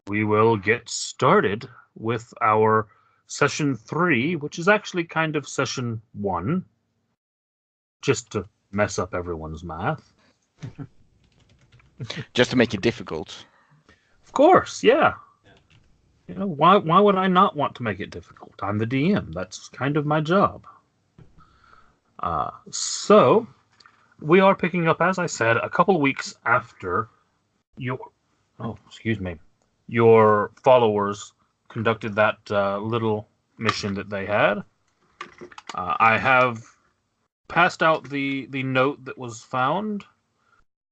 we will get started with our session 3, which is actually kind of session 1, just to mess up everyone's math. Just to make it difficult. Of course, yeah. You know, why would I not want to make it difficult? I'm the DM. That's kind of my job. So, we are picking up, as I said, a couple of weeks after your followers conducted that little mission that they had. I have passed out the note that was found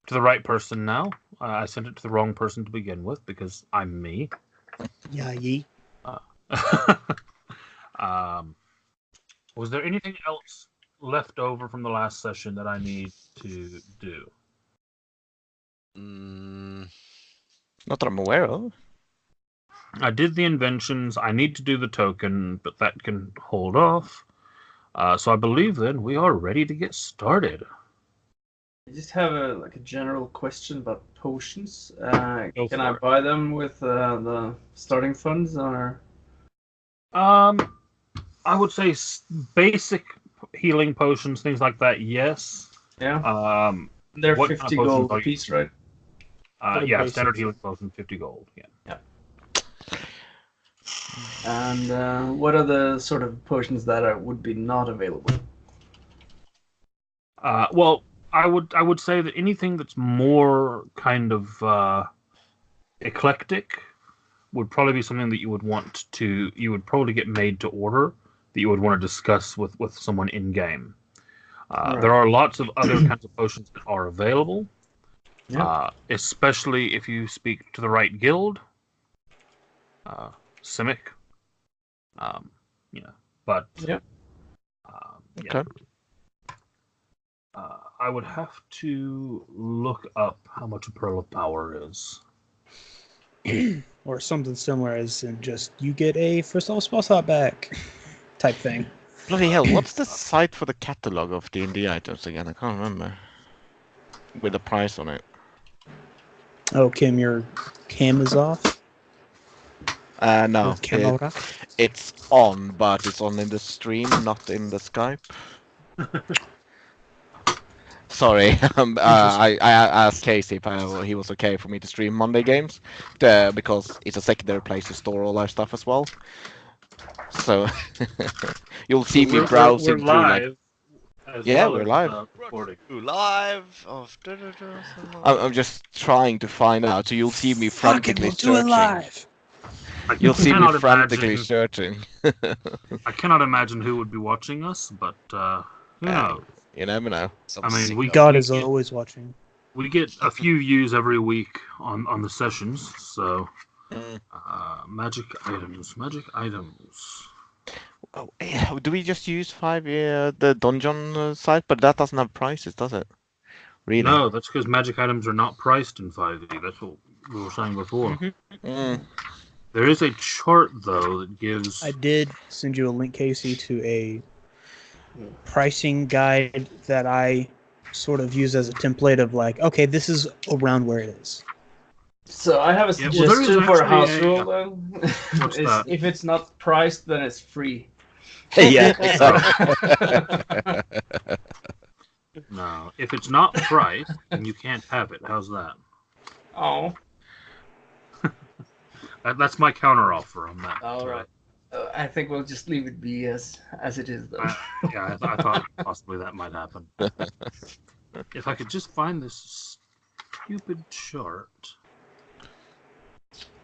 to the right person now. I sent it to the wrong person to begin with because I'm me. Yeah, ye. Was there anything else left over from the last session that I need to do? Not that I'm aware of. I did the inventions. I need to do the token, but that can hold off. So I believe then we are ready to get started. I just have a general question about potions. Can I it. buy them with the starting funds, or? I would say basic healing potions, things like that. Yes. Yeah. They're what 50 kind of gold potions a piece, right? Yeah, standard healing potion, 50 gold. Yeah. And what are the sort of potions that would be not available? Well, I would say that anything that's more kind of eclectic would probably be something that you would probably get made to order, that you would want to discuss with someone in game. Right. There are lots of other kinds of potions that are available, especially if you speak to the right guild. Simic. But Okay. I would have to look up how much a Pearl of Power is. Or something similar, as in just you get a first level spell slot back type thing. Bloody hell, what's the site for the catalog of D&D items again? I can't remember. With the price on it. Oh, Kim, your cam is off? No. With camera? It's on, but it's on in the stream, not in the Skype. Sorry, I asked Casey if he was okay for me to stream Monday games, because it's a secondary place to store all our stuff as well. So you'll see me browsing we're live through. As Yeah, well we're as, live. Recording. Live. I'm just trying to find out. So you'll see me frantically Fuck it, we'll do it searching. live. You'll see me cannot frantically imagine- searching. I cannot imagine who would be watching us, but who knows? You never know. I mean, God we is get- always watching. We get a few views every week on the sessions, so magic items. Oh, do we just use the dungeon site? But that doesn't have prices, does it? Really? No, that's because magic items are not priced in 5e. That's what we were saying before. There is a chart though that gives. I did send you a link, Casey, to a pricing guide that I sort of use as a template of like, okay, this is around where it is. So I have a Yeah, well, there is suggestion for a actually house a- rule, though. What's Is that? if it's not priced, then it's free. Yeah. No, if it's not priced, then you can't have it. How's that? Oh, That's my counter offer on that. all right. I think we'll just leave it be as it is, though. I thought possibly that might happen. If I could just find this stupid chart.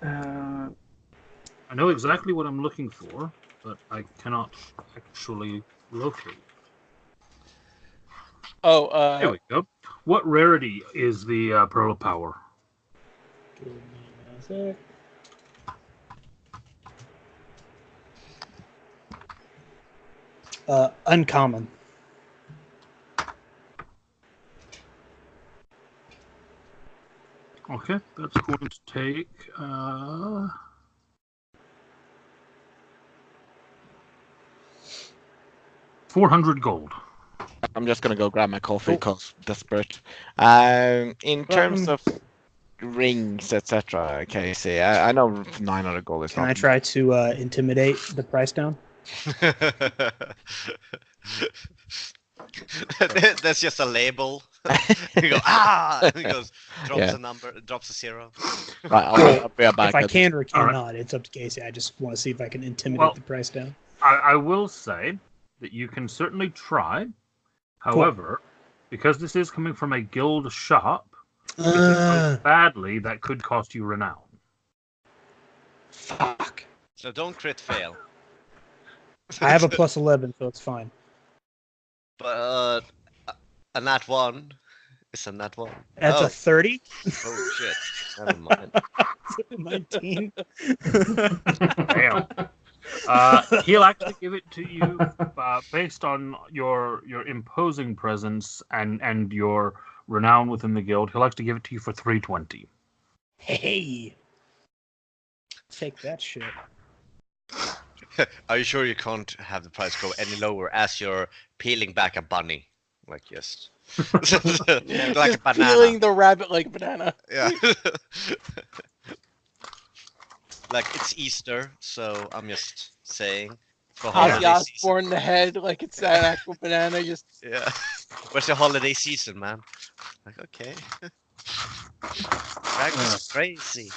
I know exactly what I'm looking for, but I cannot actually locate. Oh, There we go. What rarity is the Pearl of Power? Give me a sec. Uncommon. Okay, that's going to take 400 gold. I'm just gonna go grab my coffee because desperate. In terms of rings, etc. Casey, I know 900 gold is Can not. I try to intimidate the price down? That's just a label. You go and he goes, drops Yeah. a number, drops a 0. Right, I'll be back. If I can or All cannot, it's up to Casey. I just want to see if I can intimidate the price down. I will say that you can certainly try. However, because this is coming from a guild shop, if it goes badly, that could cost you renown. Fuck. So don't crit fail. I have a plus 11, so it's fine. But a nat 1 is a nat 1. That's a 30? Oh shit. Never mind. 19. Damn. He'll actually give it to you based on your imposing presence and your renown within the guild. He'll actually give it to you for 320. Hey. Take that shit. Are you sure you can't have the price go any lower as you're peeling back a bunny? Like, yes. Like a banana. Peeling the rabbit like banana. Yeah. Like, it's Easter, so I'm just saying. For holiday Ozzy season. Osbourne the head like it's that actual banana. Just Yeah. Where's the holiday season, man? Like, okay. Dragons is crazy.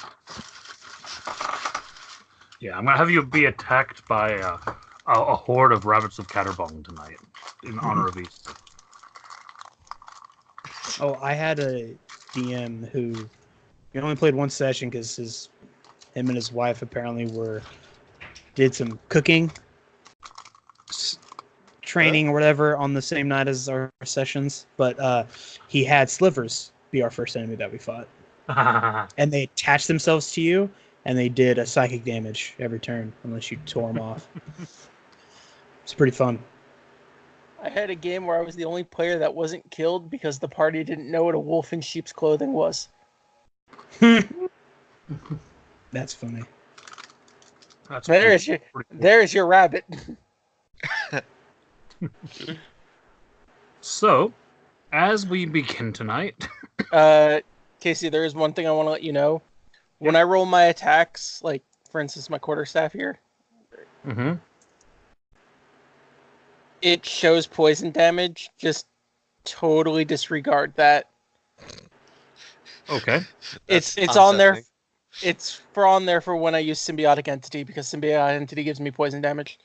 Yeah, I'm gonna have you be attacked by a horde of rabbits of Catterbong tonight in honor of Easter. Oh, I had a DM who he only played one session because him and his wife apparently did some cooking training or whatever on the same night as our sessions. But he had Slivers be our first enemy that we fought, and they attached themselves to you, and they did a psychic damage every turn unless you tore them off. It's pretty fun. I had a game where I was the only player that wasn't killed because the party didn't know what a wolf in sheep's clothing was. That's funny. That's There's your rabbit. So, as we begin tonight, Casey, there is one thing I want to let you know. When I roll my attacks, like for instance my quarterstaff here, it shows poison damage. Just totally disregard that. Okay. It's on there. It's on there for when I use symbiotic entity because symbiotic entity gives me poison damage.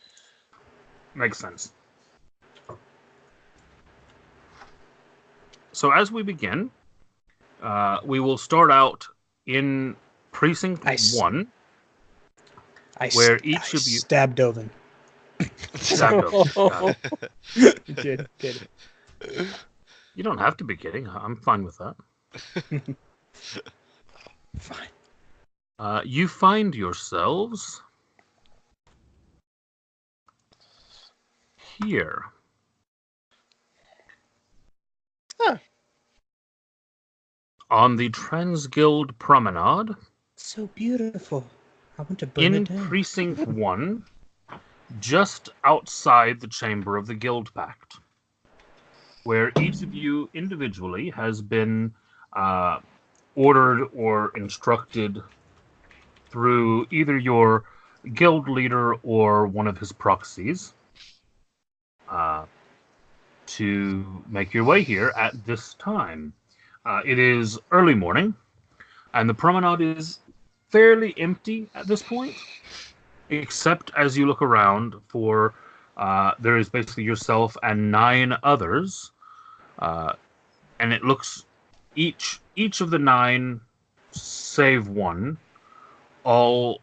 Makes sense. So as we begin, we will start out in Precinct 1, where each of you... stabbed Dovin. Stabbed Dovin. Good. You don't have to be kidding. I'm fine with that. Fine. You find yourselves here. Huh. On the Transguild Promenade. So beautiful. I want to burn In it down. Precinct 1, just outside the chamber of the Guild Pact, where each of you individually has been ordered or instructed through either your guild leader or one of his proxies to make your way here at this time. It is early morning, and the promenade is fairly empty at this point, except as you look around for there is basically yourself and 9 others, and it looks each of the 9 save one all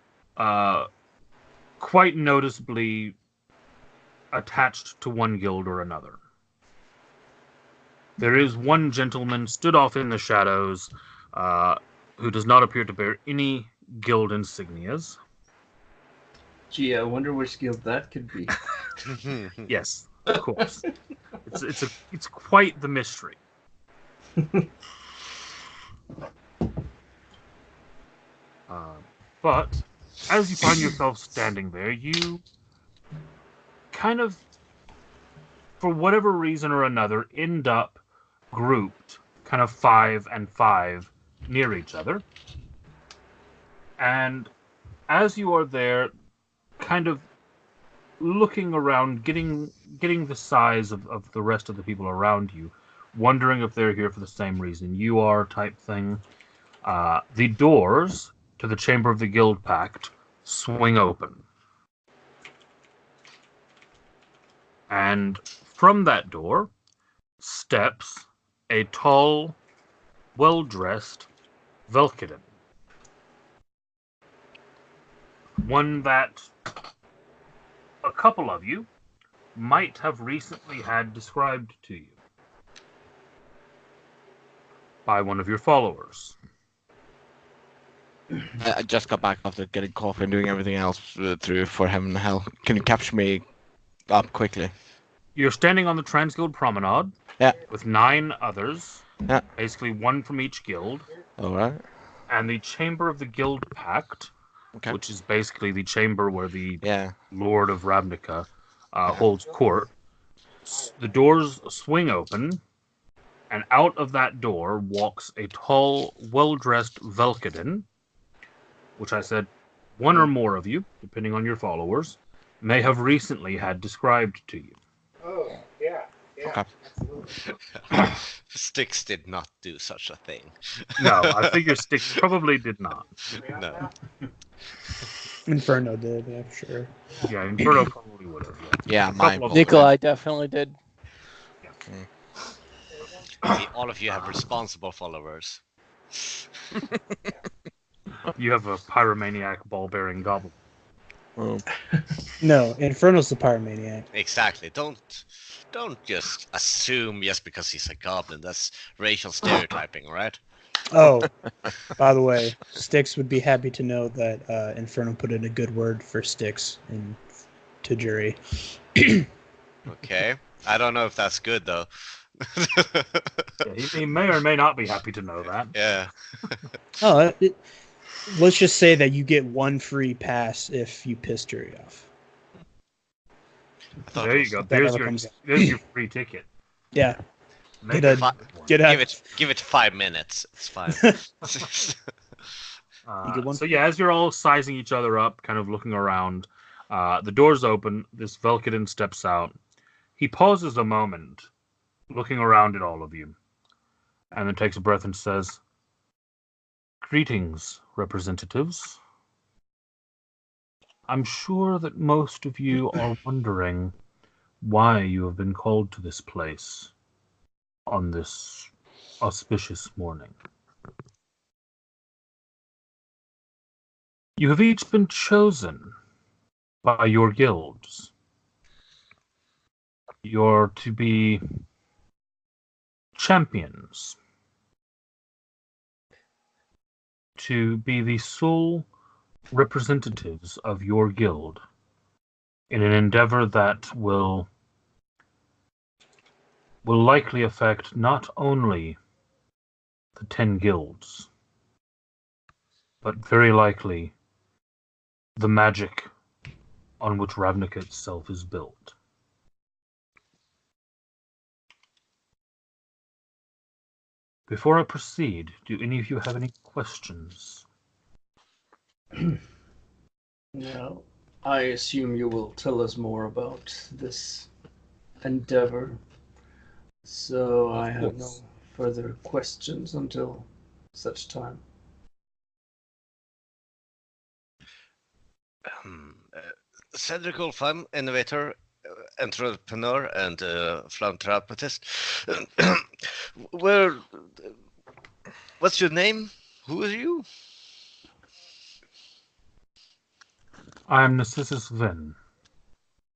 quite noticeably attached to one guild or another. There is one gentleman stood off in the shadows who does not appear to bear any guild insignias. Gee, I wonder which guild that could be. Yes, of course. It's quite the mystery. But as you find yourself standing there, you kind of, for whatever reason or another, end up grouped, kind of 5 and 5, near each other. And as you are there, kind of looking around, getting the size of the rest of the people around you, wondering if they're here for the same reason you are, type thing, the doors to the chamber of the Guild Pact swing open. And from that door steps a tall, well-dressed Velkiden. One that a couple of you might have recently had described to you by one of your followers. I just got back after getting coffee and doing everything else through for heaven and hell. Can you capture me up quickly? You're standing on the Transguild Promenade with 9 others, basically 1 from each guild. All right. And the Chamber of the Guild Pact, which is basically the chamber where the Lord of Ravnica holds court. The doors swing open, and out of that door walks a tall, well-dressed Velkiden, which I said 1 or more of you, depending on your followers, may have recently had described to you. Oh, yeah. Okay. Absolutely. Styx did not do such a thing. No, I figure Styx probably did not. No. Inferno did, yeah, for sure. Yeah, Inferno probably would have. Yeah, mine. Nikolai definitely did. See, all of you have responsible followers. You have a pyromaniac ball-bearing goblin. Oh. No, Inferno's the pyromaniac. Exactly. Don't just assume just because he's a goblin. That's racial stereotyping, right? Oh, by the way, Styx would be happy to know that Inferno put in a good word for Styx to jury. Okay. I don't know if that's good though. He may or may not be happy to know that. Yeah. Oh, let's just say that you get 1 free pass if you piss jury off. There you go. There's your free ticket. Yeah. Make Get it a- one. Get out. Give it 5 minutes. It's fine. You get 1 So yeah, as you're all sizing each other up, kind of looking around, the doors open. This Velkiden steps out. He pauses a moment, looking around at all of you, and then takes a breath and says, "Greetings, representatives. I'm sure that most of you are wondering why you have been called to this place on this auspicious morning. You have each been chosen by your guilds. You're to be champions, to be the sole representatives of your guild in an endeavor that will likely affect not only the 10 guilds, but very likely the magic on which Ravnica itself is built. Before I proceed, do any of you have any questions? Well, I assume you will tell us more about this endeavor. So I have no further questions until such time. Cedric Wolfheim, innovator, entrepreneur, and philanthropist. What's your name? Who are you? I am Narcissus Venn,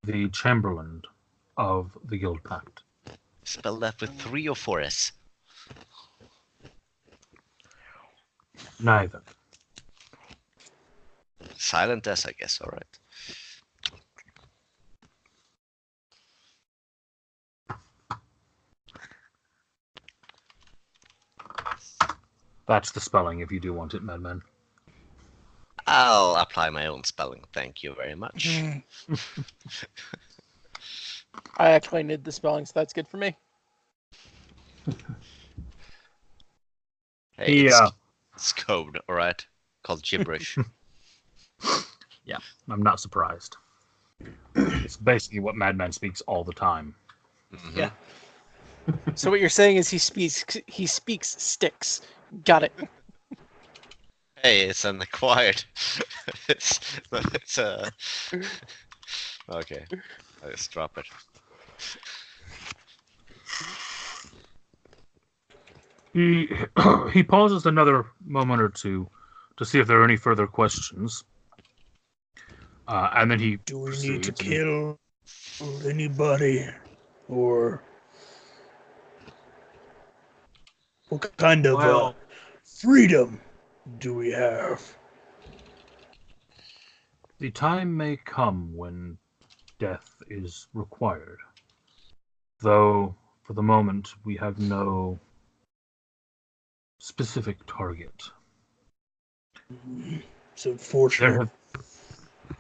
the Chamberlain of the Guild Pact. Spell that with 3 or 4 S. Neither. Silent S, I guess. All right. That's the spelling if you do want it, Madman. I'll apply my own spelling. Thank you very much. I actually need the spelling, so that's good for me. Hey, It's code, all right, called gibberish. I'm not surprised. It's basically what Madman speaks all the time. Mhm. Yeah. So what you're saying is he speaks sticks. Got it. Hey, it's an acquired. it's okay. I just drop it. He pauses another moment or two to see if there are any further questions, and then he Do we need to proceeds. kill anybody? Or what kind of Well, freedom do we have? the time may come when death is required, though for the moment we have no specific target. It's unfortunate.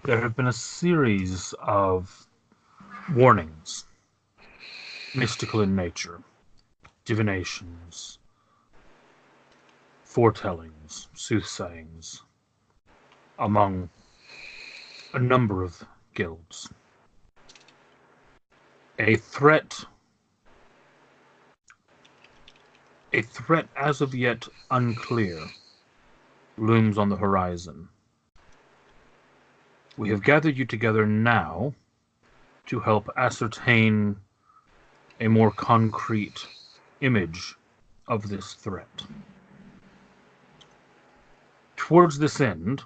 There have been a series of warnings, mystical in nature, divinations, foretellings, soothsayings, among a number of guilds. A threat as of yet unclear looms on the horizon. We have gathered you together now to help ascertain a more concrete image of this threat. Towards this end,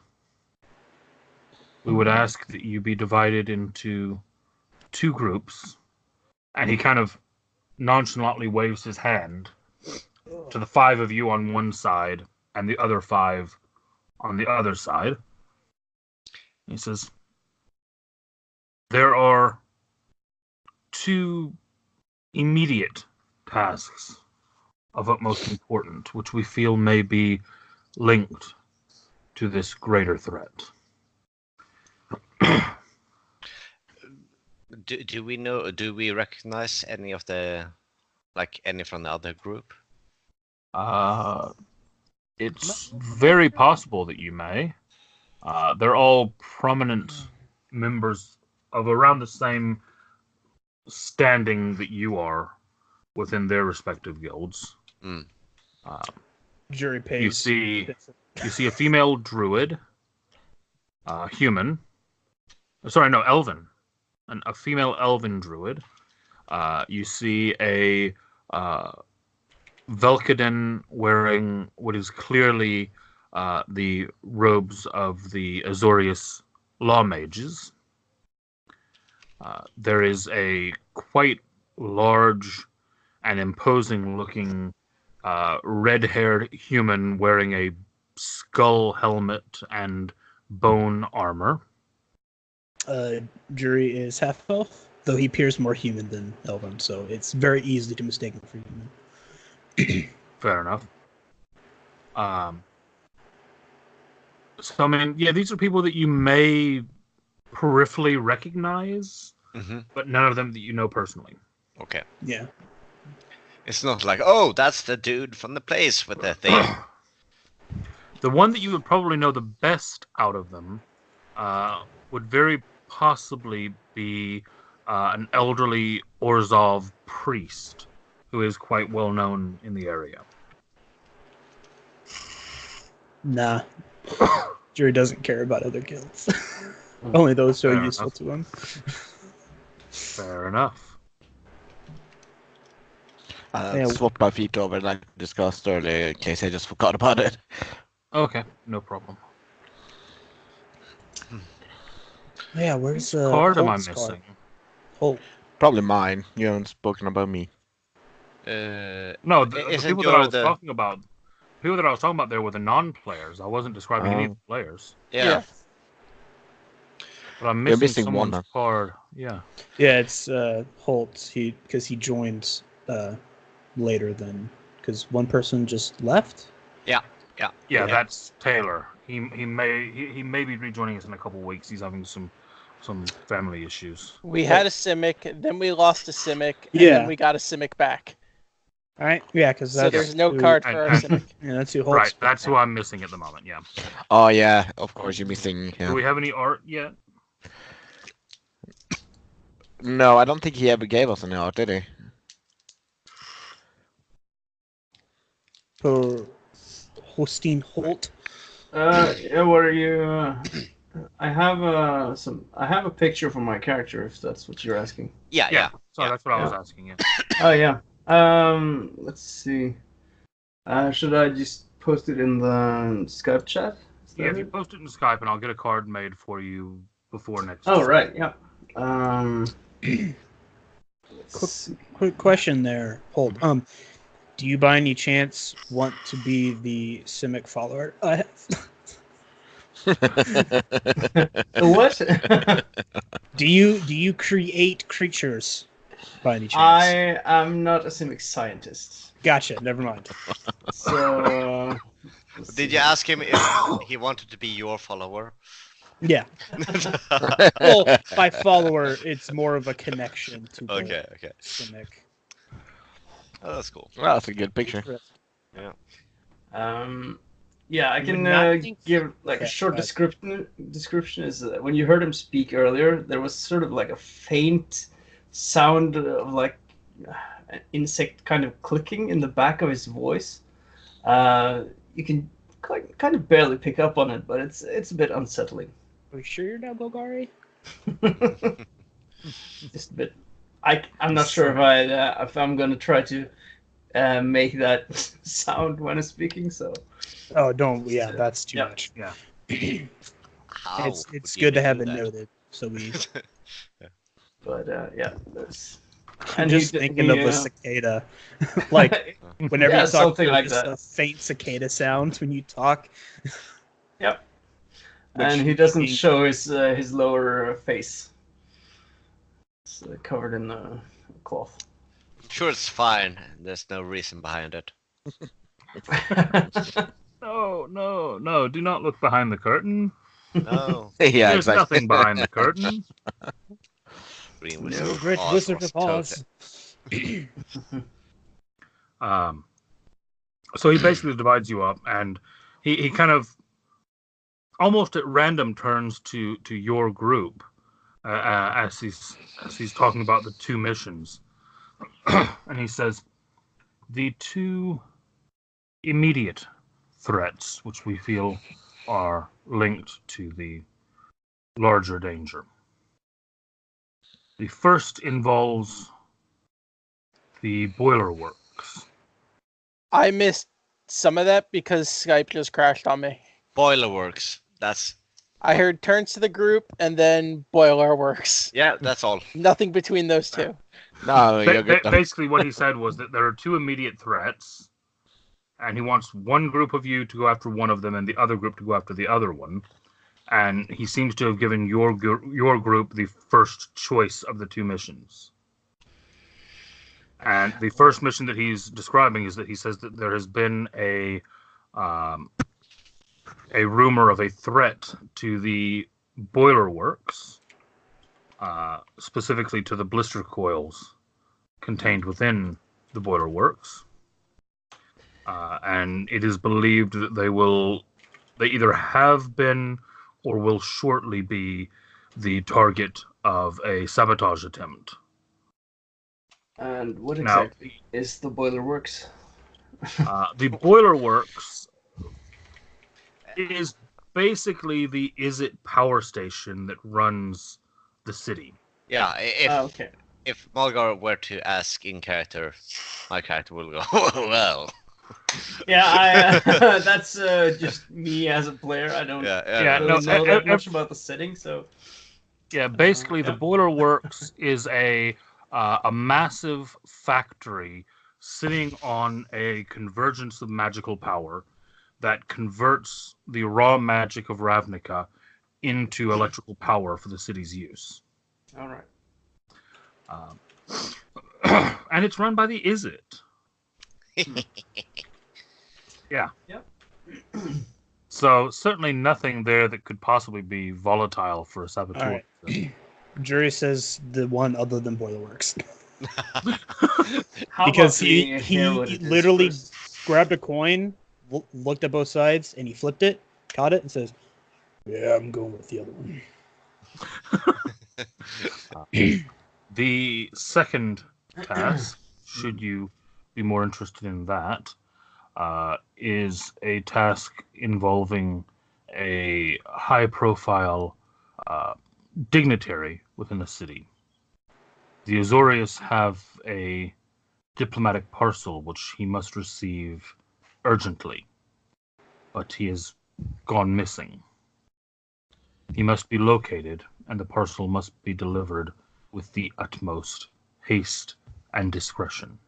we would ask that you be divided into two groups, and he kind of nonchalantly waves his hand to the 5 of you on one side and the other 5 on the other side. He says, there are 2 immediate tasks of utmost importance, which we feel may be linked to this greater threat. Do we know? Do we recognize any of the, like any from the other group? It's very possible that you may. They're all prominent members of around the same standing that you are within their respective guilds. Mm. Jury pays. You see a female druid, human. Sorry, no, elven. A female elven druid. You see a Velkaden wearing what is clearly the robes of the Azorius law mages. There is a quite large and imposing-looking red-haired human wearing a skull helmet and bone armor. Jury is half elf, though he appears more human than elven, so it's very easy to mistake him for human. Fair enough. So, I mean, yeah, these are people that you may peripherally recognize, but none of them that you know personally. Okay. Yeah. It's not like, oh, that's the dude from the place with the thing. The one that you would probably know the best out of them would very possibly be an elderly Orzhov priest who is quite well known in the area. Nah. Jury doesn't care about other guilds. Only those who are useful to him. Fair enough. Swap my feet over like discussed earlier in case I just forgot about it. Okay, no problem. Yeah, where's Which card am I Holt's missing? card? Holt. Probably mine. You haven't spoken about me. No, the isn't people that I was the- talking about, people that I was talking about there were the non-players. I wasn't describing any of the players. Yeah. But I'm You're missing, missing one, someone's huh? card. Yeah. Yeah, it's Holt. Because he joined later than because one person just left. Yeah, Yeah. that's Taylor. He may be rejoining us in a couple weeks. He's having some family issues. We had a Simic, then we lost a Simic, and Yeah. then we got a Simic back. All right. Yeah, because So there's no who- card for our and- Simic. Yeah, that's who holds. Right, that's who I'm missing at the moment. Yeah. Oh yeah, of course you're missing. Do Yeah. we have any art yet? No, I don't think he ever gave us any art, did he? For Holstein Holt. Yeah, what are you? I have I have a picture for my character, if that's what you're asking. Yeah. So that's what I was asking. Yeah. Oh yeah. Let's see. Should I just post it in the Skype chat? Is that Yeah, if you it? post it in Skype, and I'll get a card made for you before next. Oh right, yeah. Let's see. Quick question there, Holt. Do you by any chance want to be the Simic follower? The what? Do you create creatures by any chance? I am not a Simic scientist, Gotcha. Never mind. so. Let's Did see. you ask him if he wanted to be your follower? Yeah. Well, by follower, it's more of a connection to the Okay. Simic. Oh, that's cool. Well, that's a good picture. Yeah, I You can would not think- give like a Okay, short go ahead. description. Is that when you heard him speak earlier, there was sort of like a faint sound of like an insect kind of clicking in the back of his voice. You can kind of barely pick up on it, but it's a bit unsettling. Are you sure you're not Golgari? Just a bit. I'm not sure if I'm gonna try to make that sound when I'm speaking. So. Oh, don't. Yeah, that's too Yep. much. Yeah. How It's would you good to do have it that? noted. So we. But yeah, there's. I'm he just d- thinking he, of a cicada. Like whenever Yeah, you talk, something like just that. a faint cicada sound when you talk. Yep. Which And he doesn't being- show his lower face. It's covered in cloth. I'm sure it's fine. There's no reason behind it. No! Do not look behind the curtain. No. Yeah, There's exactly. nothing behind the curtain. Green No Wizard of great Oz Wizard was of Oz. So he basically divides you up, and he kind of almost at random turns to your group as he's talking about the two missions, and he says the two immediate threats which we feel are linked to the larger danger. The first involves the Boilerworks. I missed some of that because Skype just crashed on me. Boilerworks. That's I heard turns to the group and then Boilerworks. yeah. That's all. Nothing between those two. No, you're good. Basically, what he said was that there are two immediate threats, and he wants one group of you to go after one of them, and the other group to go after the other one. And he seems to have given your group the first choice of the two missions. And the first mission that he's describing is that he says that there has been a rumor of a threat to the Boilerworks, specifically to the blister coils contained within the Boilerworks. And it is believed that they either have been or will shortly be the target of a sabotage attempt. And what Now- exactly is the Boilerworks? The Boilerworks is basically the Is-It power station that runs the city. Yeah. If Okay. if Malgar were to ask in character, my character will go well. Yeah, that's just me as a player. I don't Yeah, really no, know that much about the setting, so. Yeah, basically the Yeah. Boilerworks is a massive factory sitting on a convergence of magical power that converts the raw magic of Ravnica into electrical power for the city's use. All right. And it's run by the Is-It. Yeah. Yep. So certainly nothing there that could possibly be volatile for a saboteur. All right. Jury says the one other than Boilerworks. How Because about being here when he it is literally first? grabbed a coin, looked at both sides, and he flipped it, caught it, and says, "Yeah, I'm going with the other one." The second task, should you be more interested in that, is a task involving a high-profile dignitary within a city. The Azorius have a diplomatic parcel which he must receive urgently, but he has gone missing. He must be located, and the parcel must be delivered with the utmost haste and discretion.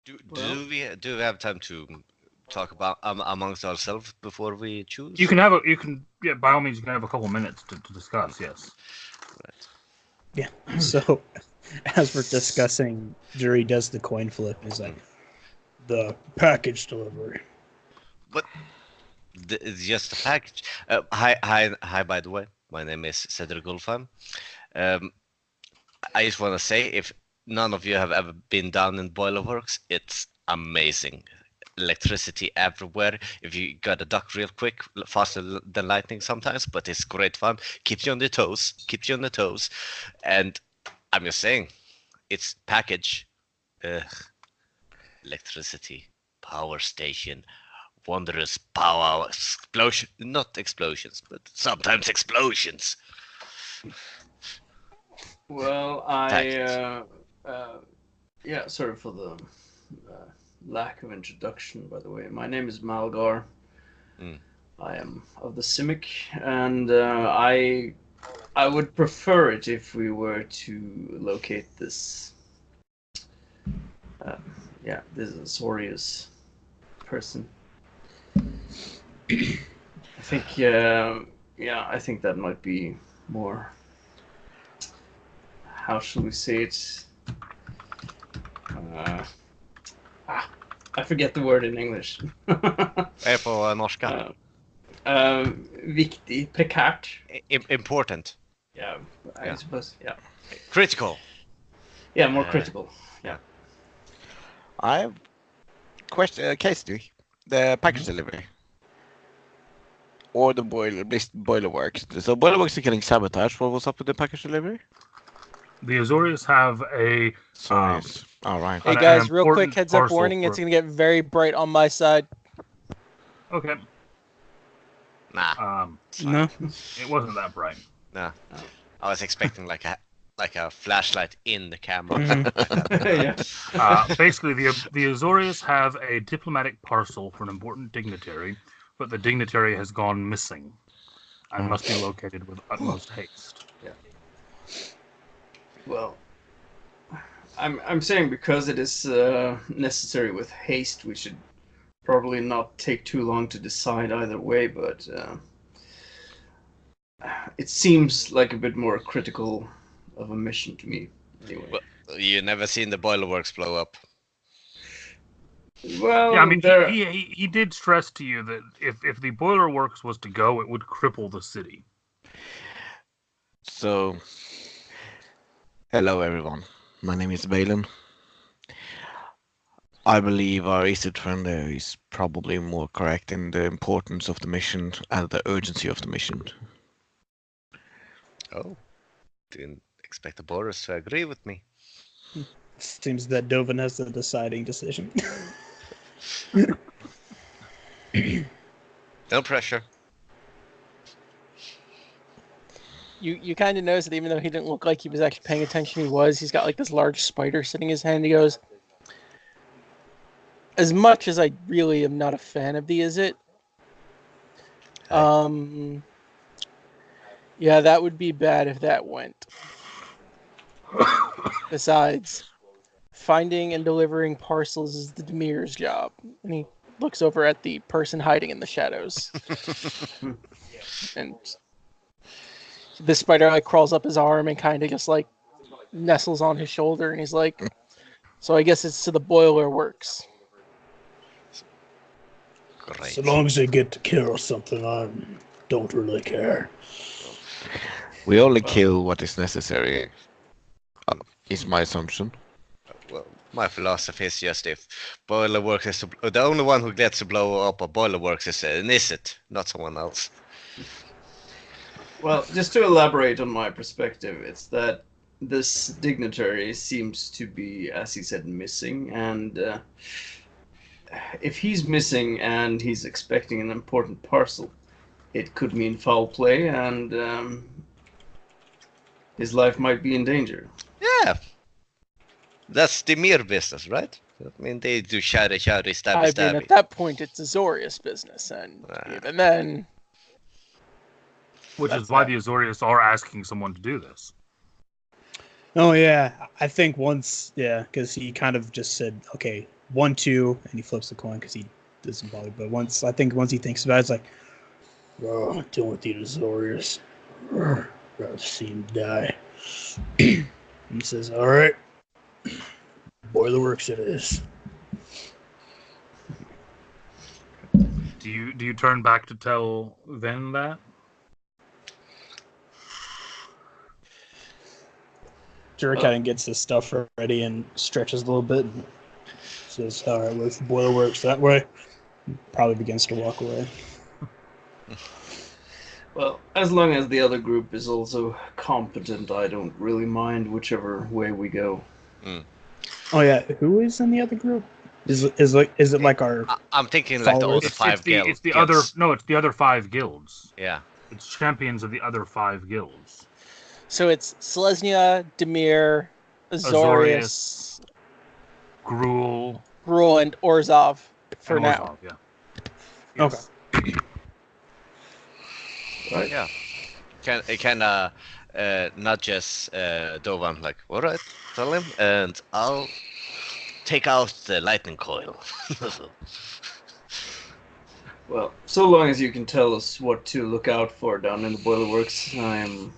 Do we have time to talk about amongst ourselves before we choose? You can yeah, by all means, you can have a couple minutes to discuss. Yes. Right. Yeah. So, as we're discussing, Jury does the coin flip. He's like, "The package delivery." But it's just a package. Hi. By the way, my name is Cedric Gulfam. I just want to say, if none of you have ever been down in Boilerworks, it's amazing. Electricity everywhere. If you got to duck real quick, faster than lightning sometimes, but it's great fun. Keeps you on the toes. Keeps you on the toes. And I'm just saying, it's package. Electricity, power station, wondrous power explosion. Not explosions, but sometimes explosions. Well, yeah, sorry for the lack of introduction, by the way. My name is Malgar. Mm. I am of the Simic, and I would prefer it if we were to locate this, this Azorius person. I think, I think that might be more. How shall we say it? I forget the word in English. Är på norska. Viktig, prekärt. Important. Yeah, I Yeah. suppose. Yeah. Critical. Yeah, more critical. Yeah. I have Casey, the package delivery. Or the Boilerworks. So Boilerworks are getting sabotaged. What was up with the package delivery? The Azorius have a Sorry. All right. Hey An guys, real quick important heads up parcel warning, for- it's gonna get very bright on my side. okay. Nah, No. It wasn't that bright. nah. I was expecting like a flashlight in the camera. Yeah. Basically, the Azorius have a diplomatic parcel for an important dignitary, but the dignitary has gone missing and must be located with utmost haste. Well, I'm saying because it is necessary with haste, we should probably not take too long to decide either way. But it seems like a bit more critical of a mission to me, anyway. Well, you never seen the Boilerworks blow up. Well, Yeah, I mean, there. he did stress to you that if the Boilerworks was to go, it would cripple the city. So, hello everyone. My name is Valen. I believe our Isid friend there is probably more correct in the importance of the mission and the urgency of the mission. Oh, didn't expect the Boris to agree with me. Seems that Dovin has the deciding decision. No pressure. You kind of notice that even though he didn't look like he was actually paying attention, he was. He's got like this large spider sitting in his hand. He goes, as much as I really am not a fan of the Izzet, yeah, that would be bad if that went. Besides, finding and delivering parcels is the Demir's job. And he looks over at the person hiding in the shadows. And the spider like crawls up his arm and kind of just like nestles on his shoulder, and he's like, so I guess it's to the Boilerworks. Great. So long as they get to kill something, I don't really care. We only kill what is necessary. Is my assumption. Well, my philosophy is just if Boilerworks is the only one who gets to blow up a Boilerworks is it, not someone else. Well, just to elaborate on my perspective, it's that this dignitary seems to be, as he said, missing, and if he's missing and he's expecting an important parcel, it could mean foul play, and his life might be in danger. Yeah, that's the mere business, right? I mean, they do shouty, stabby, I mean, stabby. at that point, it's Azorius business, and even then, Which is why the Azorius are asking someone to do this. Oh yeah, I think once, because he kind of just said, okay, 1, 2, and he flips the coin because he doesn't bother. But once he thinks about it, it's like, oh, I'm dealing with the Azorius. Rather see him die. He says, all right, Boilerworks it is. Do you turn back to tell Ven that? Jura kind of gets his stuff ready and stretches a little bit and says, all right, well, if the Boilerworks that way, probably begins to walk away. Well, as long as the other group is also competent, I don't really mind whichever way we go. Oh yeah, who is in the other group? Is it like our? I'm thinking like the other five guilds. It's the other. No, it's the other 5 guilds. Yeah. It's champions of the other 5 guilds. so it's Selesnya, Demir, Azorius, Gruul, Gruul, and Orzhov for and now. Orzhov, yeah. Okay. Right? Yeah. It can nudges Dovan like, all right, tell him, and I'll take out the lightning coil. Well, so long as you can tell us what to look out for down in the Boilerworks, I'm...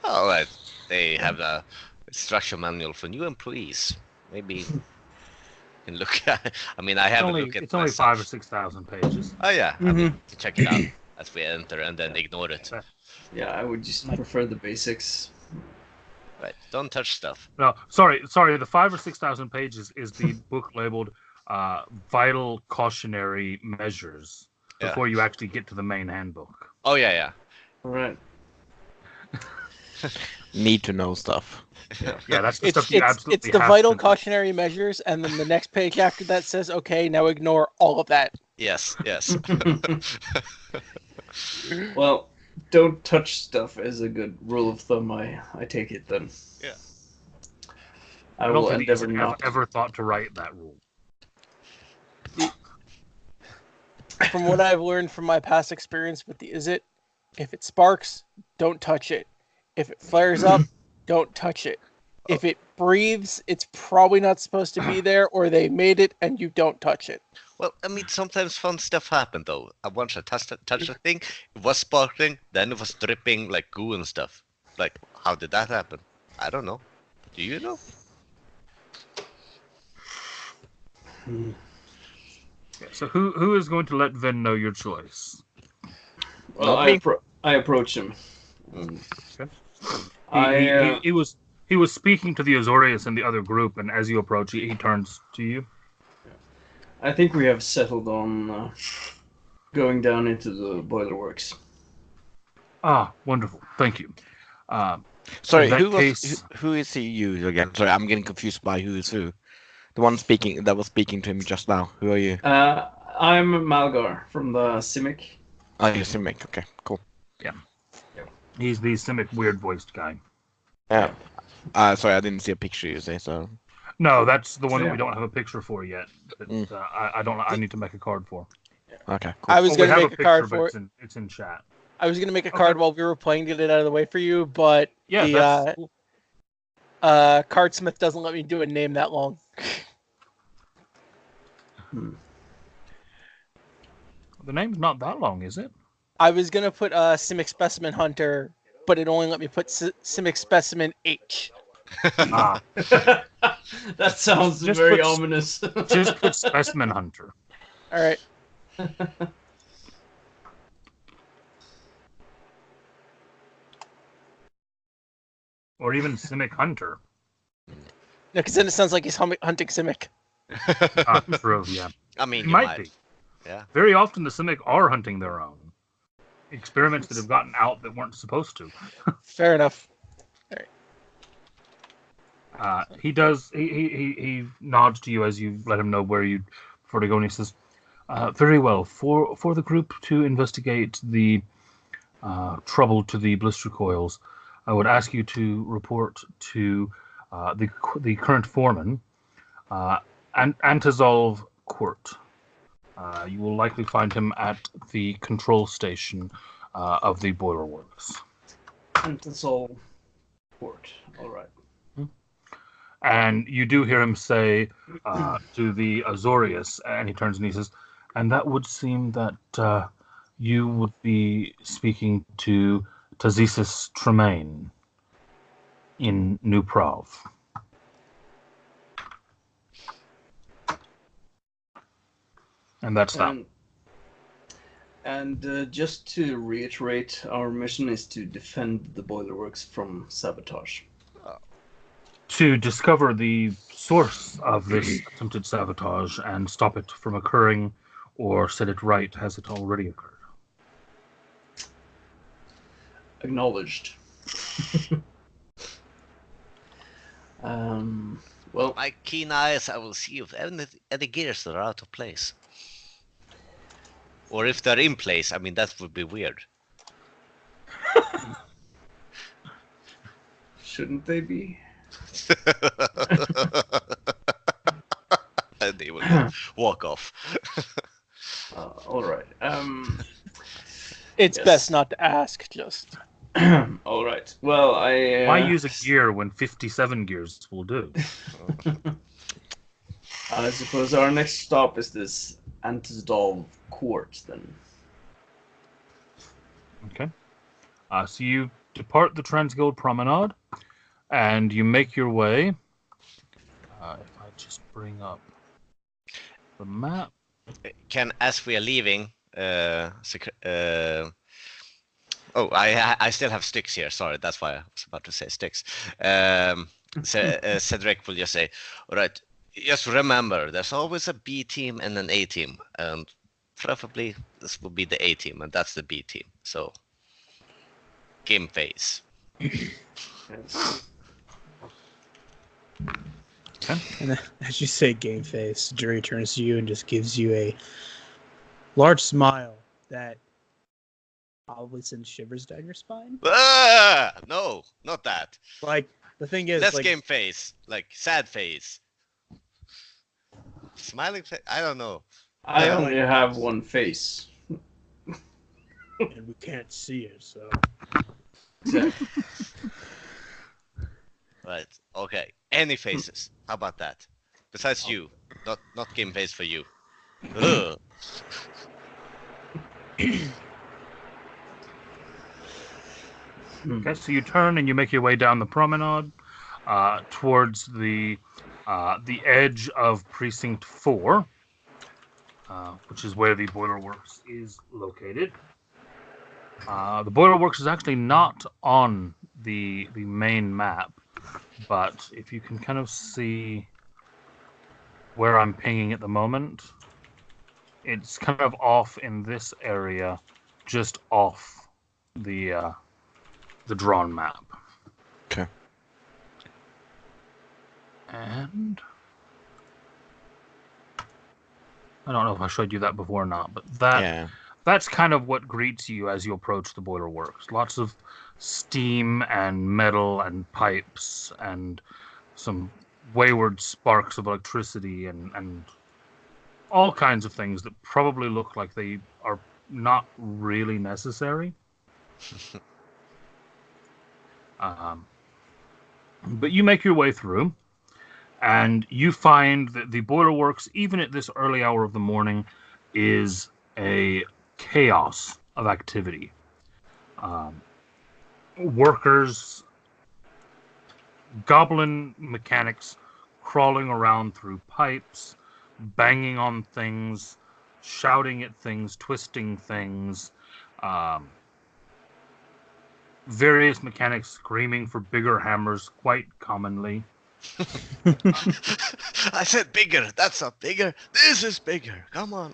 All right, they have a instruction manual for new employees. Maybe you can look at. I mean, I haven't looked at. It's only myself. 5 or 6,000 pages. Oh yeah, I mean, to check it out as we enter and then ignore it. Yeah, I would just prefer the basics. Right, don't touch stuff. No, sorry. The 5 or 6,000 pages is the book labeled "Vital Cautionary Measures" Yeah. before you actually get to the main handbook. Oh yeah. All right. Need to know stuff. Yeah, that's the stuff you absolutely It's the have vital to know. cautionary measures, and then the next page after that says, okay, now ignore all of that. Yes. Well, don't touch stuff is a good rule of thumb, I take it then. Yeah. I I don't will think endeavor Ethan not. has ever thought to write that rule. From what I've learned from my past experience with the if it sparks, don't touch it. If it flares up, don't touch it. If it breathes, it's probably not supposed to be there, or they made it and you don't touch it. Well, I mean, sometimes fun stuff happened though. I once touched the thing, it was sparkling, then it was dripping like goo and stuff. Like, how did that happen? I don't know. Do you know? So who is going to let Ven know your choice? Well, I approach him. Okay. He was speaking to the Azorius and the other group, and as you approach, he turns to you. I think we have settled on going down into the Boilerworks. Ah, wonderful. Thank you. Sorry, In that who case- who is he? You again? Sorry, I'm getting confused by who is who. The one that was speaking to him just now. Who are you? I'm Malgar from the Simic. Oh, you're Simic. Okay, cool. He's the Simic weird-voiced guy. Yeah. Sorry, I didn't see a picture you say so. No, that's the one that Yeah. we don't have a picture for yet. But, I need to make a card for. Okay, cool. I was We going to have make a picture, card but for it's it's in chat. I was going to make a Okay. card while we were playing to get it out of the way for you, but Yeah, the that's cool. Cardsmith doesn't let me do a name that long. The name's not that long, is it? I was going to put Simic Specimen Hunter, but it only let me put Simic Specimen H. Ah, That sounds Just very put- ominous. just put Specimen Hunter. All right. or even Simic Hunter. No, because then it sounds like he's hunting Simic. True, yeah. I mean, It you might might. be. Yeah. Very often the Simic are hunting their own. Experiments that have gotten out that weren't supposed to. Fair enough. He does. He nods to you as you let him know where you prefer to go, and he says, "Very well. For the group to investigate the trouble to the blister coils, I would ask you to report to the current foreman, Antazolv Court. You will likely find him at the control station of the Boilerworks." And that's all. Port. All right. And you do hear him say to the Azorius, and he turns and he says, "And that would seem that you would be speaking to Tazisis Tremaine in New Prav." And that's that. And just to reiterate, our mission is to defend the Boilerworks from sabotage. To discover the source of this attempted sabotage and stop it from occurring, or set it right as it already occurred. Acknowledged. Well, My keen eyes, I will see if any gears are out of place. Or if they're in place, I mean, that would be weird. shouldn't they be? And they will just walk off. All right. It's Yes. best not to ask, just. All right. Well, Why use a gear when 57 gears will do? I suppose our next stop is this Antazolv Court, then. Okay. So you depart the Transguild Promenade, and you make your way. If I just bring up the map. As we are leaving, I still have sticks here. Sorry, that's why I was about to say sticks. Cedric will just say, "All right, just remember, there's always a B team and an A team, and preferably this will be the A team, and that's the B team. So, game phase." Yes. And as you say game face, Jury turns to you and just gives you a large smile that probably sends shivers down your spine. No, not that. Like, the thing is, Less like, game face, like sad face. Smiling face, I don't know. I only have one face. and we can't see it, so. Exactly. Right, okay. Any faces, how about that? Besides you, not game face for you. Ugh. Okay, so you turn and you make your way down the promenade towards the edge of Precinct 4, which is where the Boilerworks is located. The Boilerworks is actually not on the main map, but if you can kind of see where I'm pinging at the moment, it's kind of off in this area, just off the drawn map. Okay. And I don't know if I showed you that before or not, but that's kind of what greets you as you approach the Boilerworks. Lots of steam and metal and pipes and some wayward sparks of electricity and all kinds of things that probably look like they are not really necessary. But you make your way through, and you find that the Boilerworks, even at this early hour of the morning, is a chaos of activity. Workers, goblin mechanics crawling around through pipes, banging on things, shouting at things, twisting things. various mechanics screaming for bigger hammers quite commonly. I said bigger. That's not bigger. This is bigger. Come on.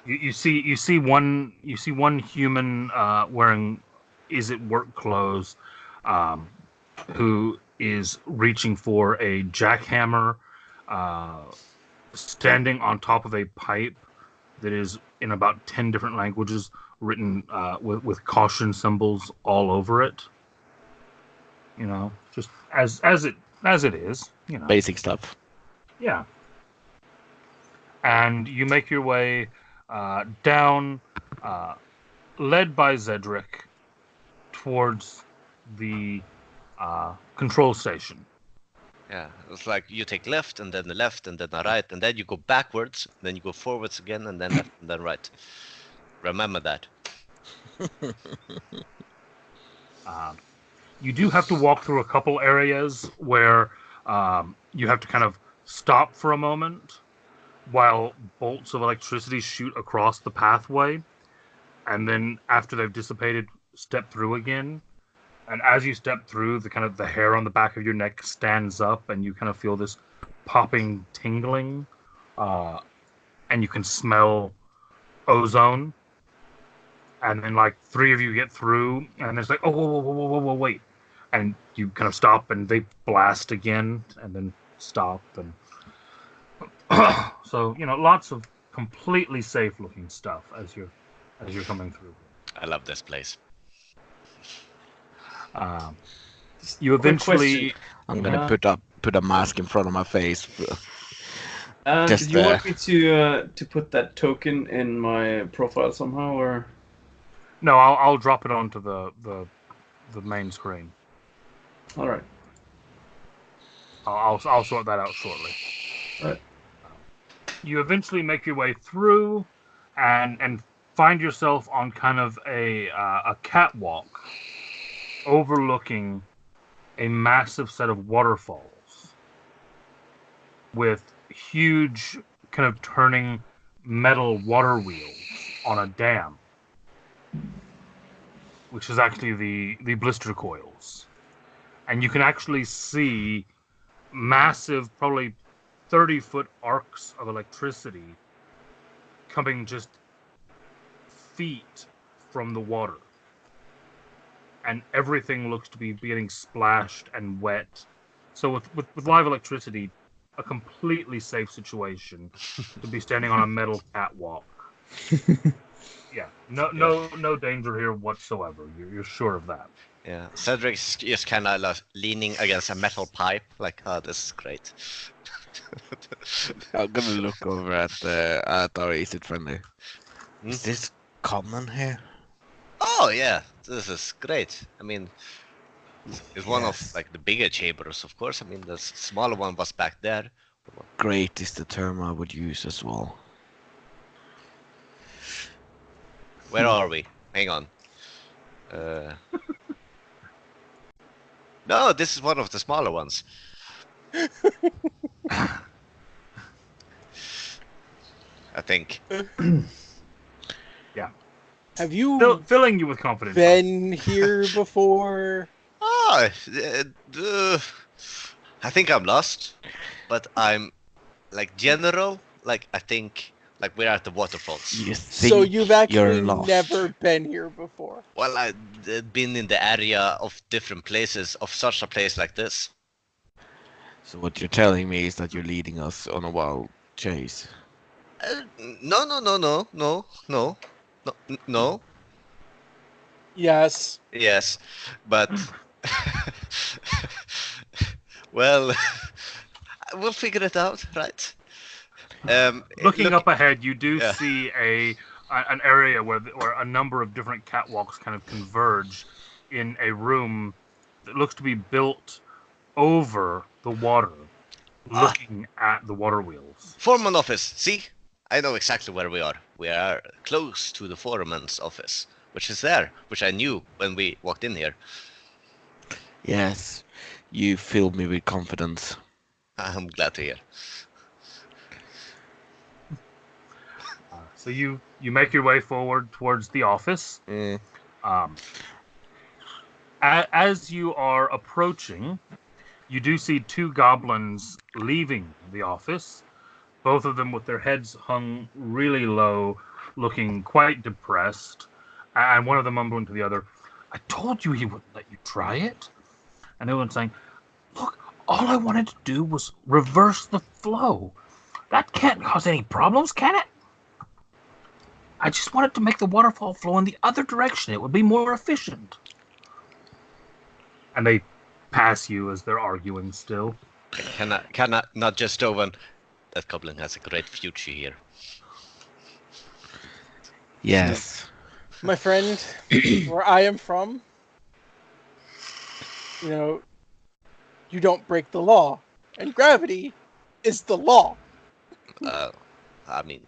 You see one human wearing is it work clothes, who is reaching for a jackhammer, standing on top of a pipe that is in about 10 different languages, written with caution symbols all over it. You know, just as it is. You know, Basic stuff. yeah. And you make your way down, led by Zedric, towards the control station. Yeah, it's like you take left and then the left and then the right and then you go backwards, then you go forwards again and then left and then right. Remember that. You do have to walk through a couple areas where you have to kind of stop for a moment while bolts of electricity shoot across the pathway, and then after they've dissipated, step through again. And as you step through, the hair on the back of your neck stands up, and you kind of feel this popping tingling, and you can smell ozone. And then like three of you get through, and it's like, oh, whoa, wait, and you kind of stop, and they blast again, and then stop, and so lots of completely safe-looking stuff as you're coming through. I love this place. You eventually. I'm gonna put a mask in front of my face. Did you want me to put that token in my profile somehow, or? No, I'll drop it onto the main screen. All right. I'll sort that out shortly. All right. You eventually make your way through, and find yourself on kind of a catwalk overlooking a massive set of waterfalls with huge kind of turning metal water wheels on a dam, which is actually the blister coils. And you can actually see massive, probably 30-foot arcs of electricity coming just feet from the water. And everything looks to be getting splashed and wet. So with live electricity, a completely safe situation to be standing on a metal catwalk. Yeah, no danger here whatsoever. You're sure of that. Yeah, Cedric's just kind of leaning against a metal pipe, like, oh, this is great. I'm gonna look over at our Is It Friendly. Is this common here? Oh yeah, this is great. I mean, it's one of Yes. like the bigger chambers, of course. I mean, the smaller one was back there. Great is the term I would use as well. Where are we? Hang on. No, this is one of the smaller ones. I think. Yeah. Have you Filling you with confidence. been here before? Ah, I think I'm lost, but I'm like general. Like I think like we're at the waterfalls. You So think you've you're actually lost. never been here before. Well, I've been in the area of different places of such a place like this. So what you're telling me is that you're leading us on a wild chase. No. Yes. Yes, but well, we'll figure it out, right? Looking up ahead, you do Yeah. see an area where a number of different catwalks kind of converge in a room that looks to be built over the water, looking at the water wheels. Foreman office. See, I know exactly where we are. We are close to the foreman's office, which is there, which I knew when we walked in here. Yes, you filled me with confidence. I'm glad to hear. So you make your way forward towards the office. Mm. as you are approaching, you do see two goblins leaving the office, both of them with their heads hung really low, looking quite depressed, and one of them mumbling to the other, "I told you he wouldn't let you try it." And the other one saying, "Look, all I wanted to do was reverse the flow. That can't cause any problems, can it? I just wanted to make the waterfall flow in the other direction. It would be more efficient." And they pass you as they're arguing still. Can I not just over? That goblin has a great future here. Yes. My friend, where I am from, you don't break the law, and gravity is the law. I mean,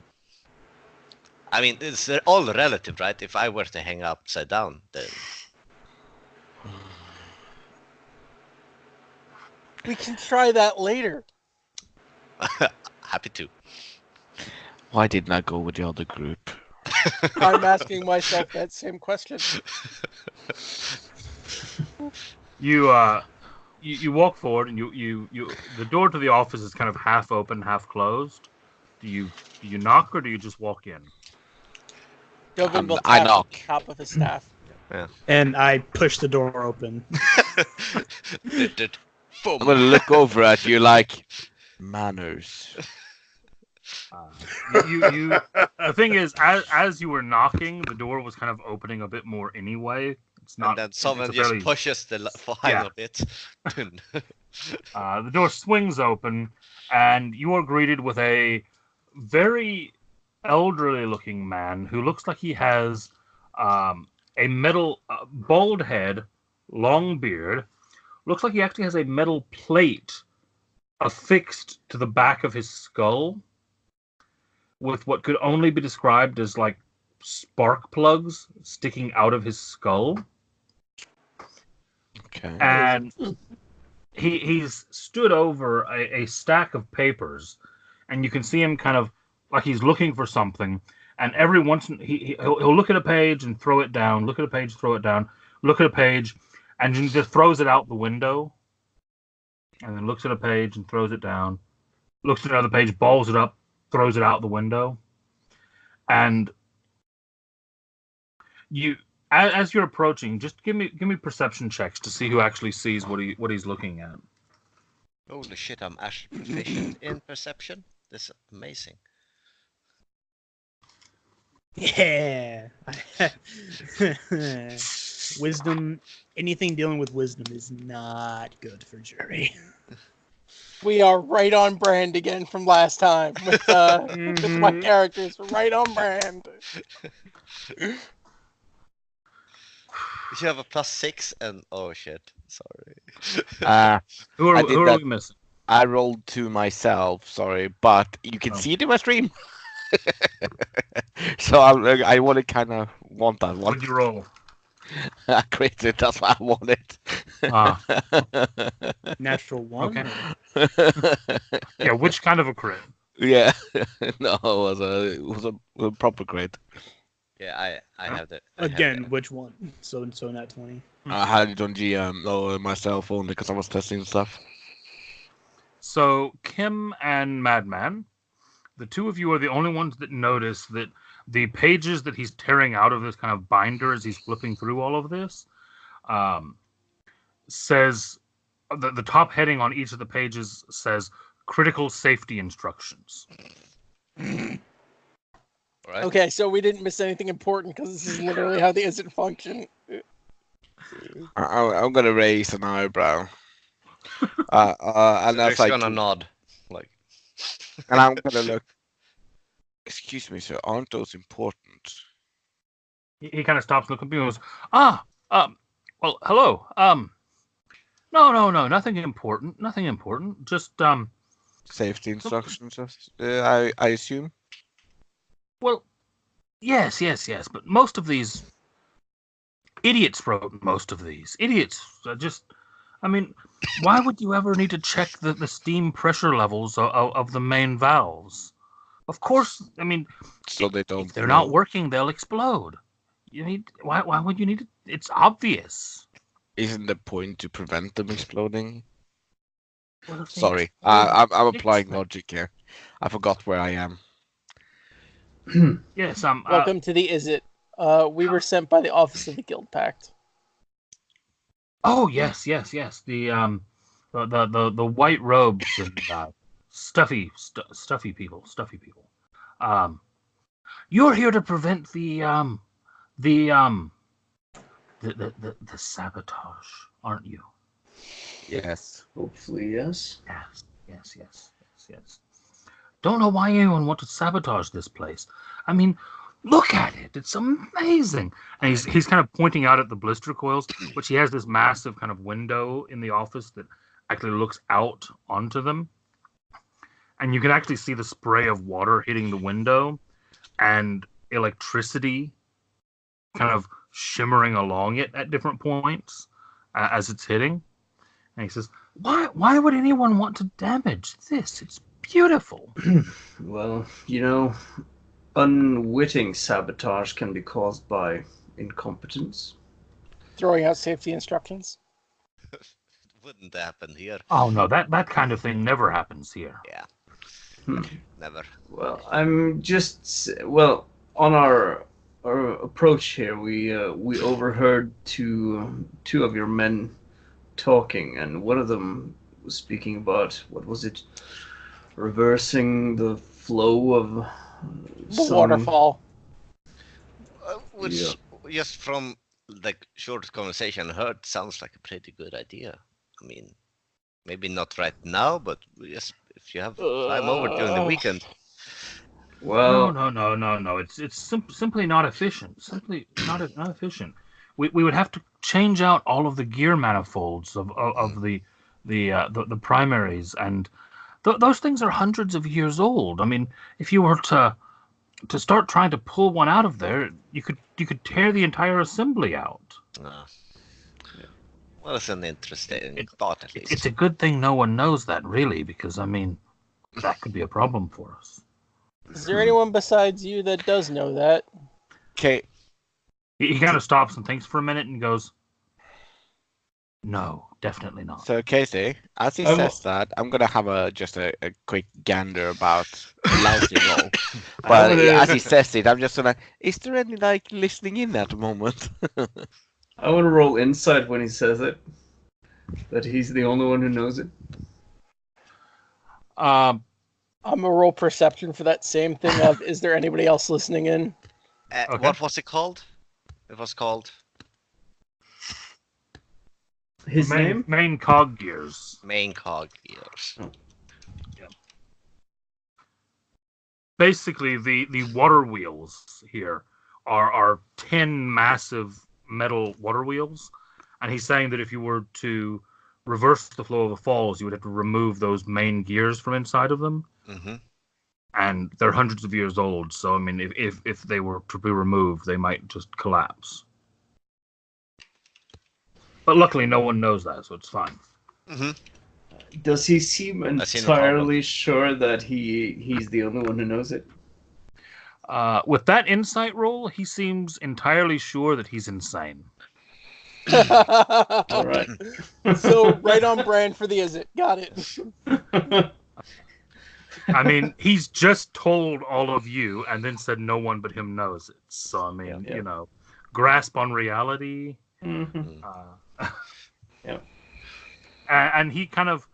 it's all relative, right? If I were to hang upside down, then We can try that later. happy to. Why didn't I go with the other group? I'm asking myself that same question. You walk forward, and you the door to the office is kind of half open, half closed. Do you knock, or do you just walk in? Joven will I tap knock. the top of his staff. And I push the door open. I'm gonna look over at you like manners. The thing is, as you were knocking, the door was kind of opening a bit more anyway. It's not. And then someone it's a just fairly- pushes the final bit. The door swings open, and you are greeted with a very elderly-looking man who looks like he has a metal bald head, long beard. Looks like he actually has a metal plate affixed to the back of his skull, with what could only be described as like spark plugs sticking out of his skull. Okay. And he's stood over a stack of papers, and you can see him kind of like he's looking for something. And every once he'll look at a page and throw it down, look at a page, throw it down, look at a page, and then just throws it out the window. And then looks at a page and throws it down, looks at another page, balls it up, throws it out the window. And you, as you're approaching, just give me perception checks to see who actually sees what he's looking at. Holy shit! I'm actually proficient in perception. This is amazing. Yeah. Wisdom. Anything dealing with wisdom is not good for jury. We are right on brand again from last time with my characters. We're right on brand. You have a +6 and oh shit, sorry. Who I are, did who are that. we missing? I rolled to myself, sorry, but you can Oh. see it in my stream. So I want to kind of want that one. What'd you roll? I created. That's what I wanted. Natural one. Okay. Yeah, which kind of a crit? Yeah. No, it was a proper crit. Yeah, I have the Again, which one? So not 20. I had it on GM or myself only because I was testing stuff. So Kim and Madman, the two of you are the only ones that notice that the pages that he's tearing out of this kind of binder as he's flipping through all of this says the top heading on each of the pages says critical safety instructions. Right. Okay, so we didn't miss anything important because this is literally how the isn't function. I'm gonna raise an eyebrow. And that's Eric's like, gonna nod, like. and I'm gonna look. Excuse me, sir. Aren't those important? He kind of stops, looking at me, and goes, well, hello. No, nothing important. Nothing important. Just, Safety instructions, I assume. well, yes. But most of these idiots wrote most of these. Idiots just, I mean, why would you ever need to check the steam pressure levels of the main valves? Of course, I mean, So they don't. if they're not working, they'll explode. You need why would you need it? It's obvious. Isn't the point to prevent them exploding? Well, if they Sorry, explode, I'm fix applying them. logic here. I forgot where I am. Yes, Welcome to the Is It. We were sent by the Office of the Guild Pact. Oh yes, yes, yes. The white robes and stuffy people. You're here to prevent the the sabotage, aren't you? Yes. Hopefully, yes. Yes. Don't know why anyone would to sabotage this place. I mean, look at it. It's amazing. And he's kind of pointing out at the blister coils, which he has this massive kind of window in the office that actually looks out onto them. And you can actually see the spray of water hitting the window and electricity kind of shimmering along it at different points as it's hitting. And he says, Why would anyone want to damage this? It's beautiful. Well, unwitting sabotage can be caused by incompetence. Throwing out safety instructions. Wouldn't happen here. Oh no, that kind of thing never happens here. Yeah. Hmm. Never. Well, on our approach here, we overheard two of your men talking, and one of them was speaking about, what was it, reversing the flow of The waterfall. Which, just from like short conversation I heard, sounds like a pretty good idea. I mean, maybe not right now, but just if you have time over during the weekend. Well, No. It's simply not efficient. Simply not efficient. We would have to change out all of the gear manifolds of the primaries, and those things are hundreds of years old. I mean, if you were to start trying to pull one out of there, you could tear the entire assembly out. Well, it's an interesting thought, at least. It's a good thing no one knows that, really, because I mean, that could be a problem for us. Is there anyone besides you that does know that? Okay. He kind of stops and thinks for a minute and goes, "No, definitely not." So Casey, as he says that, I'm gonna have just a quick gander about lousy roll. But as he says it, I'm just gonna. Is there any like listening in at the moment? I want to roll insight when he says it. That he's the only one who knows it. I'm gonna roll perception for that same thing of, is there anybody else listening in? Okay. What was it called? It was called His name? Main cog gears. Main Cog Gears. Basically, the water wheels here are 10 massive metal water wheels, and he's saying that if you were to reverse the flow of the falls, you would have to remove those main gears from inside of them. Mm-hmm. And they're hundreds of years old, so I mean, if they were to be removed, they might just collapse. But luckily, no one knows that, so it's fine. Mm-hmm. Does he seem I see no problem. entirely sure that he's the only one who knows it? With that insight roll, he seems entirely sure that he's insane. All right. So right on brand for the Is It. Got it. I mean, he's just told all of you and then said no one but him knows it. So, I mean, Yeah. you know, grasp on reality. Mhm. Yeah. And he kind of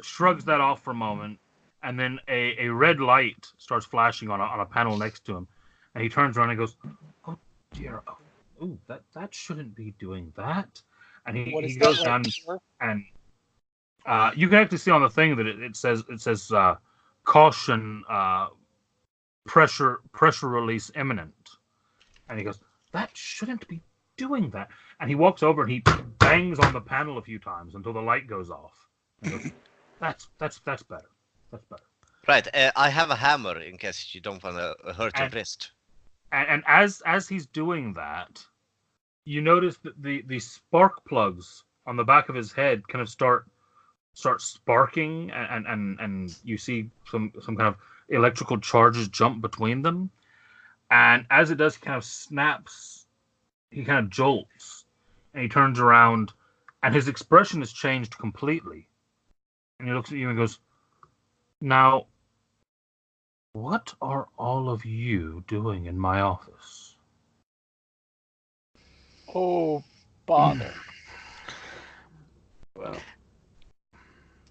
shrugs that off for a moment, and then a red light starts flashing on a panel next to him. And he turns around and goes, "Oh, dear. Oh, that shouldn't be doing that." And What he is goes that down light for? and you can actually see on the thing that it says caution, pressure release imminent. And he goes, "That shouldn't be doing that." And he walks over and he bangs on the panel a few times until the light goes off. And he goes, that's better. That's better. Right. I have a hammer in case you don't want to hurt your wrist. And as he's doing that, you notice that the spark plugs on the back of his head kind of start sparking, and you see some kind of electrical charges jump between them. And as it does, he kind of snaps, he kind of jolts, and he turns around, And his expression has changed completely. And he looks at you and goes, "Now, what are all of you doing in my office?" Oh, bother. Well,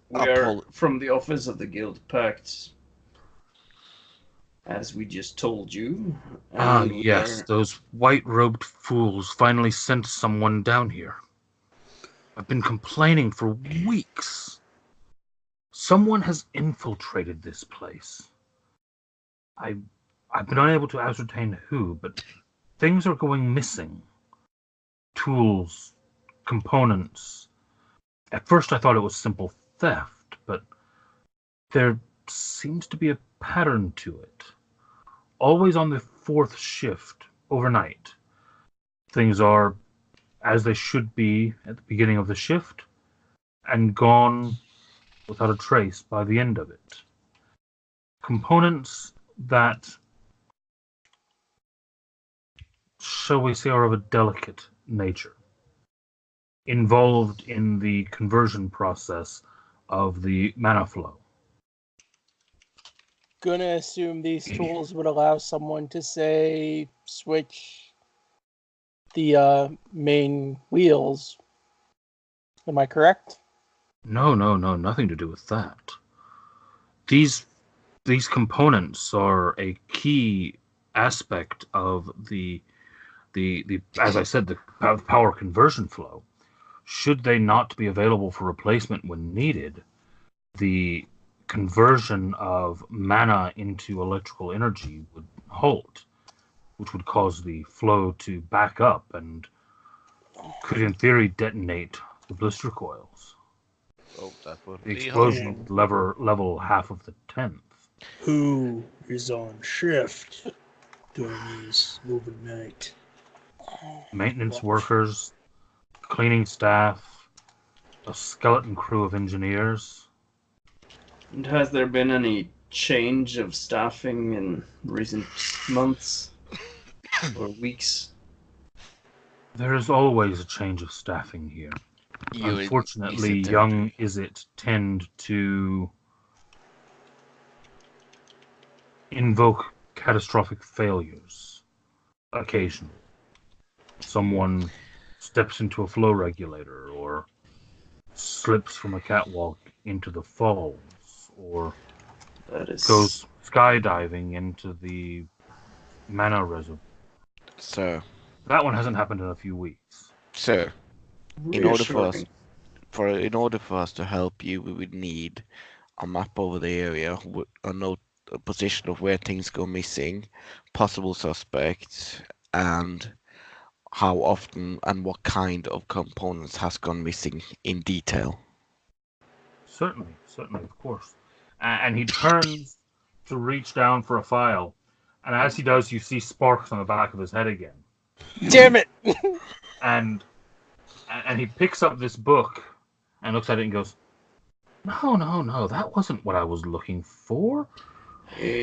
we are Apol- from the office of the Guild Pact, as we just told you. Ah, And we yes, are... those white-robed fools finally sent someone down here. I've been complaining for weeks. Someone has infiltrated this place. I've been unable to ascertain who, but things are going missing. Tools, components. At first I thought it was simple theft, but there seems to be a pattern to it. Always on the fourth shift, overnight. Things are as they should be at the beginning of the shift, and gone without a trace by the end of it. Components that, shall we say, are of a delicate nature, involved in the conversion process of the mana flow. Gonna assume these tools would allow someone to, say, switch the main wheels. Am I correct? No, nothing to do with that. These components are a key aspect of the as I said, the power conversion flow. Should they not be available for replacement when needed, the conversion of mana into electrical energy would halt, which would cause the flow to back up and could, in theory, detonate the blister coils. Oh, that would The be explosion helpful. would level half of the 10th. Who is on shift during these overnight? Maintenance workers, cleaning staff, a skeleton crew of engineers. And has there been any change of staffing in recent months or weeks? There is always a change of staffing here. Unfortunately, young Izzet tend to invoke catastrophic failures occasionally. Someone steps into a flow regulator, or slips from a catwalk into the falls, or That is... goes skydiving into the mana reservoir. So, That one hasn't happened in a few weeks. in order for us, reassuring. in order for us to help you, we would need a map over the area, a position of where things go missing, possible suspects, and how often and what kind of components has gone missing in detail. Certainly, of course. And he turns to reach down for a file, and as he does, you see sparks on the back of his head again. Damn it! And he picks up this book and looks at it and goes, "No, that wasn't what I was looking for.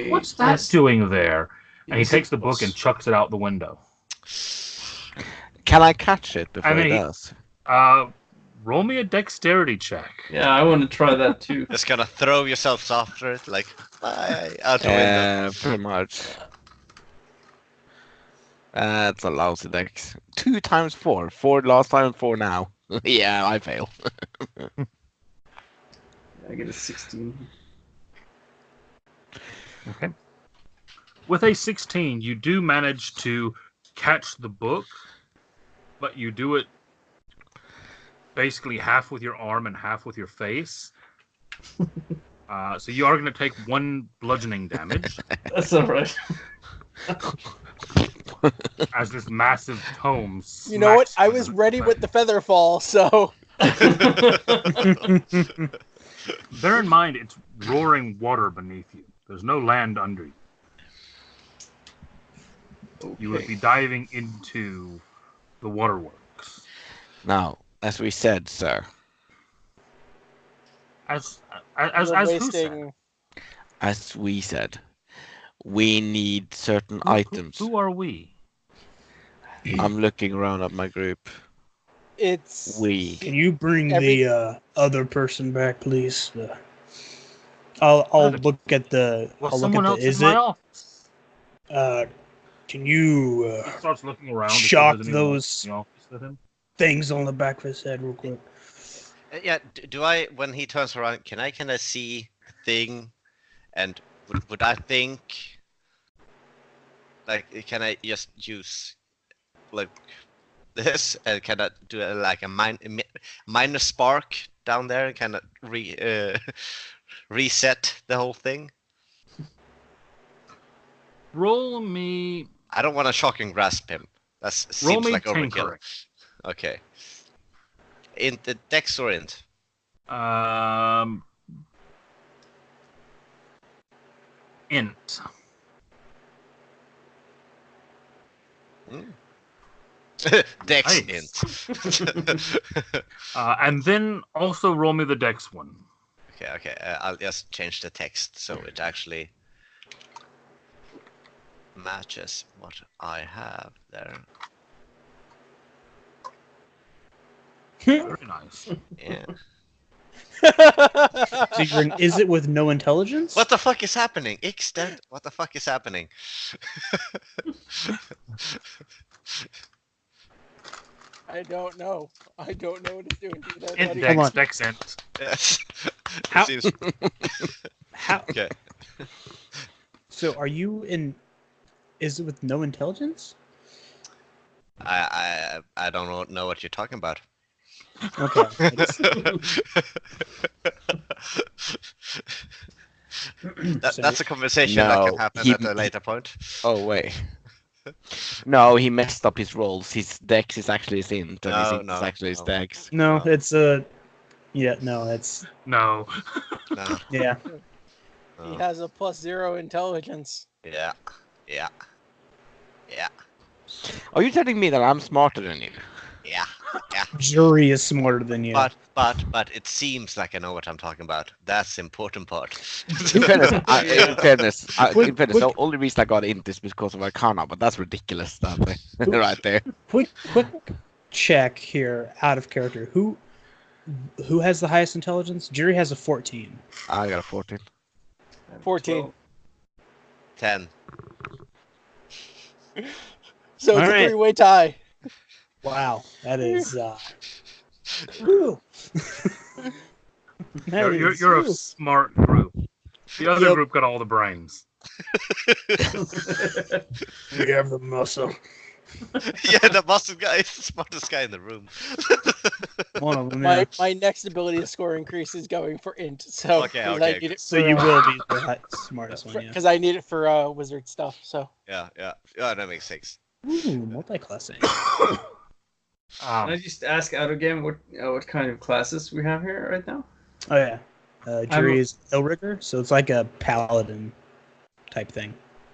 What's that doing there?" And he takes the book and chucks it out the window. Can I catch it before And then it does? Roll me a dexterity check. Yeah, I want to try that too. Just gonna throw yourself after it, like, bye, out the window. Pretty much. That's a lousy dex. 2 times 4. 4 last time, 4 now. Yeah, I fail. I get a 16. Okay. With a 16, you do manage to catch the book, but you do it basically half with your arm and half with your face. So you are going to take 1 bludgeoning damage. That's alright. As this massive tome. You know what? smacks I you was in ready the with the feather fall, so. Bear in mind, it's roaring water beneath you. There's no land under you. Okay. You would be diving into the waterworks. Now, as we said, sir. As We're who said? wasting. As we said. We need certain items. Who are we? I'm looking around at my group. It's We. Can you bring Every- the other person back, please? I'll look at the. Was I'll look someone at else the. in Is my it? office? Can you He starts looking around. to see if shock there's anyone else those in the office with him. things on the back of his head real quick? Yeah. Do I, when he turns around, can I kind of see the thing, and would I think, like, can I just use like this and kind of do like a minor spark down there and kind of reset the whole thing? Roll me. I don't want to shock and grasp him. That Roll seems me like overkill. tinkering. Okay. Int the dex or int? Int. Dex Nice. int. And then also roll me the dex one. Okay. I'll just change the text so it actually matches what I have there. Very nice. Yeah. Sigrun, is it with no intelligence? What the fuck is happening? Extend. What the fuck is happening? I don't know. I don't know what it's doing. Int Hold on. dex int. Yes. How- Seems... How? Okay. So are you in? Is it with no intelligence? I don't know what you're talking about. Okay. That's a conversation that No, can happen he- at a later point. Oh wait. No, he messed up his rolls. His dex is actually his int, and his No, int no, is actually his no. dex. No, No. it's a. Yeah, no, it's No. No. yeah. He no. has a +0 intelligence. Yeah. Yeah. Yeah. Are you telling me that I'm smarter than you? Yeah. Jury is smarter than you. But it seems like I know what I'm talking about. That's the important part. In fairness, Quick- in fairness, the only reason I got int is because of Arcana, but that's ridiculous stuff right there. Quick check here, out of character. Who has the highest intelligence? Jury has a 14. I got a 14. 14. 10. So it's All right. a 3-way tie. Wow, that is. Whew. That is- You're a whew. smart group. The other Yep. group got all the brains. We have the muscle. Yeah, the muscle guy is the smartest guy in the room. One of them. Yeah. My next ability to score increase is going for int. So Okay, 'cause okay, I need it So you will be the smartest one. Yeah. because I need it for wizard stuff. So Yeah, that makes sense. Ooh, multi-classing. Um, Can I just ask out of game what kind of classes we have here right now? Oh yeah. Jury I'm- is Illrigger, so it's like a paladin type thing.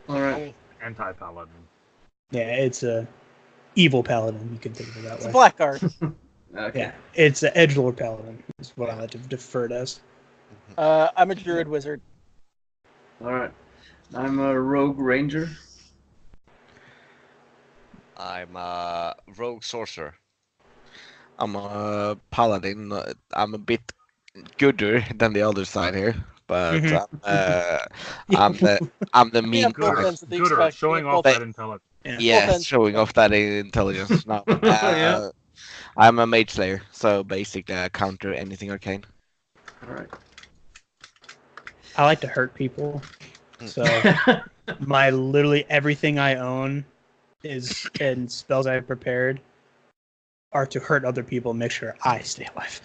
All right. anti-paladin. Yeah, it's a evil paladin. You can think of it that it's a way. blackguard. Okay. Yeah, it's an edgelord paladin. Is what I like to defer it as. I'm a druid wizard. All right. I'm a rogue ranger. I'm a rogue sorcerer. I'm a paladin. I'm a bit gooder than the other side here, but Mhm. I'm the mean Yeah, both guy. ends of the Gooder, spectrum. showing Yeah, off both- that intelligence. Yes, ends. showing off that intelligence. No, Yeah. I'm a mage slayer, so basically I counter anything arcane. All right. I like to hurt people, so my literally everything I own is and spells I have prepared are to hurt other people and make sure I stay alive.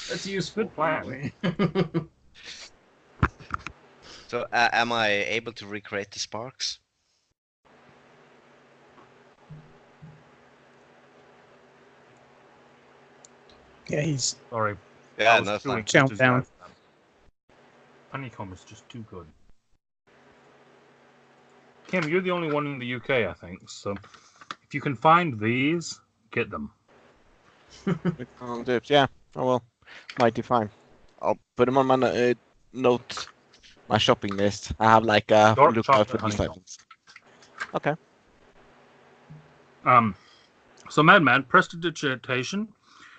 That's useful. Good plan. So am I able to recreate the sparks? Yeah, he's Sorry. Yeah, I was no, it's doing fine. Count just as down. bad. Honeycomb is just too good. Kim, you're the only one in the UK, I think. So if you can find these, get them. Dips, yeah. Oh well, mighty fine. I'll put them on my note, my shopping list. I have like a Dark lookout for chocolate these honeycomb. items. Okay. So, Madman, prestidigitation.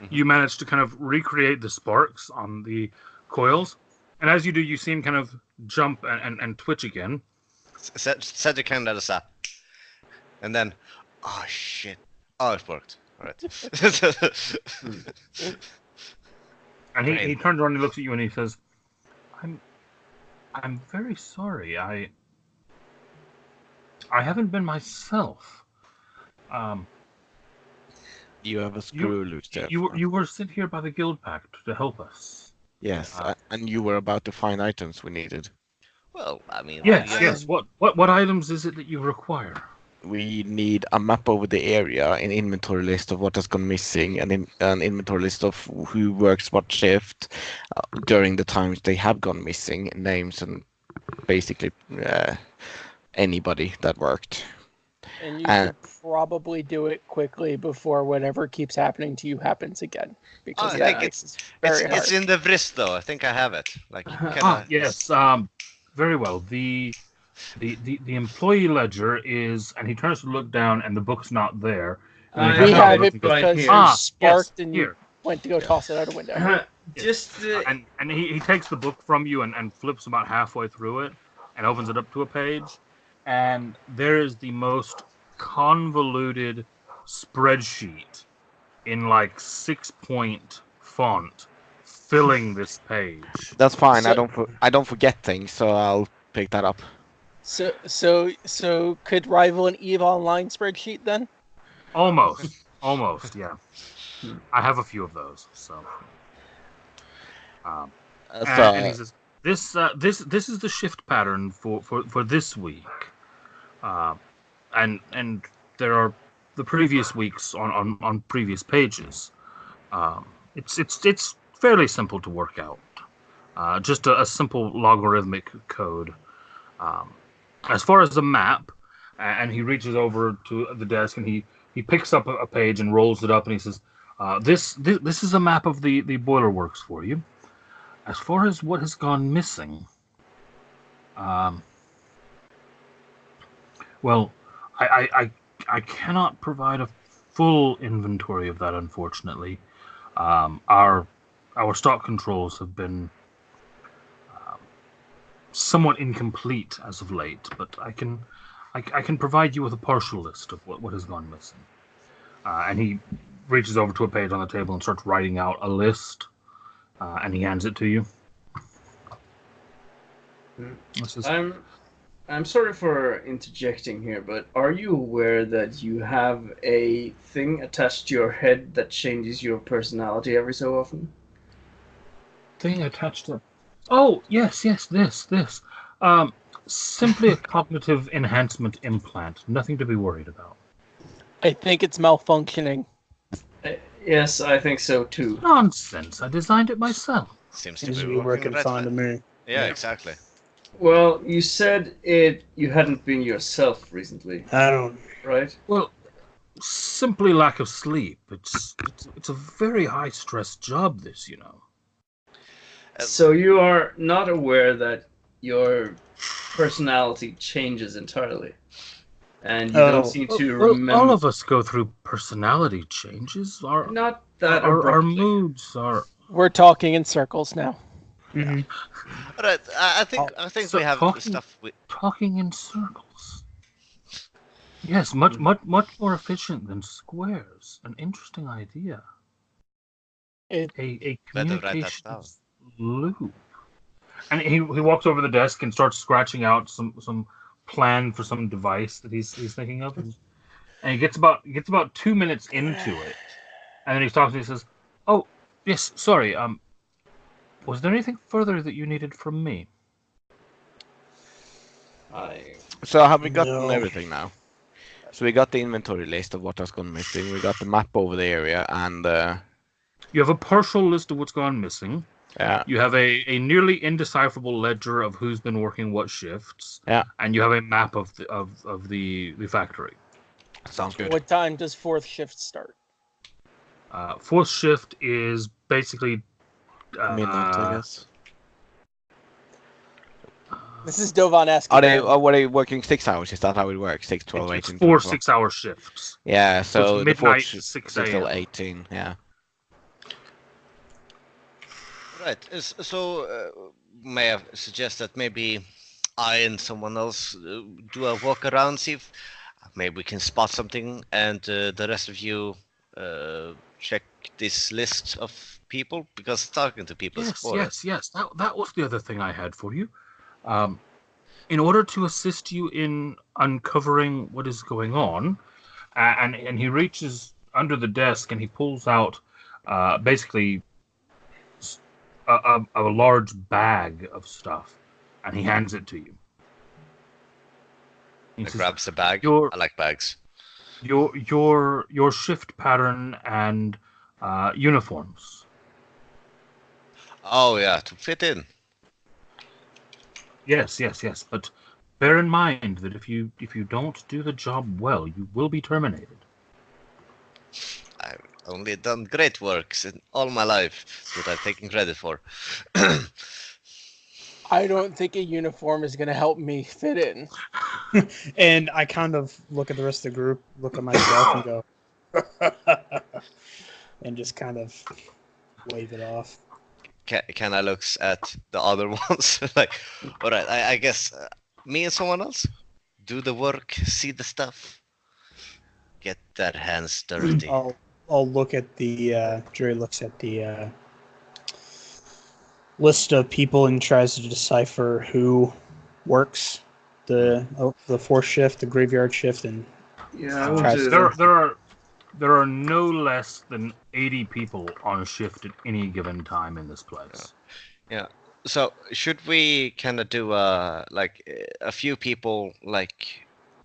Mhm. You manage to kind of recreate the sparks on the coils, and as you do, you see him kind of jump and twitch again. Set your calendar as up. And then, oh shit. Oh, it worked. Alright. And he Brain. turns around and he looks at you and he says, I'm very sorry. I haven't been myself. You have a screw loose there. You were sent here by the Guild Pact to help us. Yes, and you were about to find items we needed. Well, I mean, Yes. What items is it that you require? We need a map over the area, an inventory list of what has gone missing, and an inventory list of who works what shift during the times they have gone missing, names and basically anybody that worked. And you should probably do it quickly before whatever keeps happening to you happens again. Because I think it's in the wrist though. I think I have it. Like yes. Very well. The employee ledger is, and he turns to look down, and the book's not there. And we he have it goes, because here. you sparked and you here. went to go toss it out a window. Just And he takes the book from you and flips about halfway through it and opens it up to a page, and there is the most convoluted spreadsheet in like 6-point font filling this page. That's fine. So- I don't forget things, so I'll pick that up. So could rival an EVE Online spreadsheet then? Almost, yeah. I have a few of those, so. And he says, "This is the shift pattern for this week, and there are the previous weeks on previous pages. It's fairly simple to work out, just a simple logarithmic code. As far as the map, and he reaches over to the desk and he picks up a page and rolls it up and he says, this is a map of the Boilerworks for you. As far as what has gone missing, well, I cannot provide a full inventory of that, unfortunately. Our stock controls have been somewhat incomplete as of late, but I can provide you with a partial list of what has gone missing. And he reaches over to a page on the table and starts writing out a list, and he hands it to you. I'm sorry for interjecting here, but are you aware that you have a thing attached to your head that changes your personality every so often? Thing attached to. Oh yes, this. Simply a cognitive enhancement implant. Nothing to be worried about. I think it's malfunctioning. Yes, I think so too. Nonsense. I designed it myself. Seems Seems to to be be working right fine to me. Yeah, exactly. Well, you said you hadn't been yourself recently, I don't. right? Well, simply lack of sleep. It's a very high stress job. This, you know. So you are not aware that your personality changes entirely, and you don't seem to remember. All of us go through personality changes. Not that our abruptly. moods are. We're talking in circles now. Mm-hmm. Alright, I think So we have stuff with. talking in circles. Yes, much more efficient than squares. An interesting idea. It, A Better write that communications down. loop. And he walks over the desk and starts scratching out some plan for some device that he's thinking of. And he gets about 2 minutes into it, and then he stops and he says, "Oh, yes, sorry. Was there anything further that you needed from me?" So have we gotten No. everything now? So we got the inventory list of what has gone missing. We got the map over the area, and You have a partial list of what's gone missing. yeah, You have a nearly indecipherable ledger of who's been working what shifts. Yeah. And you have a map of the factory. sounds good. what time does fourth shift start? Fourth shift is basically Midnight, I guess. This is Dovan asking. Are they? him. Were they working 6 hours? Is that how it works? 6, 12, It's 18, 4 24? 6-hour shifts. Yeah. So So it's the fourth midnight, shift 6 is till a.m. 18. Yeah. Right. So, may I suggest that maybe I and someone else do a walk around, see if maybe we can spot something, and the rest of you check this list of people, because talking to people is Yes, important. yes. That was the other thing I had for you. In order to assist you in uncovering what is going on, and he reaches under the desk and he pulls out basically a large bag of stuff, and he hands it to you. He It says, grabs the bag. Your- I like bags. your shift pattern and uniforms. Oh yeah, to fit in. Yes. But bear in mind that if you don't do the job well, you will be terminated. I've only done great works in all my life that I've taken credit for. I don't think a uniform is going to help me fit in. And I kind of look at the rest of the group, look at myself, and go, and just kind of wave it off. Can I look at the other ones? Like, all right, I guess me and someone else do the work, see the stuff, get their hands dirty. I'll look at the. Jerry looks at the list of people and tries to decipher who works the fourth shift, the graveyard shift, and Yeah, I want Tries to. There are no less than 80 people on shift at any given time in this place. Yeah. So should we kind of do a few people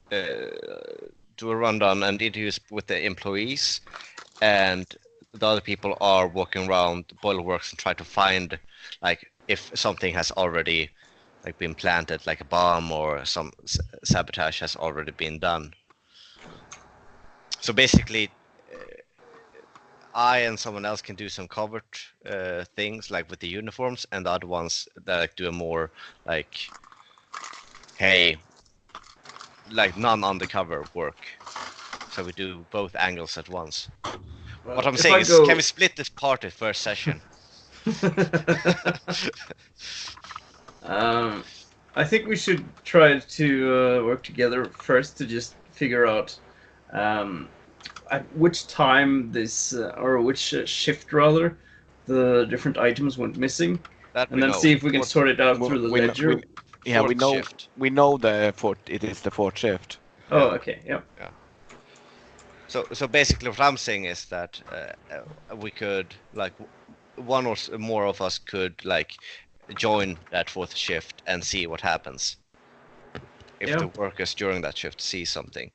do a rundown and interviews with the employees, and the other people are walking around Boilerworks and try to find like if something has already like been planted, like a bomb or some sabotage has already been done. So basically, I and someone else can do some covert things like with the uniforms, and the other ones that like, do a more like, hey, like non-undercover work. So we do both angles at once. Well, What I'm if saying I is, go- can we split this party first session? I think we should try to work together first to just figure out at which time this or which shift rather the different items went missing, That and we then know. see if we can Fourth- sort it out We- through the we kn- ledger. Yeah, we fourth know. shift. We know the fourth. It is the fourth shift. Oh, okay, yeah. So basically, what I'm saying is that we could like one or more of us could like join that fourth shift and see what happens. If Yeah. the workers during that shift see something,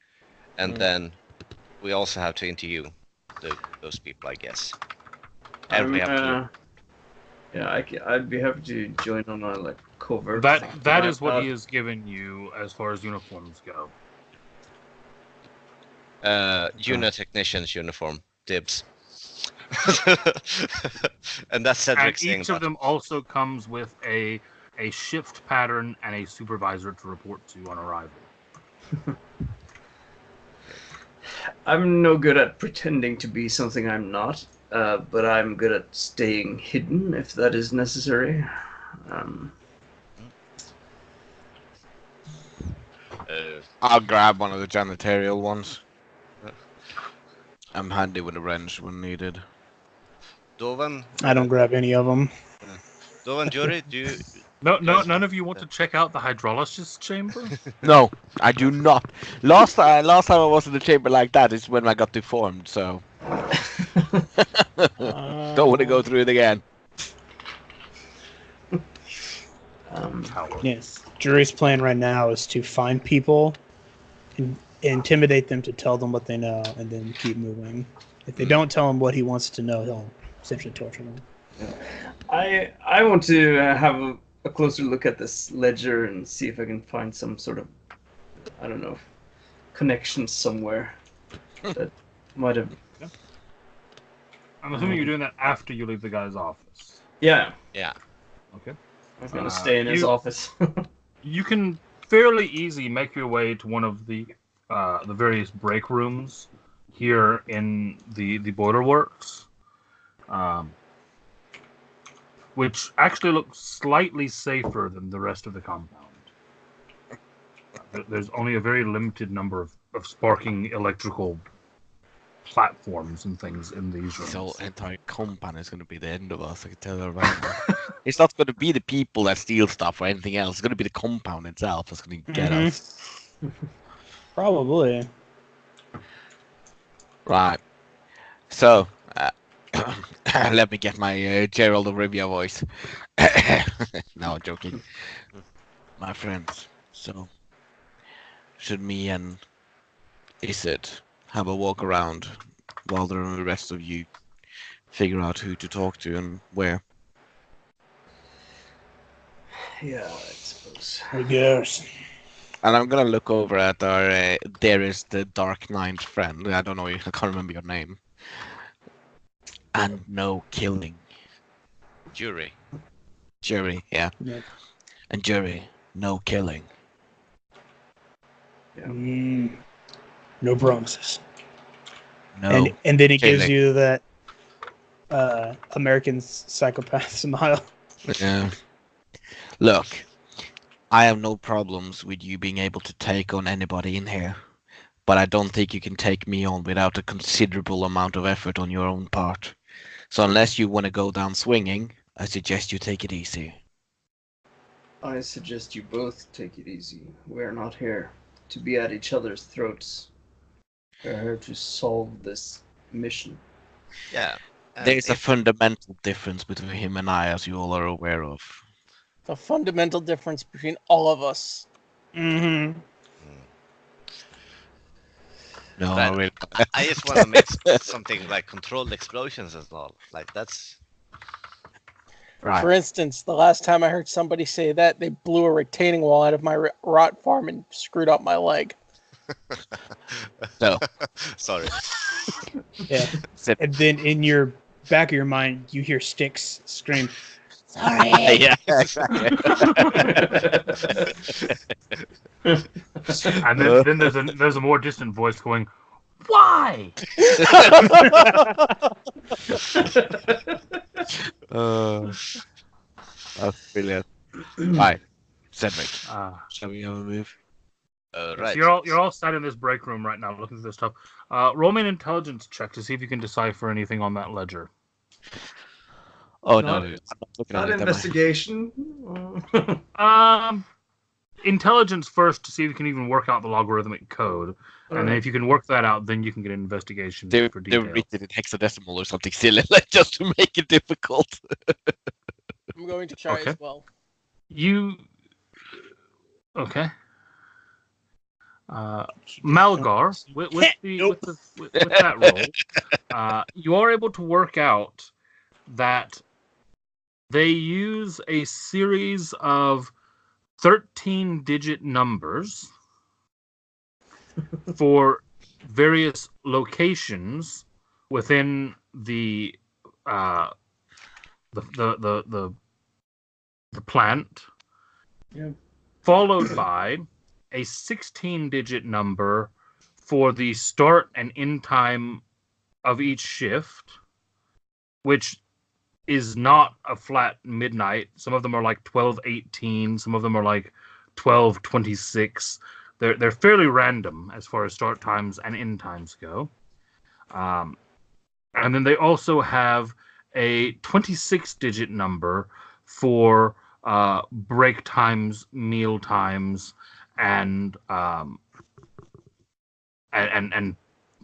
and Mm. then we also have to interview those people, I guess. And we have to. Yeah, I'd be happy to join on a like covert. That thing that like is what that. he has given you as far as uniforms go. Junior technician's uniform, dibs. And that's And Cedric saying each of that. them also comes with a shift pattern and a supervisor to report to on arrival. I'm no good at pretending to be something I'm not, but I'm good at staying hidden if that is necessary. I'll grab one of the janitorial ones. I'm handy with a wrench when needed. Dovan, I don't grab any of them. Dovan, Jury, do you? No, Yes. none of you want to check out the hydrologist's chamber? No, I do not. Last time I was in the chamber like that is when I got deformed. So don't want to go through it again. Coward. Yes, Jury's plan right now is to find people and intimidate them to tell them what they know, and then keep moving. If they don't tell him what he wants to know, he'll essentially torture them. I want to have a closer look at this ledger and see if I can find some sort of, I don't know, connection somewhere that might have. I'm assuming you're doing that after you leave the guy's office. Yeah, Yeah. Okay. I was gonna stay in his you- office. You can fairly easy make your way to one of the various break rooms here in the Boilerworks, which actually looks slightly safer than the rest of the compound. There's only a very limited number of sparking electrical platforms and things in these rooms. So entire compound is going to be the end of us. I can tell you right now. It's not going to be the people that steal stuff or anything else. It's going to be the compound itself that's going to get us. Probably. Right. So, let me get my Gerald of Rivia voice. No, I'm joking. My friends, so should me and Isid have a walk around while the rest of you figure out who to talk to and where? Yeah, I suppose. I guess. And I'm gonna look over at our there is the Dark Knight friend. I don't know, I can't remember your name. And no killing. Jury. Jury, yeah. Yep. And jury, no killing. No promises. No. And then it gives killing. you that American psychopath smile. Yeah. Look, I have no problems with you being able to take on anybody in here, but I don't think you can take me on without a considerable amount of effort on your own part. So unless you want to go down swinging, I suggest you take it easy. I suggest you both take it easy. We're not here to be at each other's throats. We're here to solve this mission. Yeah. There's a fundamental difference between him and I, as you all are aware of. The fundamental difference between all of us. Mm-hmm. No, But really. I just want to make something like controlled explosions as well. Like that's Right. For instance, the last time I heard somebody say that, they blew a retaining wall out of my rot farm and screwed up my leg. So, sorry. Yeah. Sip. And then in your back of your mind, you hear Styx scream, Sorry. Yeah, exactly. And then there's a more distant voice going, "Why?" That's brilliant. Right, Cedric, Uh, shall we have a move? Right. So you're all sat in this break room right now, looking through this stuff. Roll me an intelligence check to see if you can decipher anything on that ledger. Oh Not- no, I'm not looking Not at it. am I? investigation. Intelligence first to see if you can even work out the logarithmic code, and then if you can work that out, then you can get an investigation They for they details. written in hexadecimal or something silly, like just to make it difficult. I'm going to try Okay. as well. Okay. Malgar, with that roll, you are able to work out that they use a series of 13-digit numbers for various locations within the plant, Yeah. followed by a 16-digit number for the start and end time of each shift, which is not a flat midnight. Some of them are like 12:18, some of them are like 12:26. They're fairly random as far as start times and end times go. And then they also have a 26-digit number for break times, meal times, and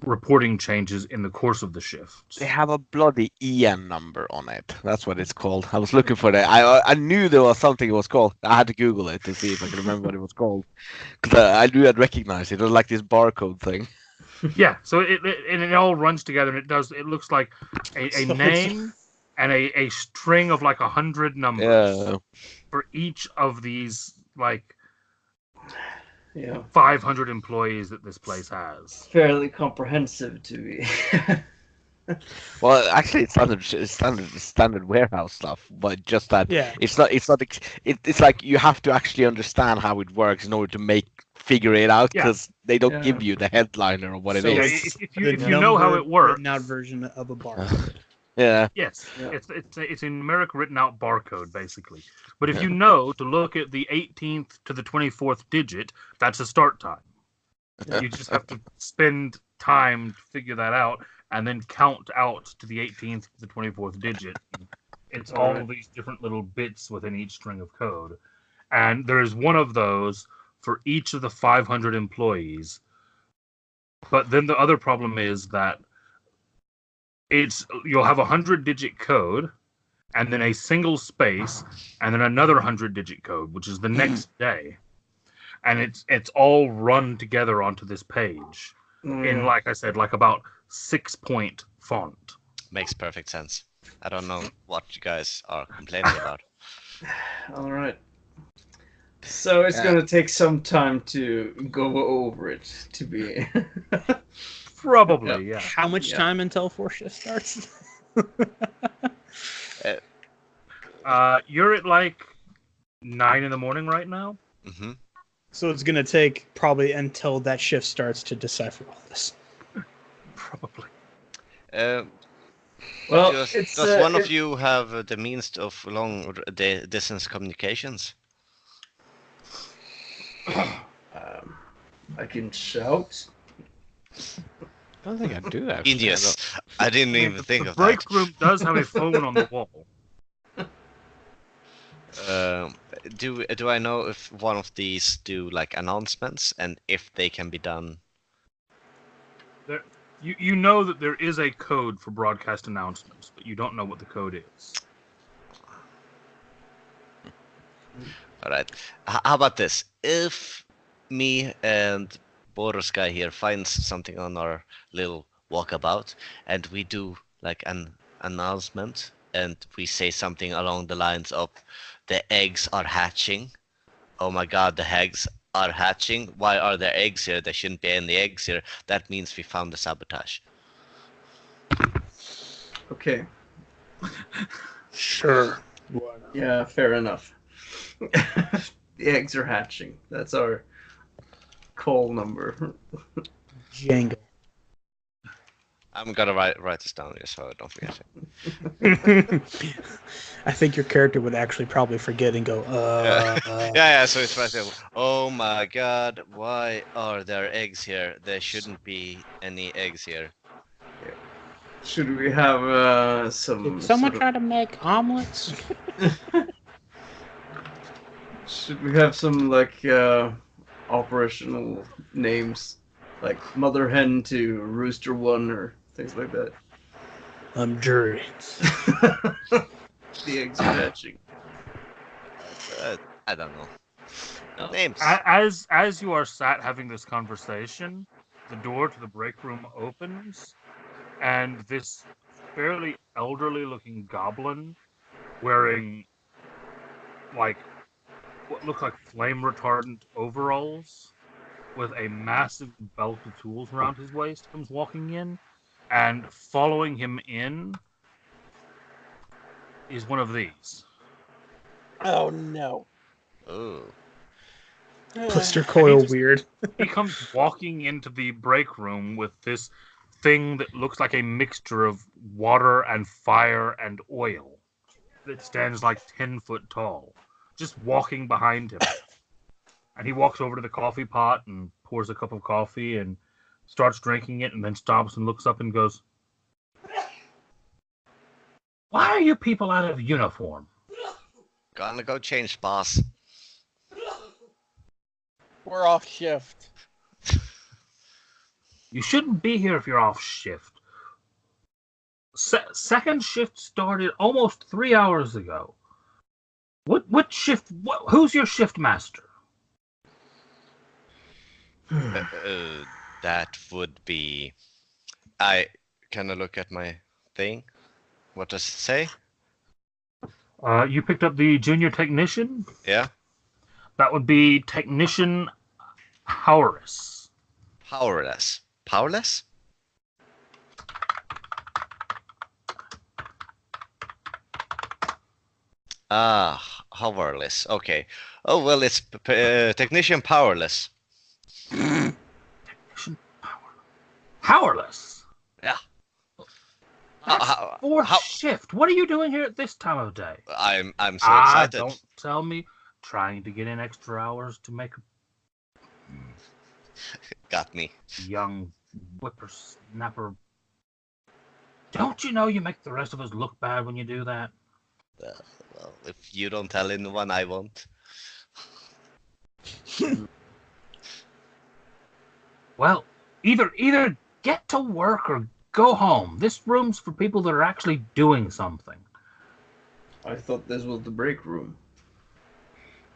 reporting changes in the course of the shifts. They have a bloody EN number on it. That's what it's called. I was looking for that. I knew there was something it was called. I had to Google it to see if I could remember what it was called. Because I knew I'd recognize it. It was like this barcode thing. Yeah, so it all runs together, and it looks like a name and a string of like 100 numbers Yeah. for each of these like Yeah. 500 employees that this place has. Fairly comprehensive to be. Well, actually, it's standard warehouse stuff, but just that Yeah. it's like you have to actually understand how it works in order to figure it out Yeah. because they don't Yeah. give you the headliner of what it So Yeah, is. it's if the you know how it works, written out version of a barcode. Yeah. yes, Yeah. it's a numeric written out barcode basically. But if you know to look at the 18th to the 24th digit, that's a start time. You just have to spend time to figure that out and then count out to the 18th to the 24th digit. It's all Alright. these different little bits within each string of code. And there is one of those for each of the 500 employees. But then the other problem is that you'll have a 100-digit code and then a single space and then another 100-digit code, which is the next day. And it's all run together onto this page in, like I said, like about 6-point font. Makes perfect sense. I don't know what you guys are complaining about. All right. So it's Yeah. gonna take some time to go over it to be. Probably, yeah. How much Yeah. time until 4 shift starts? You're at like 9 in the morning right now. Hmm. So it's gonna take probably until that shift starts to decipher all this. Probably. Well, Does one of you have the means of long distance communications? I can shout. I don't think I do actually. Genius. I didn't even the, think the of break that. room does have a phone on the wall. Do I know if one of these do like announcements and if they can be done? You know that there is a code for broadcast announcements, but you don't know what the code is. All right. How about this? If me and Boros guy here finds something on our little walkabout, and we do like an announcement, and we say something along the lines of, "The eggs are hatching." Oh my God, the eggs are hatching. Why are there eggs here? There shouldn't be any eggs here. That means we found the sabotage. Okay. Sure. Yeah, fair enough. The eggs are hatching. That's our call number. Django. I'm gonna write this down just so I don't forget it. I think your character would actually probably forget and go, Yeah. So it's right there. Oh my God, why are there eggs here? There shouldn't be any eggs here. Should we have some? Did someone sort try to make omelets? Should we have some like operational names, like Mother Hen to Rooster One or things like that? I'm jury. The eggs are hatching. I don't know. Oh. Names. As you are sat having this conversation, the door to the break room opens, and this fairly elderly-looking goblin, wearing like what look like flame-retardant overalls, with a massive belt of tools around his waist, comes walking in, and following him in is one of these. Oh no. Oh. Blister coil just- weird. He comes walking into the break room with this thing that looks like a mixture of water and fire and oil that stands like 10 foot tall, just walking behind him. And he walks over to the coffee pot and pours a cup of coffee and starts drinking it, and then stops and looks up and goes, "Why are you people out of uniform?" Gonna go change, boss. We're off shift. You shouldn't be here if you're off shift. Second shift started almost 3 hours ago. What shift? Who's your shift master? That would be. I kind of look at my thing. What does it say? You picked up the junior technician. Yeah. That would be Technician Hourus. Powerless. Powerless? Ah, powerless. Okay. Oh well, it's technician powerless. Powerless. Yeah. That's How- fourth how- shift. What are you doing here at this time of day? I'm so excited. Don't tell me. Trying to get in extra hours to make a Got me. young whippersnapper. Don't you know you make the rest of us look bad when you do that? Well, if you don't tell anyone, I won't. Well, either get to work or go home. This room's for people that are actually doing something. I thought this was the break room.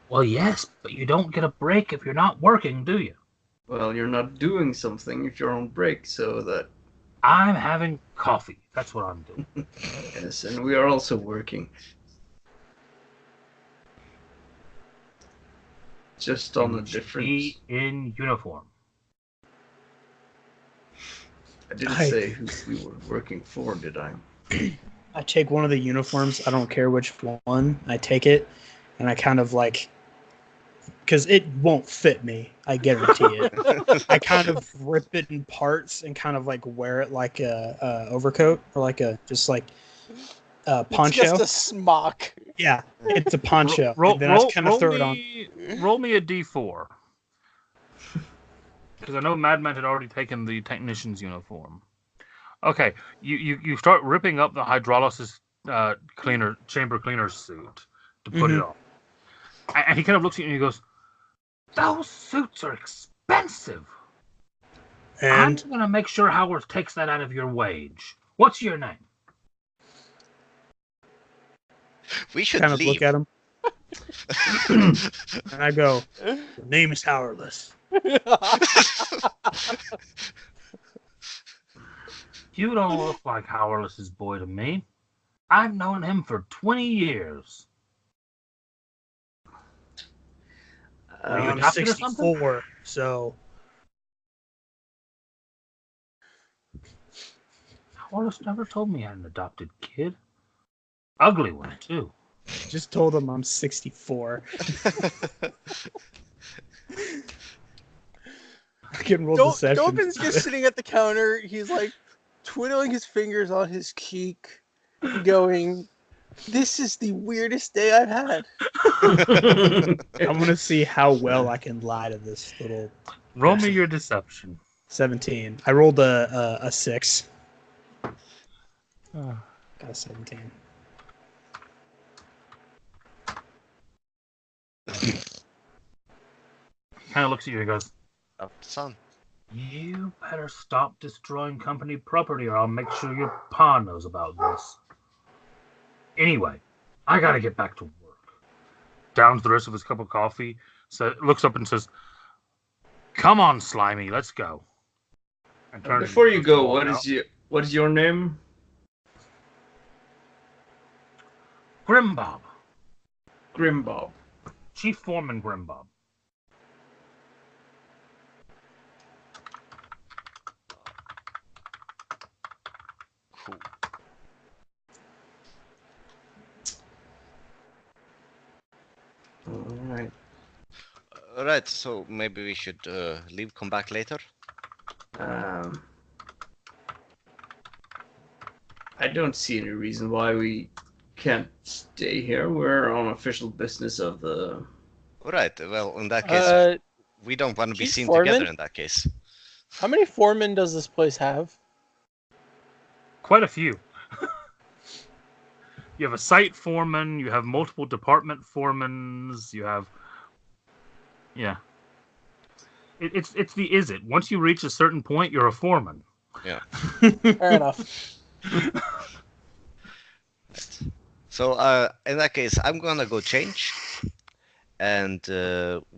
Well, yes, but you don't get a break if you're not working, do you? Well, you're not doing something if you're on break, so that... I'm having coffee. That's what I'm doing. Yes, and we are also working. Just on a And you should different... be in uniform. I didn't say who we were working for, did I? I take one of the uniforms. I don't care which one. I take it, and I kind of like, because it won't fit me. I guarantee it. I kind of rip it in parts and kind of like wear it like a overcoat or like a just like a poncho. It's just a smock. Yeah, it's a poncho. Roll and then I just kind of throw it on. Roll me a d4. Because I know Madman had already taken the technician's uniform. Okay, you start ripping up the hydrolysis chamber cleaner suit to put it on. And he kind of looks at you and he goes, "Those suits are expensive. And I'm going to make sure Howard takes that out of your wage. What's your name?" We should kind of leave. look at him. And I go, "The name is Powerless." You don't look like Howardless's boy to me. I've known him for 20 years. Are you I'm adopted or something? 64, so Howardless never told me I had an adopted kid. Ugly one, too. just told him I'm 64. I can roll the session. Dobin's just sitting at the counter. He's like twiddling his fingers on his cheek, going, "This is the weirdest day I've had." I'm gonna see how well I can lie to this little Roll me your deception. 17. I rolled a 6. Got a 17. He kind of looks at you and goes, Up the sun. "You better stop destroying company property or I'll make sure your pa knows about this. Anyway, I gotta get back to work." Downs the rest of his cup of coffee, looks up and says, "Come on, Slimy, let's go." And turns Before you to go, walk what is your name? Grimbob. Grimbob. Chief Foreman Grimbob. Cool. Alright. Alright, so maybe we should leave, come back later. I don't see any reason why we can't stay here. We're on official business of the... Alright, well, in that case, we don't want to be Chief seen Foreman? together in that case. How many foremen does this place have? Quite a few. You have a site foreman, you have multiple department foremans, you have... Yeah. It's the is it. Once you reach a certain point, you're a foreman. Yeah. Fair enough. So, in that case, I'm gonna go change. And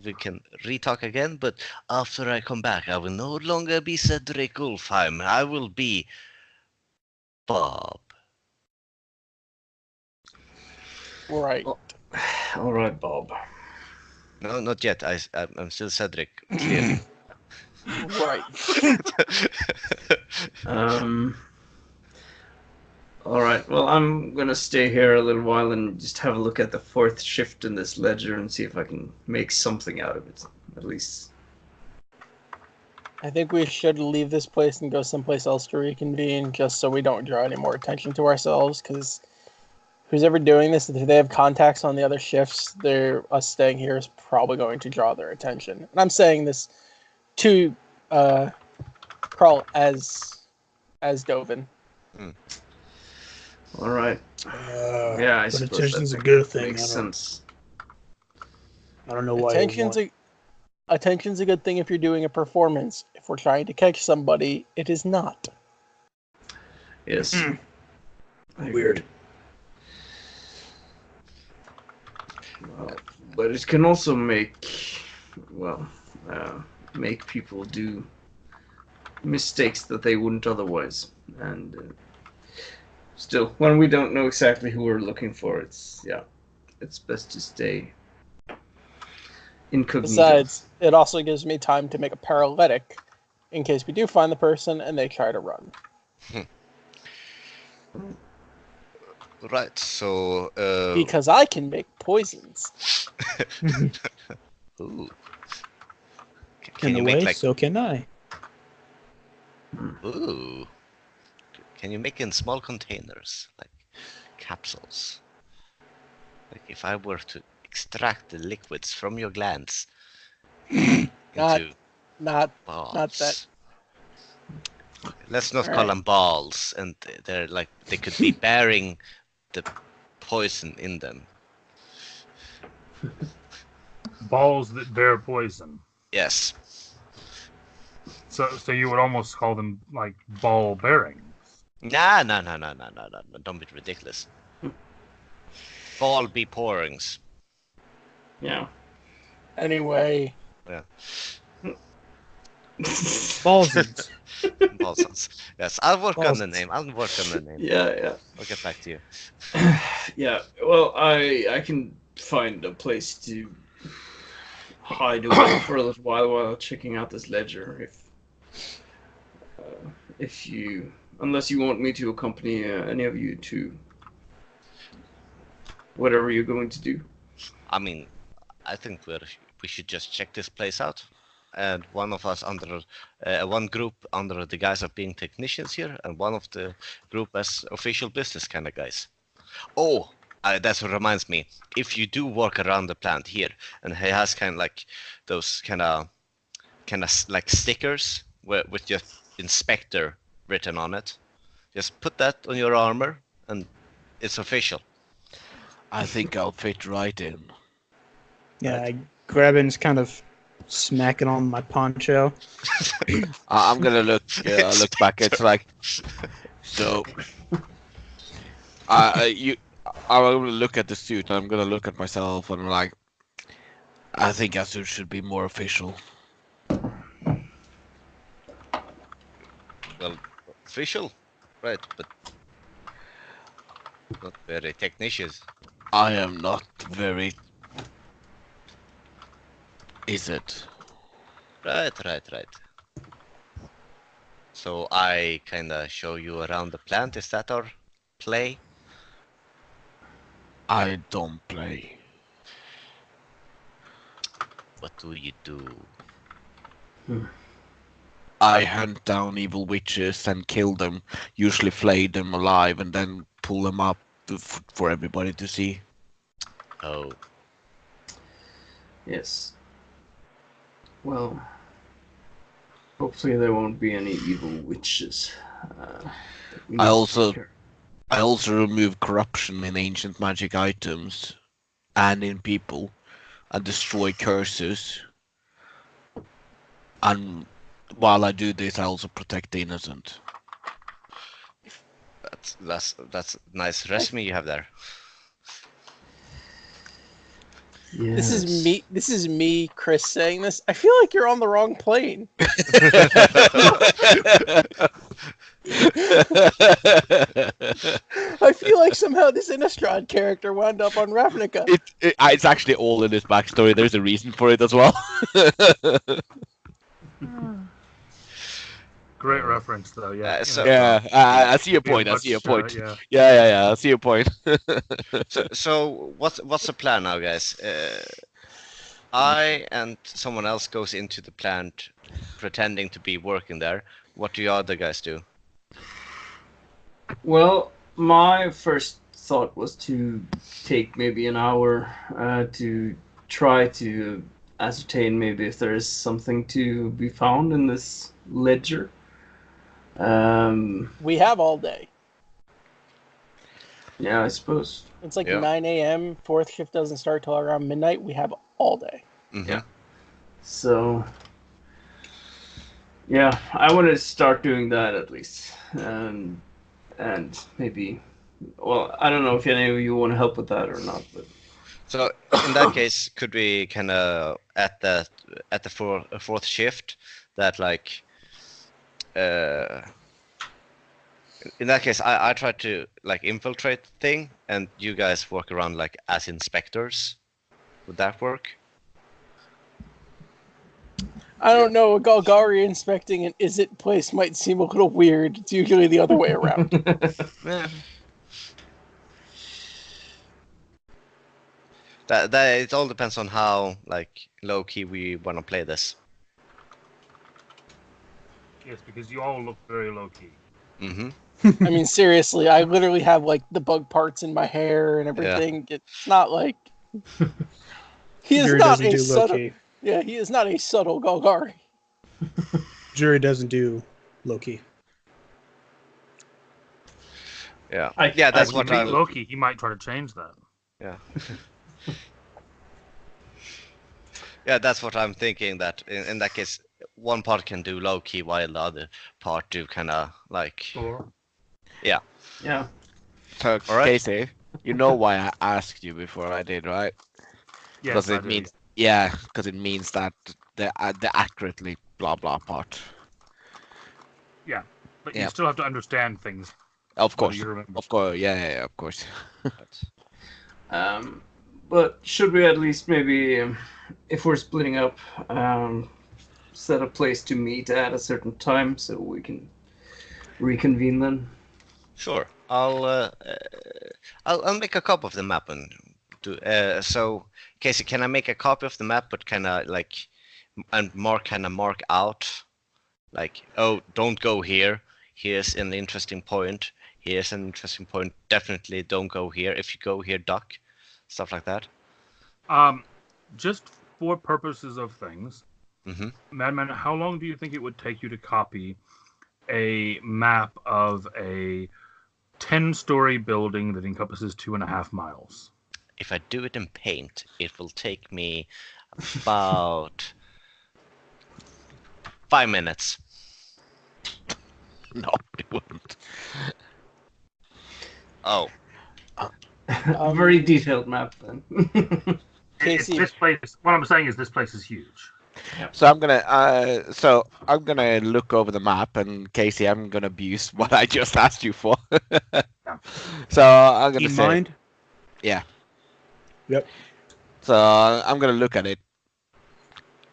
we can re-talk again, but after I come back, I will no longer be Cedric Ulfheim. I will be Bob. Right. Alright, Bob. No, not yet. I'm still Cedric. Clearly. Right. All right. Well, I'm gonna stay here a little while and just have a look at the fourth shift in this ledger and see if I can make something out of it, at least. I think we should leave this place and go someplace else to reconvene, just so we don't draw any more attention to ourselves. Because who's ever doing this, if they have contacts on the other shifts, us staying here is probably going to draw their attention. And I'm saying this to Carl as Dovin. All right. Yeah, I but suppose attention's a that good thing. makes sense. I don't know why. Attention's a good thing if you're doing a performance. If we're trying to catch somebody, it is not. Yes. Weird. Well, but it can also make people do mistakes that they wouldn't otherwise. And still, when we don't know exactly who we're looking for, it's best to stay incognito. Besides, it also gives me time to make a paralytic in case we do find the person and they try to run. Right, so... Because I can make poisons. Ooh. In a way, so can I. Ooh. Can you make in small containers, like capsules? Like if I were to extract the liquids from your glands into Not balls. not that. Let's not All call right. them balls, and they could be bearing the poison in them. Balls that bear poison. Yes. So you would almost call them like ball bearings. No, don't be ridiculous. Ball be pourings. Yeah. Anyway, Ballsons. Balls. Yes, I'll work on the Balls. name. Yeah. I'll get back to you. Yeah. Well, I can find a place to hide away for a little while checking out this ledger. Unless you want me to accompany any of you to whatever you're going to do. I mean, I think we should just check this place out. And one of us one group under the guise of being technicians here, and one of the group as official business kind of guys. Oh, that reminds me. If you do work around the plant here, and he has kind of like those kind of like stickers with just inspector written on it, just put that on your armor, and it's official. I think I'll fit right in. Yeah, I grab it and just kind of smack it on my poncho. I'm gonna look back. It's like, so. I'm gonna look at the suit. I'm gonna look at myself, and I'm like, I think our suit should be more official. Well, official, right? But not very technicians. I am not very. Is it? Right. So I kind of show you around the plant. Is that our play? I don't play. What do you do? I hunt down evil witches and kill them, usually flay them alive, and then pull them up for everybody to see. Oh, Yes. Well, hopefully there won't be any evil witches. I also remove corruption in ancient magic items and in people, and destroy curses. And while I do this, I also protect the innocent. that's nice resume you have there. this is me, Chris, saying this. I feel like you're on the wrong plane. I feel like somehow this Innistrad character wound up on Ravnica. It's actually all in his backstory. There's a reason for it as well. Great reference, though. Yeah. So- Yeah, I see your Be a point. I see your much, point. yeah. Yeah. I see your point. So what's the plan now, guys? I and someone else goes into the plant pretending to be working there. What do you other guys do? Well, my first thought was to take maybe an hour to try to ascertain maybe if there is something to be found in this ledger. We have all day. Yeah, I suppose. It's like Yeah. 9 a.m. Fourth shift doesn't start till around midnight. We have all day. Mhm. Yeah. So, yeah, I want to start doing that at least, and maybe. Well, I don't know if any of you want to help with that or not, but So in that case, could we kind of at the fourth shift that like in that case I try to like infiltrate the thing and you guys walk around like as inspectors. Would that work? I don't know. A Golgari inspecting an Izzet place might seem a little weird. It's usually the other way around. Yeah. That it all depends on how like low key we want to play this. Yes, because you all look very low key. Mm-hmm. I mean, seriously, I literally have like the bug parts in my hair and everything. It's not like he is Jury not doesn't a do low subtle. key. Yeah, he is not a subtle Golgari. Jury doesn't do low key. Yeah. I- Yeah, that's I what If you meet I'm. Loki, he might try to change that. Yeah. Yeah, that's what I'm thinking. That in that case, one part can do low key while the other part do kind of like. Sure. yeah. So, All right. Casey, you know why I asked you before I did, right? Yes, Because I it do. means because it means that the accurately blah blah part. But Yeah. you still have to understand things. Of whether course, you remember. of course, yeah, of course. But should we at least maybe, if we're splitting up, set a place to meet at a certain time so we can reconvene then? Sure. I'll make a copy of the map and do. So, Casey, can I make a copy of the map, but kind of like and mark out, like, oh, don't go here. Here's an interesting point. Here's an interesting point. Definitely don't go here. If you go here, duck. Stuff like that. Just for purposes of things, Mm-hmm. Madman, how long do you think it would take you to copy a map of a 10-story building that encompasses 2.5 miles? If I do it in paint, it will take me about 5 minutes. No, it wouldn't. Oh, Very detailed map then. Casey, This place. What I'm saying is this place is huge. So I'm gonna look over the map, and Casey, I'm gonna abuse what I just asked you for. So I'm gonna In say, mind? yeah. Yep. So I'm gonna look at it,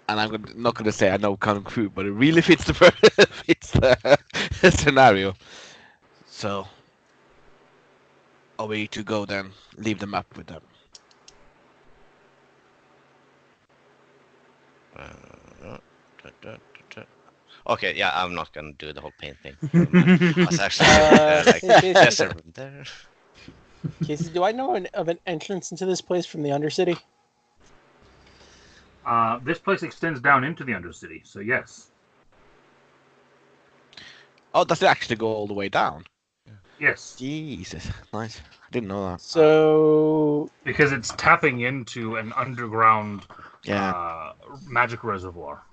and not gonna say I know Kung Fu, but it really fits the fits the scenario. So are we to go then? Leave the map with them. okay. Yeah, I'm not gonna do the whole paint thing. I was actually like, Casey, there's a room there. Casey, do I know of an entrance into this place from the Undercity? This place extends down into the Undercity, so yes. Oh, does it actually go all the way down? Yes. Jesus, nice. I didn't know that. So Because it's tapping into an underground Yeah. magic reservoir.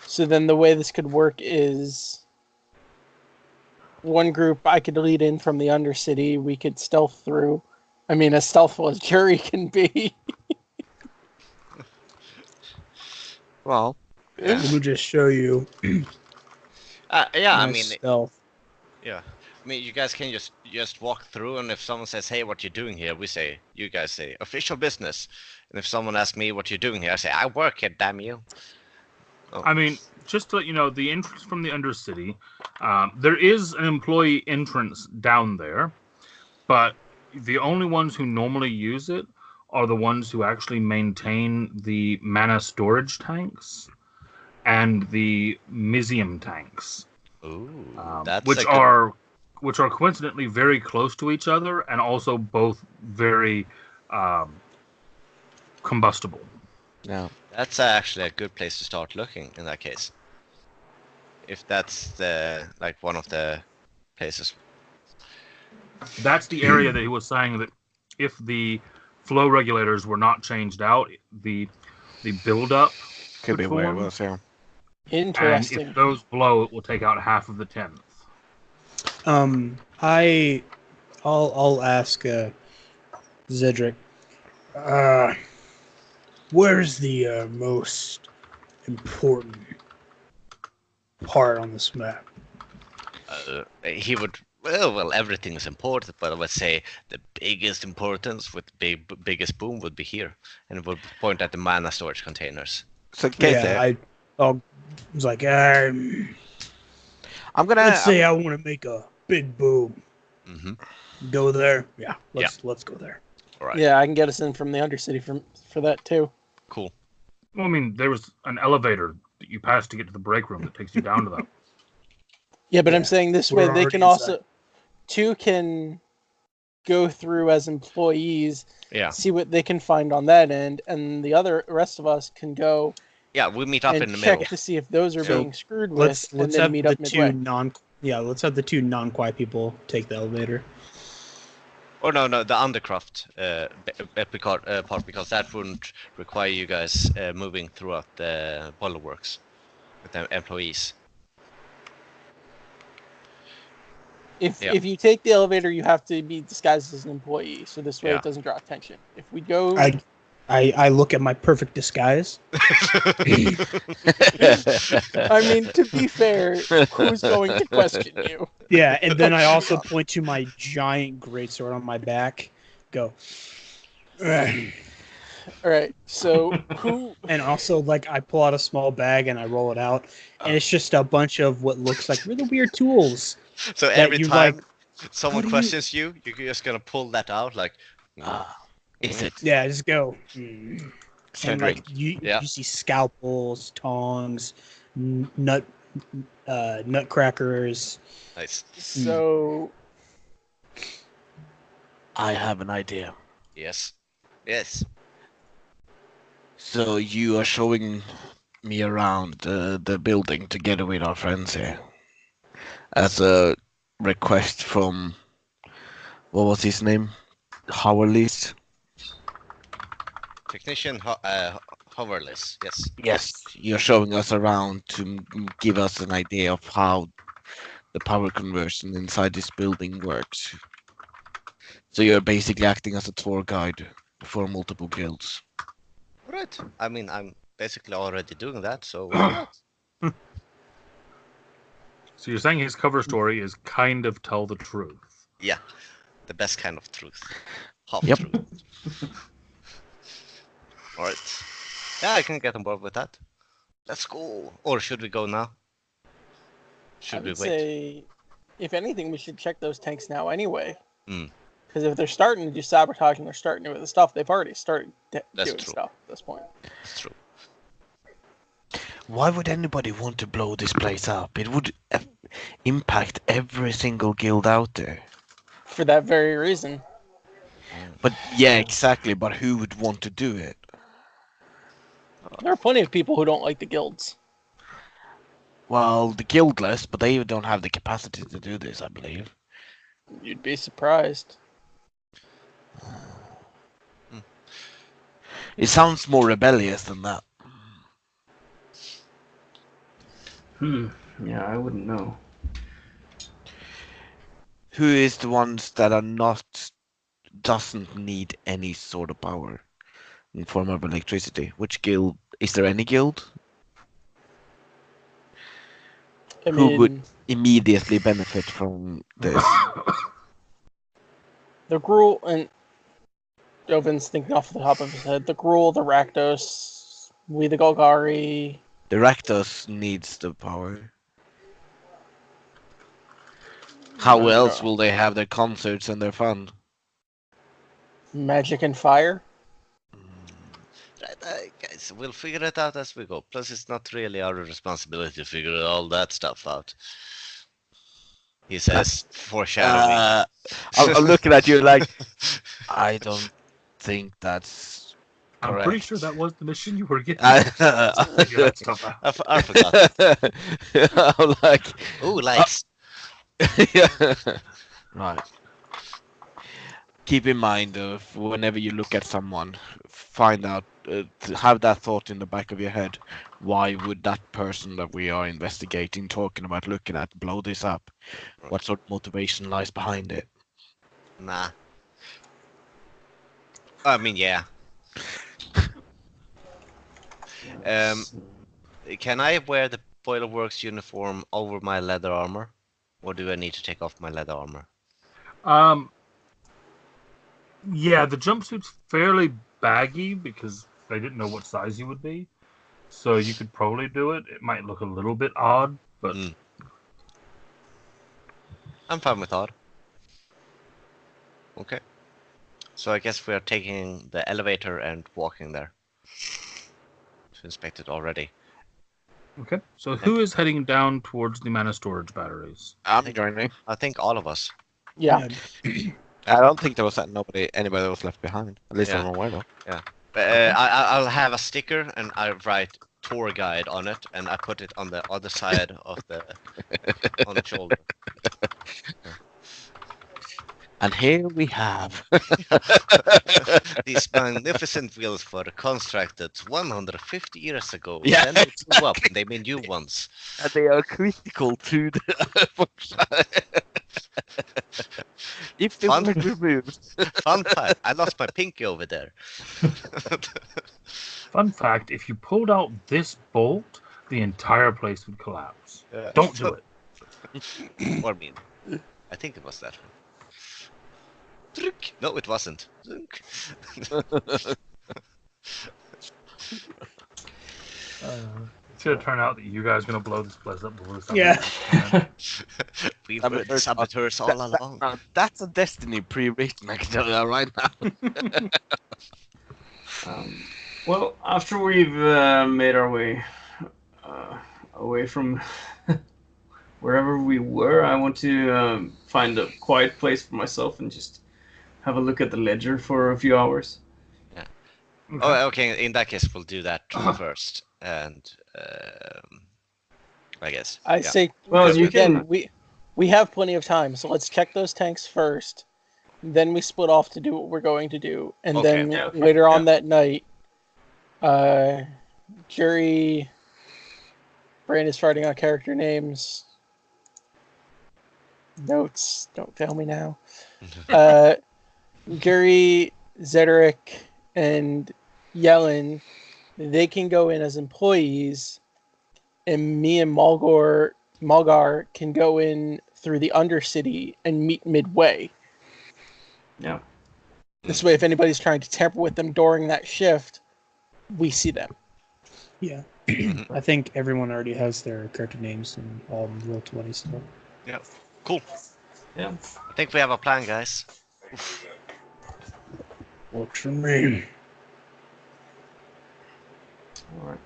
So then the way this could work is one group I could lead in from the Undercity. We could stealth through. I mean, as stealthful as Jury can be. Well, Let me just show you. Yeah, I my mean, stealth. yeah. I mean, you guys can just walk through, and if someone says, "Hey, what you doing here?" you guys say, "Official business." And if someone asks me what you're doing here, I say, "I work here, damn you." I mean, just to let you know, the entrance from the Undercity, there is an employee entrance down there, but the only ones who normally use it are the ones who actually maintain the mana storage tanks and the Mizium tanks, Ooh, that's which a good. are coincidentally very close to each other and also both very combustible. Yeah. That's actually a good place to start looking in that case. If that's the like one of the places. That's the area that he was saying that if the flow regulators were not changed out, the buildup Could be where it form. was, yeah. And Interesting. if those blow, it will take out half of the 10th. I'll ask Zedric. Where's the most important part on this map? He would. Well, everything is important, but I would say the biggest importance with biggest boom would be here, and it would point at the mana storage containers. So Casey, Yeah, I was like, I'm gonna. let's say I want to make a big boom. Mm-hmm. Go there. Yeah, let's go there. All right. Yeah, I can get us in from the Undercity for that too. Cool. Well, I mean, there was an elevator that you pass to get to the break room that takes you down to that. Yeah, but I'm Yeah, saying this we're way they already can inside. also two can go through as employees, Yeah. see what they can find on that end, and the rest of us can go Yeah, we meet up and in the check middle. to see if those are So, being screwed with, Let's and have then meet the up midway. let's have the two non-quiet people take the elevator. Or no, the undercraft part, because that wouldn't require you guys moving throughout the Boilerworks with the employees. If you take the elevator, you have to be disguised as an employee, so this way Yeah. it doesn't draw attention. If we go, I look at my perfect disguise. I mean, to be fair, who's going to question you? Yeah, and then I also point to my giant greatsword on my back. Go. All right, so who? And also, like, I pull out a small bag and I roll it out, and it's just a bunch of what looks like really weird tools. So That every you time like, someone what do you- questions you're just gonna pull that out, like. Is it Yeah, just go. And Cedric? like you Yeah. see scalpels, tongs, nutcrackers. Nice. So I have an idea. Yes. Yes. So you are showing me around the building together with our friends here, as a request from what was his name? Howerleys. Technician hoverless. Yes. Yes, you're showing us around to give us an idea of how the power conversion inside this building works. So you're basically acting as a tour guide for multiple guilds. Right. I mean, I'm basically already doing that, so why not? So you're saying his cover story is kind of tell the truth. Yeah, the best kind of truth. Half Yep. truth. All right. Yeah, I can get on board with that. Let's go. Or should we go now? I Should we would wait? say, if anything, we should check those tanks now anyway. Mm. Because if they're starting to do sabotage and they're starting to do the stuff, they've already started That's doing true. stuff at this point. It's true. Why would anybody want to blow this place up? It would impact every single guild out there. For that very reason. But yeah, exactly. But who would want to do it? There are plenty of people who don't like the guilds. Well, the guildless, but they don't have the capacity to do this, I believe. You'd be surprised. It sounds more rebellious than that. Yeah, I wouldn't know. Who is the ones that are not doesn't need any sort of power in form of electricity? Which guild? Is there any guild I who mean, would immediately benefit from this? the Gruul and Jovin's thinking off the top of his head. The Gruul, the Rakdos, we the Golgari, The Rakdos needs the power. How else will they have their concerts and their fun? Magic and fire. Right, guys, we'll figure it out as we go. Plus, it's not really our responsibility to figure all that stuff out. He says, foreshadowing. I'm looking at you like, I don't think that's I'm correct. pretty sure that was the mission you were getting. I Figure that stuff out. I forgot. I'm like, Ooh, likes. yeah. Right. Keep in mind, whenever you look at someone, find out, have that thought in the back of your head. Why would that person that we are investigating, talking about, looking at, blow this up? What sort of motivation lies behind it? Nah. I mean, yeah. Can I wear the Boilerworks uniform over my leather armor? Or do I need to take off my leather armor? Yeah, the jumpsuit's fairly baggy because they didn't know what size you would be. So you could probably do it. It might look a little bit odd, but I'm fine with odd. Okay. So I guess we are taking the elevator and walking there. To inspect it already. okay. So who is heading down towards the mana storage batteries? I'm joining. I think all of us. Yeah. I don't think there was anybody that was left behind. At least Yeah. I'm aware of. I'll have a sticker and I write tour guide on it and I put it on the other side of the on the shoulder. And here we have. These magnificent wheels were constructed 150 years ago. Yeah, Then they blew up and they made new ones. And they are critical to the if they Fun. were removed. Fun fact, I lost my pinky over there. Fun fact, if you pulled out this bolt, the entire place would collapse. Yeah. Don't do it. Or I mean, I think it was that one. No, it wasn't. It's gonna turn out that you guys are gonna blow this place up before the Yeah. We were the saboteurs all along. That's a destiny pre-written, I can tell you that right now. Well, after we've made our way away from wherever we were, I want to find a quiet place for myself and just have a look at the ledger for a few hours. Yeah. Oh, okay. In that case, we'll do that first, and I guess. I yeah. say, Well, you again, can. we have plenty of time, so let's check those tanks first. Then we split off to do what we're going to do, and Okay. then Yeah, okay. later on that night, Jury, Brain is writing out character names. Notes, don't fail me now. Jury, Zedric, and Yellen, they can go in as employees, and me and Malgar can go in through the Undercity and meet midway. Yeah. This way, if anybody's trying to tamper with them during that shift, we see them. Yeah. I think everyone already has their character names and all roll 20 stuff. Yeah. Cool. Yeah. I think we have a plan, guys. Works for me. All right.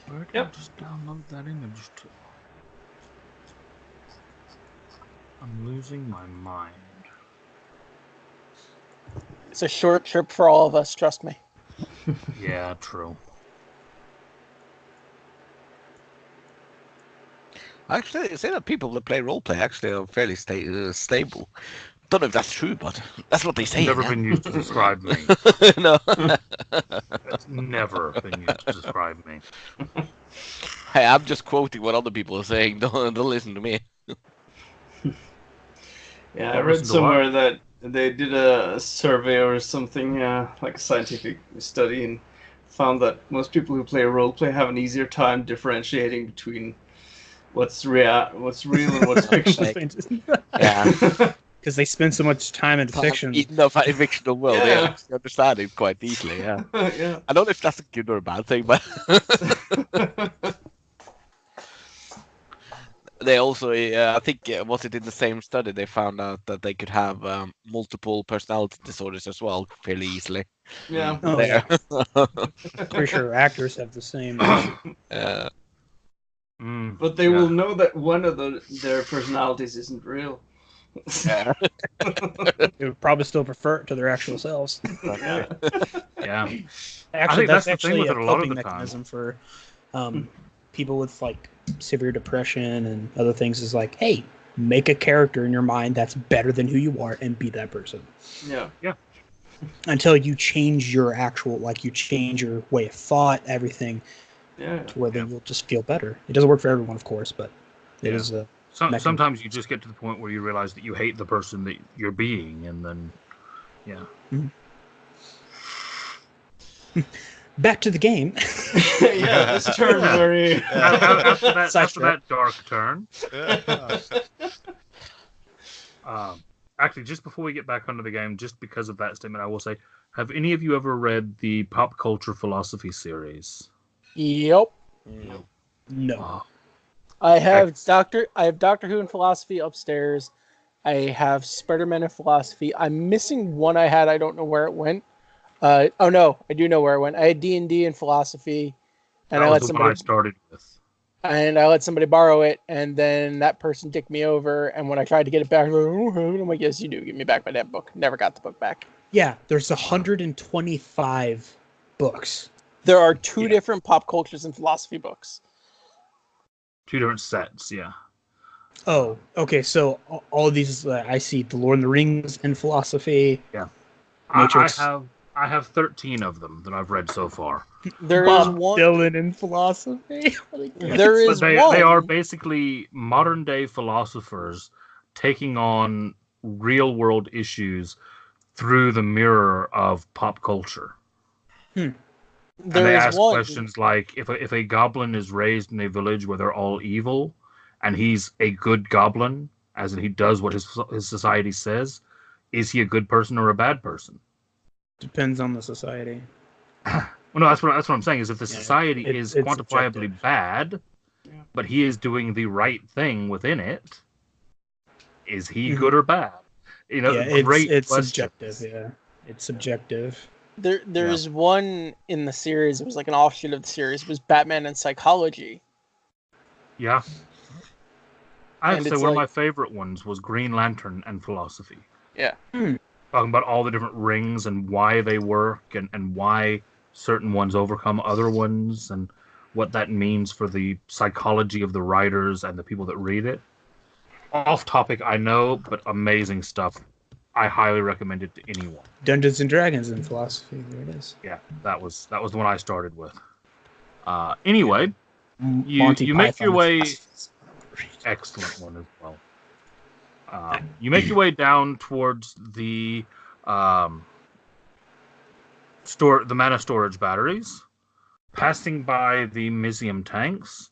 Where did Yep. I just download that image to? I'm losing my mind. It's a short trip for all of us, trust me. Yeah, true. Actually, I say that people that play roleplay actually are fairly stable. Don't know if that's true, but that's what they say. Never now. been used to describe me. No. That's never been used to describe me. Hey, I'm just quoting what other people are saying. Don't listen to me. Yeah, I Don't read listen to somewhere that they did a survey or something, like a scientific study, and found that most people who play roleplay have an easier time differentiating between what's real and what's fiction. Yeah. because they spend so much time in fiction. In the fictional world, they Yeah. actually understand it quite easily. Yeah. Yeah. I don't know if that's a good or a bad thing, but they also, I think, was it in the same study they found out that they could have multiple personality disorders as well fairly easily. Yeah. Oh, There. Pretty sure actors have the same. But they will know that one of their personalities isn't real. Yeah. They would probably still prefer it to their actual selves. Yeah. Yeah. Actually, that's that's the thing actually with a it a lot of coping the time. mechanism for people with like severe depression and other things. Is like, hey, make a character in your mind that's better than who you are and be that person. Yeah. Until you change your actual, like you change your way of thought, everything, Yeah. to where then you'll just feel better. It doesn't work for everyone, of course, but it is a mechanism. Sometimes you just get to the point where you realize that you hate the person that you're being, and then, Back to the game. Yeah, this turned very. after Sidestep. that dark turn. Actually, just before we get back onto the game, just because of that statement, I will say, have any of you ever read the Pop Culture Philosophy series? Yep. No. Oh, I have Doctor Who in philosophy upstairs. I have Spider-Man in philosophy. I'm missing one I had. I don't know where it went. Oh no, I do know where it went. I had D&D in philosophy, and that I was let the somebody one I started with. and I let somebody borrow it, and then that person dicked me over. And when I tried to get it back, I'm like, yes, you do. Give me back my damn book. Never got the book back. Yeah, there's 125 books. There are two different pop cultures and philosophy books. Two different sets, yeah. Oh, okay. So all of these, I see the Lord of the Rings in philosophy. Yeah. Matrix. I have 13 of them that I've read so far. There is Bob one. Dylan in philosophy. There is But one. they are basically modern day philosophers taking on real world issues through the mirror of pop culture. And There they is ask one. questions like, if a goblin is raised in a village where they're all evil, and he's a good goblin, as in he does what his society says, is he a good person or a bad person? Depends on the society. Well, no, that's what I'm saying. Is if the society is it's quantifiably subjective. bad, but he is doing the right thing within it, is he good or bad? You know, great it's question. subjective. Yeah, it's subjective. There is one in the series. It was like an offshoot of the series. It was Batman and Psychology. Yeah. I have And to say, it's one of like- my favorite ones was Green Lantern and philosophy. Yeah. Talking about all the different rings and why they work and why certain ones overcome other ones and what that means for the psychology of the writers and the people that read it. Off topic, I know, but amazing stuff. I highly recommend it to anyone. Dungeons and Dragons in philosophy. There it is. Yeah, that was the one I started with. Anyway, Monty you make your Python way. philosophy. Excellent one as well. You make your way down towards the the mana storage batteries, passing by the Mizium tanks.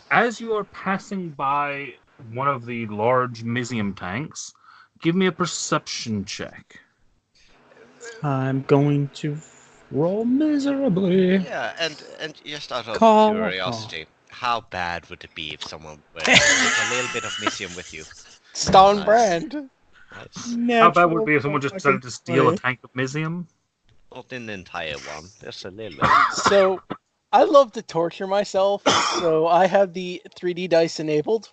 As you are passing by one of the large Mizium tanks, give me a perception check. I'm going to roll miserably. Yeah, and just out of Call curiosity, how bad would it be if someone were to take a little bit of Misium with you? Stone Nice. brand. Nice. How bad would it be if someone just decided to steal a tank of Mizium? Not an entire one, just a little bit. So, I love to torture myself, so I have the 3D dice enabled.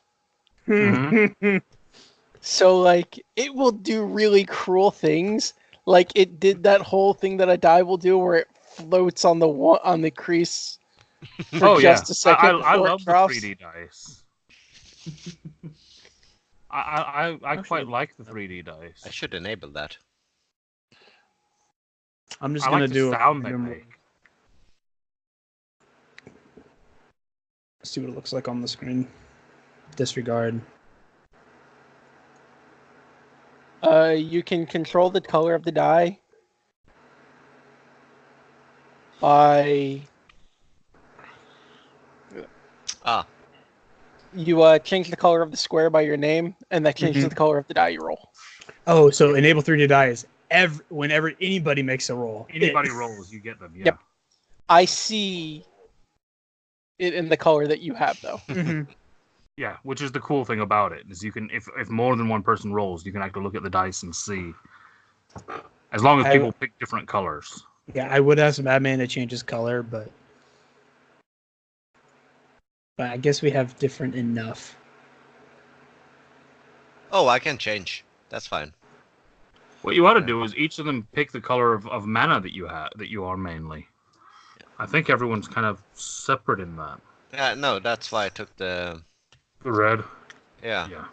So, like, it will do really cruel things. Like, it did that whole thing that a die will do where it floats on the crease for just a second I before love it the drops. 3D dice. I quite like the 3D dice. I should enable that. I'm just I gonna like the do sound they random- make. See what it looks like on the screen. Disregard. You can control the color of the die by You change the color of the square by your name, and that changes Mhm. the color of the die you roll. Oh, so enable 3D die is whenever anybody makes a roll. Anybody rolls, you get them. Yeah. Yep. I see it in the color that you have, though. Hmm. Yeah, which is the cool thing about it is you can if more than one person rolls, you can actually look at the dice and see. As long as people pick different colors. Yeah, I would ask Madman to change his color, but I guess we have different enough. Oh, I can change. That's fine. What you ought to do is each of them pick the color of mana that you are mainly. I think everyone's kind of separate in that. Yeah, no, that's why I took the red. Yeah.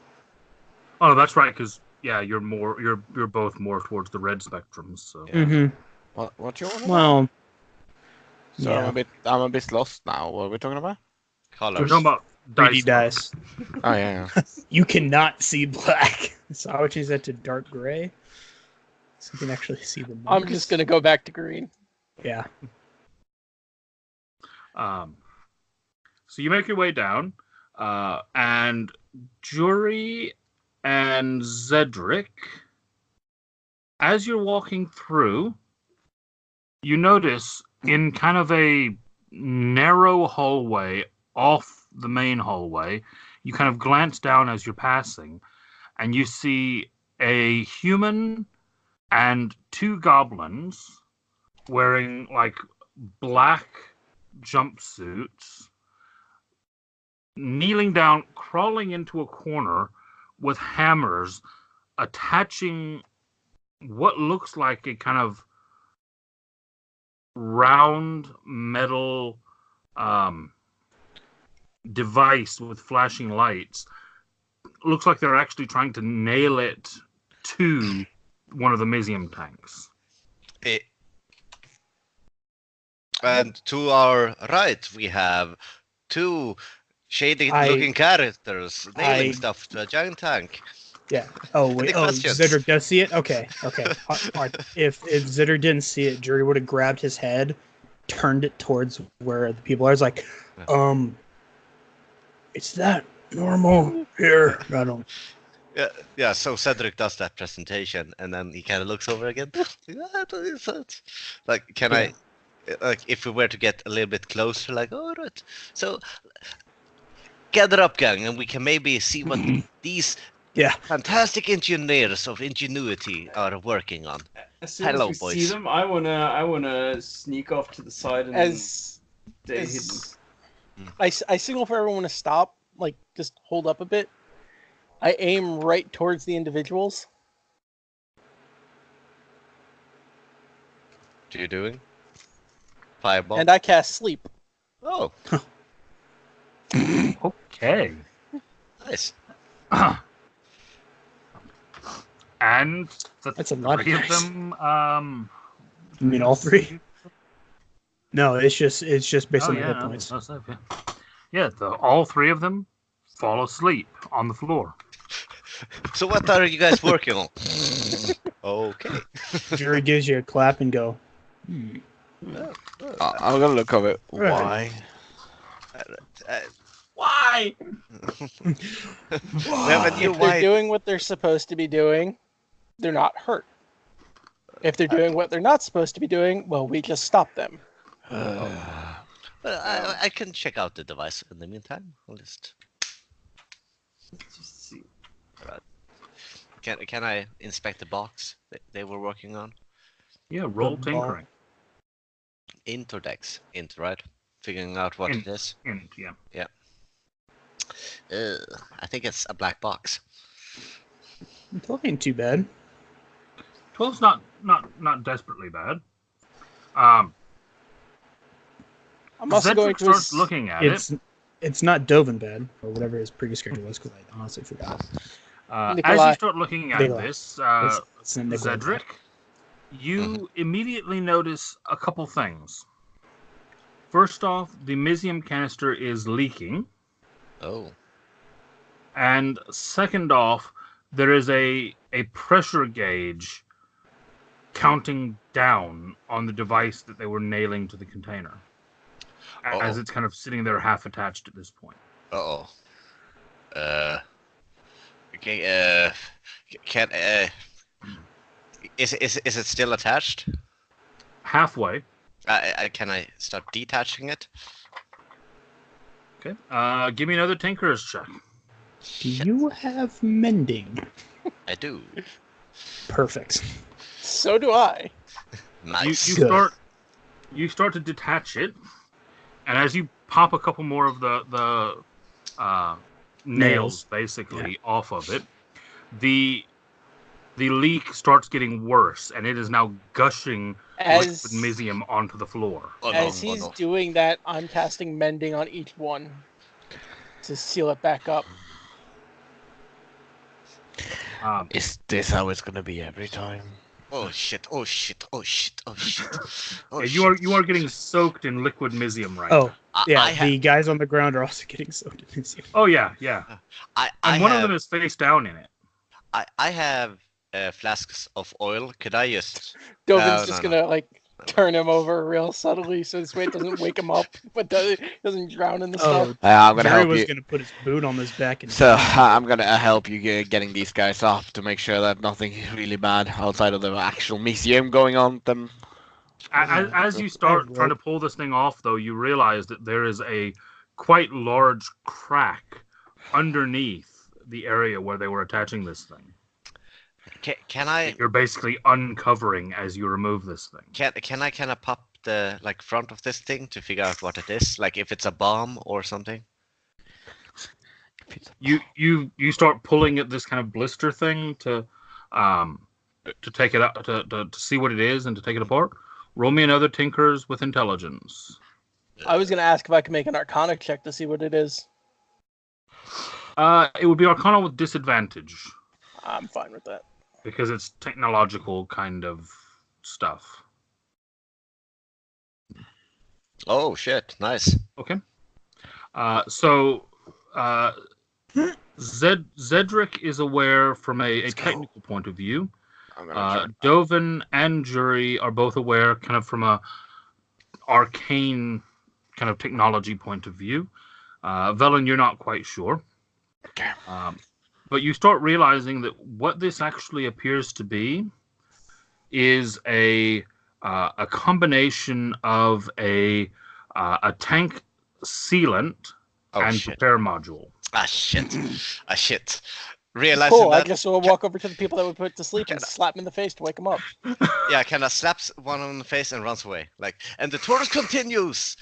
Oh, no, that's right. Because you're both more towards the red spectrum. So. Yeah. Mm-hmm. What you want? Well. So yeah. I'm a bit lost now. What are we talking about? Colors. We're talking about 3D dice. Oh yeah. You cannot see black, so I would change that to dark gray, so you can actually see the numbers. I'm just gonna go back to green. Yeah. So you make your way down, and Jury and Zedric, as you're walking through, you notice in kind of a narrow hallway off the main hallway, you kind of glance down as you're passing, and you see a human and two goblins wearing like black jumpsuits, kneeling down, crawling into a corner with hammers, attaching what looks like a kind of round metal device with flashing lights. Looks like they're actually trying to nail it to one of the Mizium tanks. And to our right, we have two shady-looking characters nailing stuff to a giant tank. Yeah. Oh wait. Any Oh, questions? Zitter does see it. Okay. Okay. If Zitter didn't see it, Jury would have grabbed his head, turned it towards where the people are. It's like, it's that normal here. I don't. Yeah. So Cedric does that presentation, and then he kind of looks over again. Like, can I? Like, if we were to get a little bit closer, like, all right. So, gather up, gang, and we can maybe see what these fantastic engineers of ingenuity are working on. As soon Hello, as we boys. see them, I wanna sneak off to the side and stay hidden. I signal for everyone to stop, like just hold up a bit. I aim right towards the individuals. What are you doing? Fireball. And I cast sleep. Oh. Okay. Nice. And that's a lot of three of dice. them. You mean all three? No, it's just based on the hit points. Yeah, all three of them fall asleep on the floor. So what are you guys working on? Okay. Jury gives you a clap and go. I'm gonna look of it. Why? Why? If they're doing what they're supposed to be doing, they're not hurt. If they're doing what they're not supposed to be doing, well, we just stop them. I can check out the device in the meantime. I'll just see. Right. Can I inspect the box they were working on? Yeah, roll tinkering. Interdex, right? Figuring out what it is. Yeah. I think it's a black box. 12 ain't too bad. 12's not desperately bad. I'm also Zedric going to starts looking at it. It's not Dovin bad, or whatever his previous character was, because I honestly forgot. As you start looking at this, it's Nikolai. Zedric, you immediately notice a couple things. First off, the Mizium canister is leaking. Oh. And second off, there is a pressure gauge counting down on the device that they were nailing to the container. As it's kind of sitting there half attached at this point. Uh-oh. Okay. Can is it still attached? Halfway. Can I start detaching it? Okay. Give me another Tinker's check. Do you have mending? I do. Perfect. So do I. Nice. You Good. start to detach it, and as you pop a couple more of the nails basically off of it, the leak starts getting worse, and it is now gushing liquid As mesium onto the floor. Oh no! as Oh he's no! doing that, I'm casting mending on each one to seal it back up. Is this how it's gonna be every time? Oh shit! Oh shit! Oh shit! Oh shit! Oh Yeah, shit! you are getting soaked in liquid mesium right Oh, now. yeah. I The guys on the ground are also getting soaked in mesium. Oh yeah. I And one of have them is face down in it. I have flasks of oil. Could I just? Dovin's No, just no, gonna like turn him over real subtly so this way it doesn't wake him up, but doesn't drown in the Oh, stuff. I'm gonna Jerry help was you. gonna put his boot on his back and. So I'm gonna help you getting these guys up to make sure that nothing really bad outside of the actual museum going on. Then As you start trying to pull this thing off, though, you realize that there is a quite large crack underneath the area where they were attaching this thing. Can I? That you're basically uncovering as you remove this thing. Can I kind of pop the front of this thing to figure out what it is? Like if it's a bomb or something? You start pulling at this kind of blister thing to take it out to see what it is and to take it apart. Roll me another Tinker's with intelligence. I was gonna ask if I could make an Arcana check to see what it is. It would be Arcana with disadvantage I'm fine with that. because it's technological kind of stuff. Oh shit! Nice. Okay. Zedric is aware from a technical point of view. I'm gonna Dovin and Jury are both aware kind of from a arcane kind of technology point of view. Velen, you're not quite sure. Okay. But you start realizing that what this actually appears to be is a combination of a tank sealant and shit. repair module. Ah shit! Ah shit! Realizing Cool. I that. guess we'll walk over to the people that we put to sleep and slap them in the face to wake them up. Yeah, kind of slaps one on the face and runs away. And the tour continues.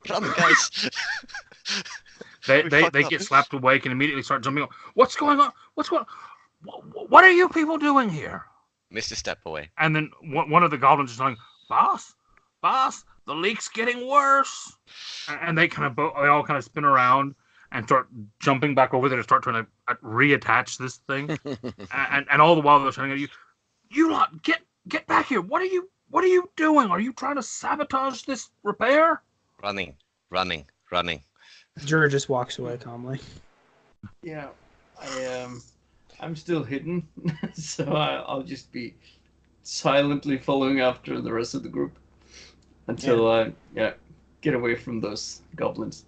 Run, guys! They get slapped awake and immediately start jumping up. What's going on? What are you people doing here? Missed a step away. And then one of the goblins is going, boss, the leak's getting worse. And they all kind of spin around and start jumping back over there to start trying to reattach this thing. and all the while they're shouting at you, you lot, get back here. What are you doing? Are you trying to sabotage this repair? Running. Jura just walks away calmly. Yeah, I'm still hidden, so I'll just be silently following after the rest of the group until I get away from those goblins.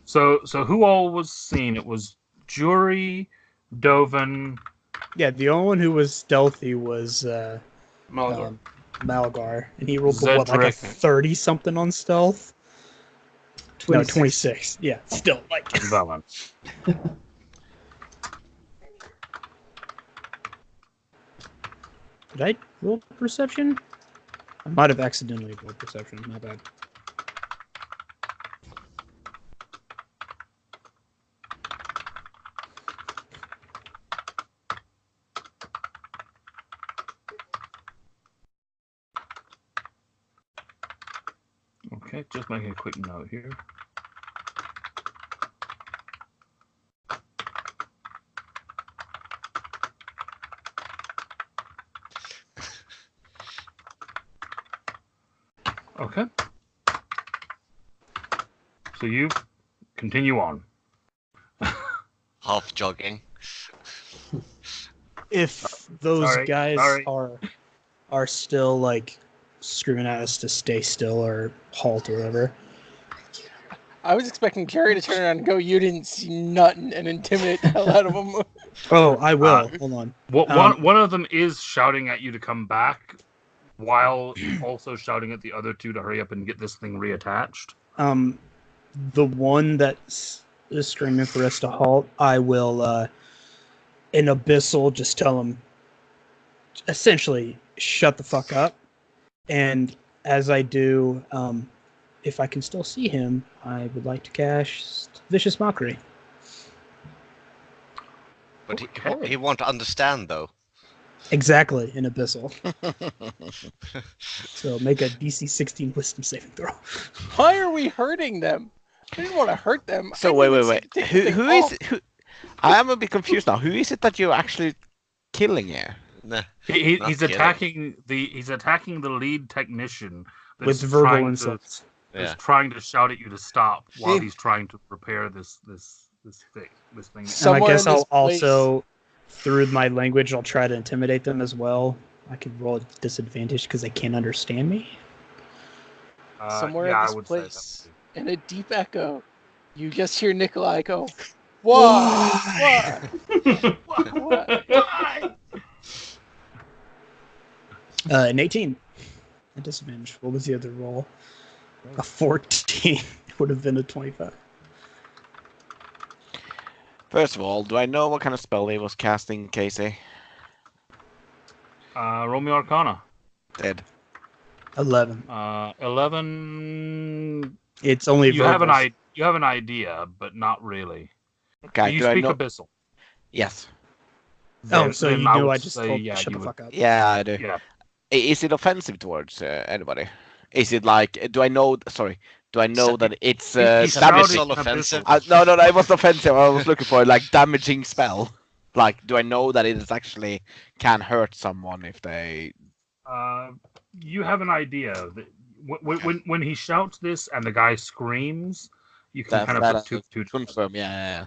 So who all was seen? It was Jury, Dovin. Yeah, the only one who was stealthy was Malgar. Malgar, and he rolled Zedric. like a 30-something on stealth. 26. No, 26. Yeah, still like. Velen. Did I roll perception? I might have accidentally rolled perception. My bad. Okay, just making a quick note here. Okay. So you continue on. Half jogging. If those Sorry, guys sorry. are still like screaming at us to stay still or halt or whatever, I was expecting Jerry to turn around and go, "You didn't see nothing," and intimidate the hell out of him. Oh, I will. Hold on. One of them is shouting at you to come back, while also shouting at the other two to hurry up and get this thing reattached. The one that is screaming for us to halt, I will, in Abyssal, just tell him, essentially, shut the fuck up. And as I do, if I can still see him, I would like to cast Vicious Mockery. But he won't understand though. Exactly, in Abyssal. So make a DC 16 Wisdom saving throw. Why are we hurting them? I didn't want to hurt them. So wait. Who is who? I am a bit confused now. Who is it that you're actually killing here? Nah, He's attacking the lead technician With verbal insults. Is trying to shout at you to stop while he's trying to repair this thing. And I guess I'll also, through my language, I'll try to intimidate them as well. I could roll a disadvantage because they can't understand me. Somewhere in this place, in a deep echo, you just hear Nikolai go, "Why? Why? Why?" An 18. A disadvantage. What was the other roll? A 14. It would have been a 25. First of all, do I know what kind of spell he was casting, Casey? Roll me Arcana. Dead. 11. 11. It's only you have an idea, but not really. Okay. Do you speak Abyssal? Yes. So you knew I just told you shut the fuck up. Yeah, I do. Yeah. Is it offensive towards anybody? Is it like? Do I know? Sorry. Do I know that it's damaging? Offensive. No, it wasn't offensive. I was looking for like damaging spell. Like, do I know that it is actually can hurt someone if they? You have an idea that when he shouts this and the guy screams, you can kind of put two confirm. Yeah.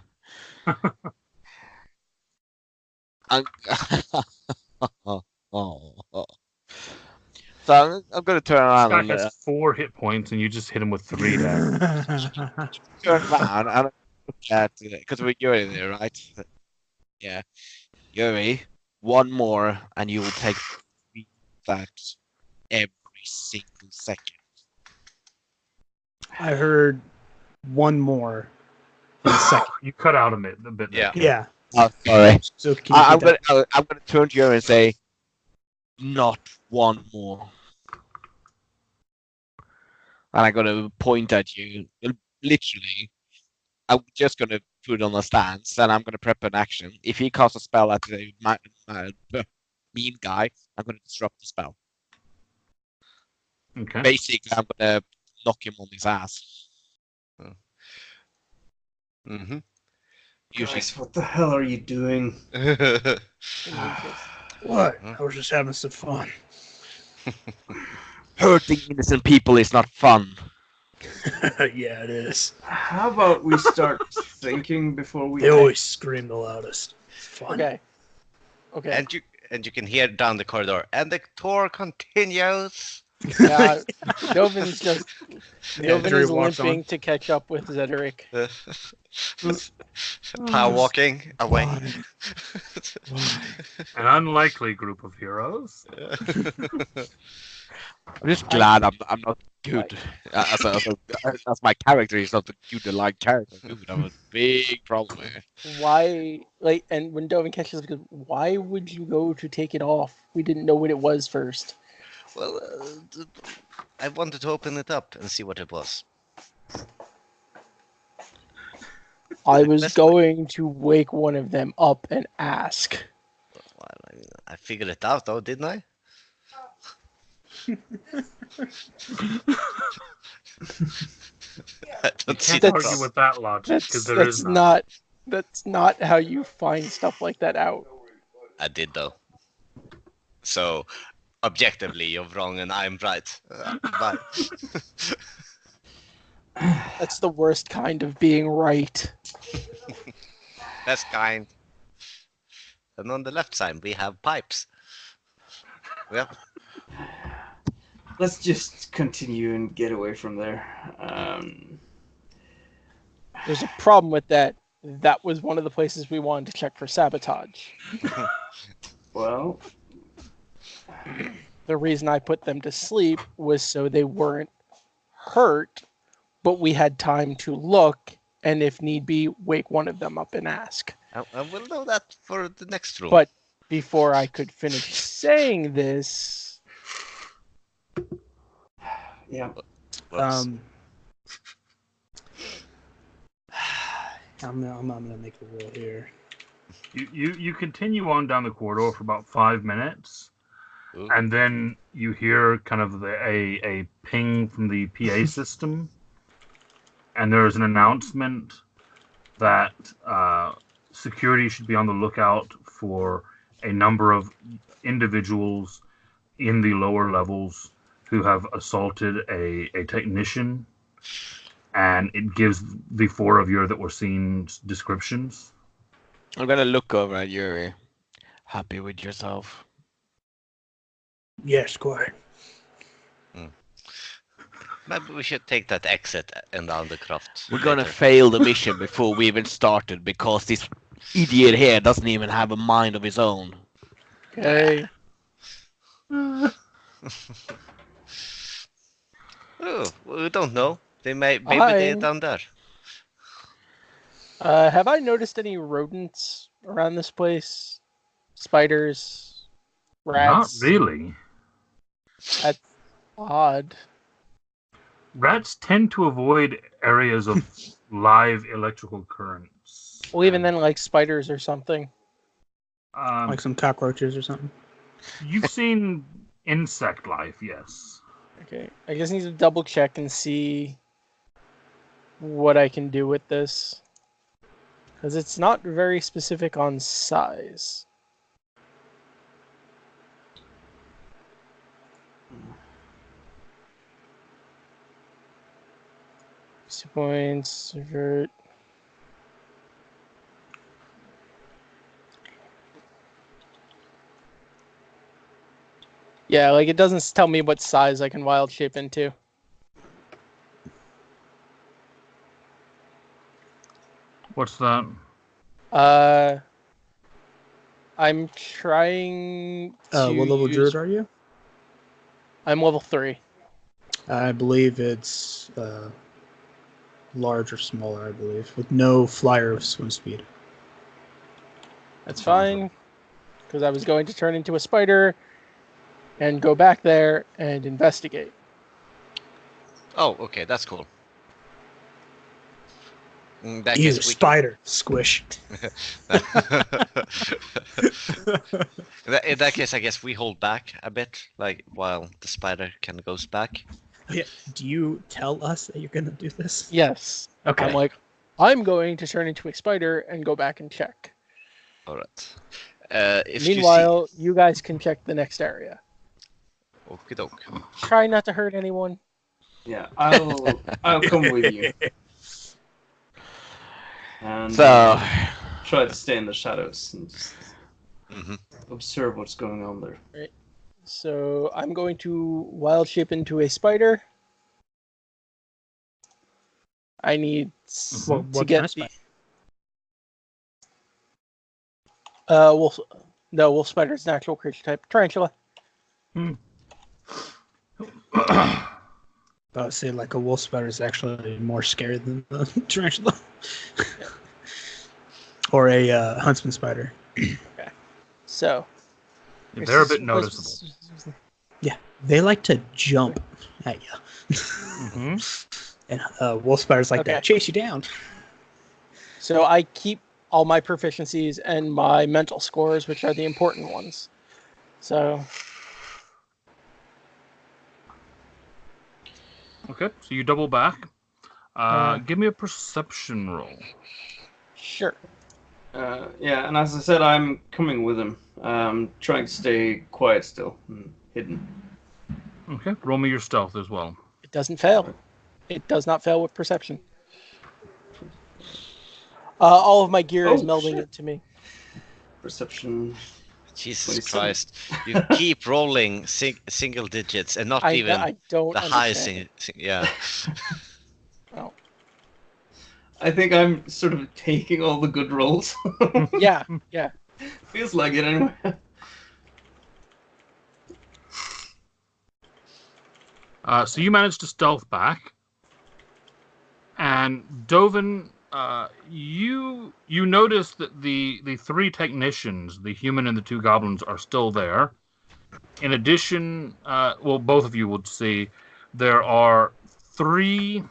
So I'm going to turn around. This guy has 4 hit points, and you just hit him with 3 damage. Turn around and look at because we're Yuri there, right? Yeah, Yuri. One more, and you will take that every single second. I heard one more in a second. You cut out a bit. Yeah. Yeah. Oh, sorry. So can you I'm gonna turn to you and say, not one more. And I'm gonna point at you. Literally, I'm just gonna put on a stance, and I'm gonna prep an action. If he casts a spell at the mean guy, I'm gonna disrupt the spell. Okay. Basically, I'm gonna knock him on his ass. Mm-hmm. Guys, what the hell are you doing? What? I was just having some fun. Hurting innocent people is not fun. Yeah, it is. How about we start thinking before we... They always scream the loudest. It's fun. Okay. And you can hear down the corridor, and the tour continues. Yeah, Dovin Drew is walks limping on. to catch up with Zederic. Power walking away. An unlikely group of heroes. I'm just glad I'm not good as my character is not a good aligned character. Dude, that was a big problem here. Why, and when Dovin catches up, he goes, "Why would you go to take it off? We didn't know what it was first." Well, I wanted to open it up and see what it was. I was going to wake one of them up and ask. Well, I figured it out, though, didn't I? I don't see Can't the argue problem. with that logic because there is none. That's not how you find stuff like that out. I did, though. So, objectively, you're wrong and I'm right. Bye. That's the worst kind of being right. That's kind. And on the left side, we have pipes. Well, Let's just continue and get away from there. There's a problem with that. That was one of the places we wanted to check for sabotage. Well, The reason I put them to sleep was so they weren't hurt, but we had time to look, and if need be, wake one of them up and ask. I will know that for the next room. But before I could finish saying this, yeah. Whoops. I'm gonna make a roll here. You continue on down the corridor for about 5 minutes, Ooh. and then you hear kind of a ping from the PA system, and there's an announcement that security should be on the lookout for a number of individuals in the lower levels who have assaulted a technician, and it gives the 4 of you that were seen descriptions. I'm gonna look over at Yuri. Happy with yourself? Yes, quiet. Maybe we should take that exit and Undercroft. We're gonna later. fail the mission before we even started because this idiot here doesn't even have a mind of his own. okay, Oh, we don't know. Maybe they're down there. have I noticed any rodents around this place? Spiders, rats? Not really. That's odd. Rats tend to avoid areas of live electrical currents. Well, even then, like spiders or something. Like some cockroaches or something. You've seen insect life, yes. Okay, I just need to double check and see what I can do with this. Because it's not very specific on size. Points, avert. Yeah, like it doesn't tell me what size I can wild shape into. What's that? I'm trying to What level use... druid are you? I'm level 3. I believe it's large or smaller, I believe, with no flyer of swim speed. That's fine, because I was going to turn into a spider and go back there and investigate. Oh, okay, that's cool. In that He's a case, we spider. Squish. in that case, I guess we hold back a bit, like while the spider kind of goes back. Yeah. Do you tell us that you're gonna do this? Yes. Okay. I'm like, I'm going to turn into a spider and go back and check. All right. If Meanwhile, you guys can check the next area. Okie doke. Try not to hurt anyone. Yeah, I'll come with you. And So, try to stay in the shadows and just Mm-hmm. observe what's going on there. So I'm going to wild shape into a spider. I need to What get kind of the... spider? wolf. No, wolf spider is an actual creature type. Tarantula. I would say like a wolf spider is actually more scary than the tarantula. Or a huntsman spider. So They're a bit noticeable. Yeah, they like to jump at you. Mm-hmm. And wolf spiders like Okay. that chase you down. So I keep all my proficiencies and my mental scores, which are the important ones. So Okay, so you double back. Give me a perception roll. sure. Yeah, and as I said, I'm coming with him. Trying to stay quiet still and hidden. Okay, roll me your stealth as well. It doesn't fail. It does not fail with perception. All of my gear is Oh, melding shit. into me. Perception. Jesus 27. Christ! You keep rolling single digits and not even I don't the high understand. yeah. Oh. I think I'm sort of taking all the good rolls. Yeah. Feels like it anyway. So you managed to stealth back, and Dovin, you notice that the three technicians, the human and the two goblins, are still there. In addition, well, both of you would see there are three,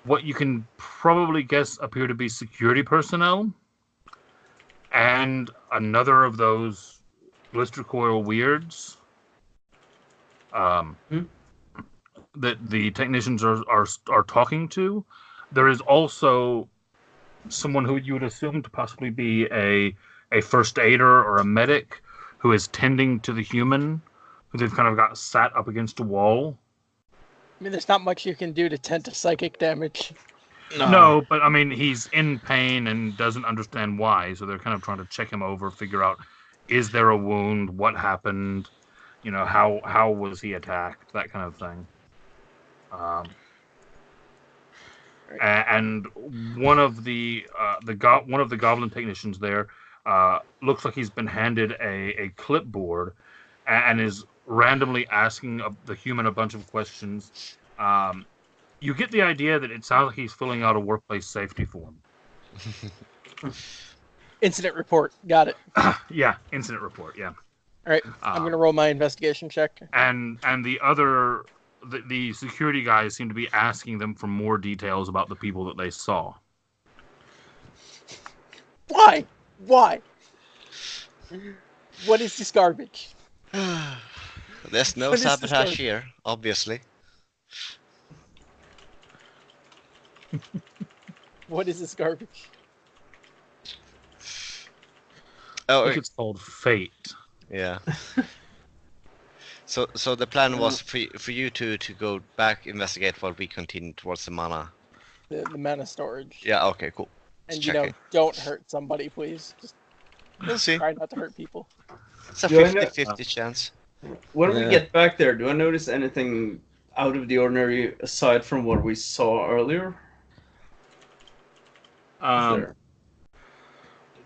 what you can probably guess appear to be security personnel, and another of those blister coil weirds. That the technicians are talking to. There is also someone who you would assume to possibly be a first aider or a medic who is tending to the human, who they've kind of got sat up against a wall. I mean, there's not much you can do to tend to psychic damage. No, but I mean, he's in pain and doesn't understand why, so they're kind of trying to check him over, figure out, is there a wound, what happened, how was he attacked, that kind of thing. And one of the goblin technicians there looks like he's been handed a clipboard and is randomly asking the human a bunch of questions. You get the idea that it sounds like he's filling out a workplace safety form. Incident report. Got it. Yeah, incident report. Yeah. All right, I'm gonna roll my investigation check. And the other. The security guys seem to be asking them for more details about the people that they saw. Why? What is this garbage? There's no What is this sabotage garbage? here, obviously. What is this garbage? I Oh, think it's called fate. yeah. So the plan was for you to go back, investigate while we continue towards the mana. The mana storage. Yeah. Okay. Cool. And Just checking. don't hurt somebody, please. Just We'll see. try not to hurt people. It's a Do I know- 50-50 chance. When we Yeah. get back there, do I notice anything out of the ordinary aside from what we saw earlier? There.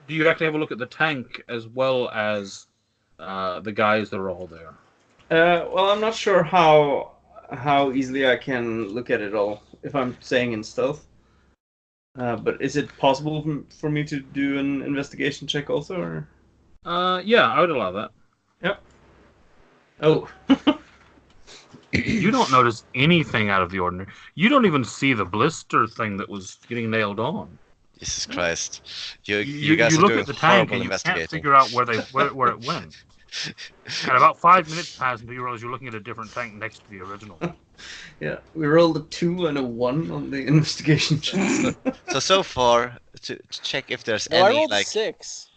Do you actually have a look at the tank as well as the guys that are all there? Well, I'm not sure how easily I can look at it all if I'm staying in stealth. But is it possible for me to do an investigation check also? Or? Yeah, I would allow that. Yep. Oh. You don't notice anything out of the ordinary. You don't even see the blister thing that was getting nailed on. Jesus Christ! You guys are look doing at the tank horrible and you can't investigating. figure out where it went. And about 5 minutes pass until you realize you're looking at a different tank next to the original. Yeah, we rolled a 2 and a 1 on the investigation check. So far to check if there's No, I any rolled like. 6.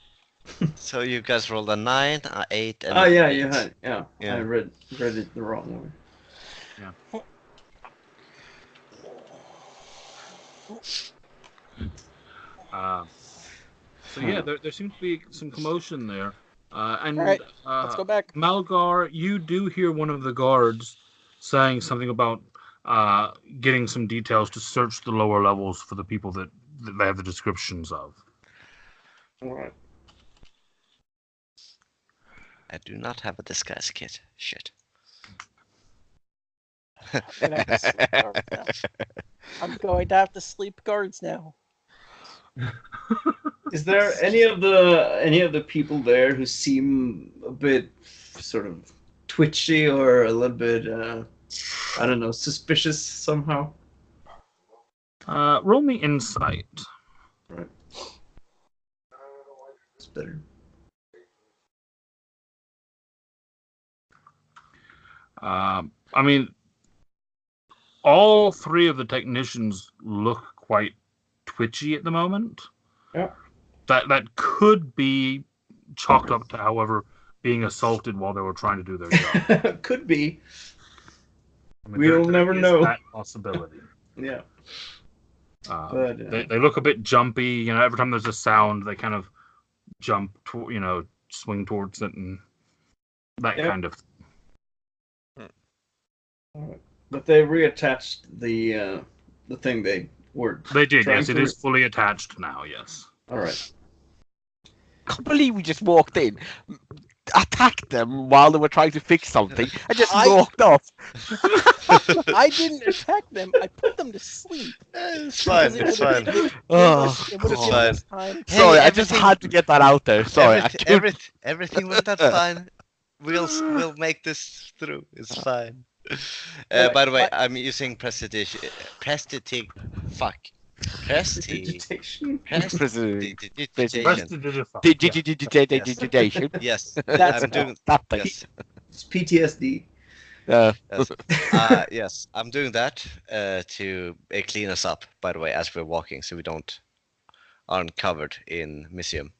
So you guys rolled a 9, a 8, and. Oh a yeah, 8. you had. Yeah, Yeah. I read it the wrong way. So yeah, there seems to be some commotion there. And All right, let's go back. Malgar, you do hear one of the guards saying something about getting some details to search the lower levels for the people that they have the descriptions of. All right. I do not have a disguise kit. Shit. I'm gonna have to sleep guards now. I'm going to have to sleep guards now. Is there any of the people there who seem a bit sort of twitchy or a little bit I don't know, suspicious somehow? Roll me insight. Right. It's better. I mean, all three of the technicians look quite twitchy at the moment. Yeah. That could be chalked up to, however, being assaulted while they were trying to do their job. Could be. I mean, We'll there never is know. that possibility. Yeah. They look a bit jumpy. You know, every time there's a sound, they kind of jump, swing towards it, and that kind of. But they reattached the thing they Were They did, trying yes. It to is fully attached now, yes. All right. Can't believe we just walked in, attacked them while they were trying to fix something, and just walked off. I didn't attack them. I put them to sleep. It's fine. Because It's fine. It would have It's given fine. us time. Hey, Sorry, I just everything- had to get that out there. Sorry, I couldn't. Everything went out fine. We'll make this through. It's fine. By the way, I'm using prestidigitation. Fuck. Prestidigitation? Prestidigitation. Digitation. Yes. That's I'm doing. That thing. Yes. It's PTSD. Yes. Yes. I'm doing that to clean us up. By the way, as we're walking, so we aren't covered in museum.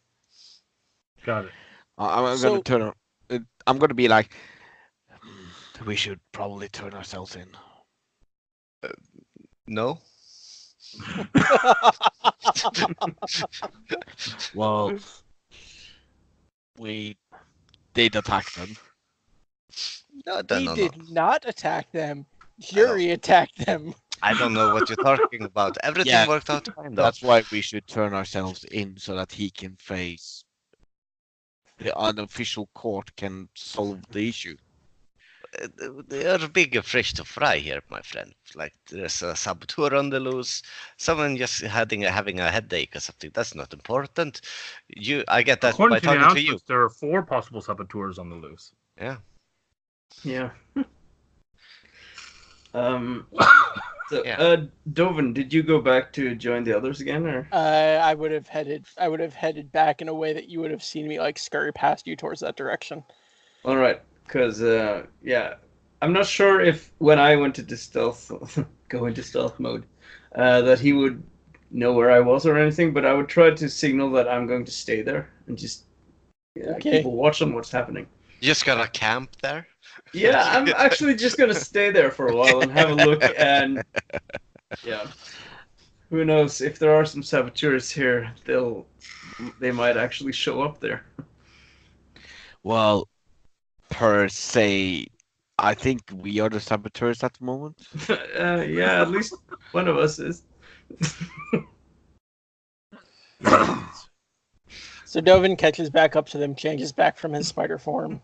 Got it. I'm So- gonna turn on. I'm gonna be like, we should probably turn ourselves in. No. Well, we did attack them. No, We no. did not attack them. Jury attacked them. I don't know what you're talking about. Everything Yeah. worked out fine, though. That's why we should turn ourselves in so that he can face the unofficial court can solve the issue. There are bigger fish to fry here, my friend. Like there's a saboteur on the loose, someone just having a headache or something. That's not important. I get that According by to the talking to you. announcements, there are 4 possible saboteurs on the loose. Yeah. Yeah. So, Yeah. Dovin, did you go back to join the others again, or? I would have headed back in a way that you would have seen me like scurry past you towards that direction. All right, because yeah, I'm not sure if when I went into stealth, go into stealth mode, that he would know where I was or anything. But I would try to signal that I'm going to stay there and just Okay. keep a watch on what's happening. You just gotta camp there. Yeah, I'm actually just gonna stay there for a while and have a look, and yeah, who knows if there are some saboteurs here, they might actually show up there. Well, per se, I think we are the saboteurs at the moment. Yeah, at least one of us is. So Dovin catches back up to them, changes back from his spider form.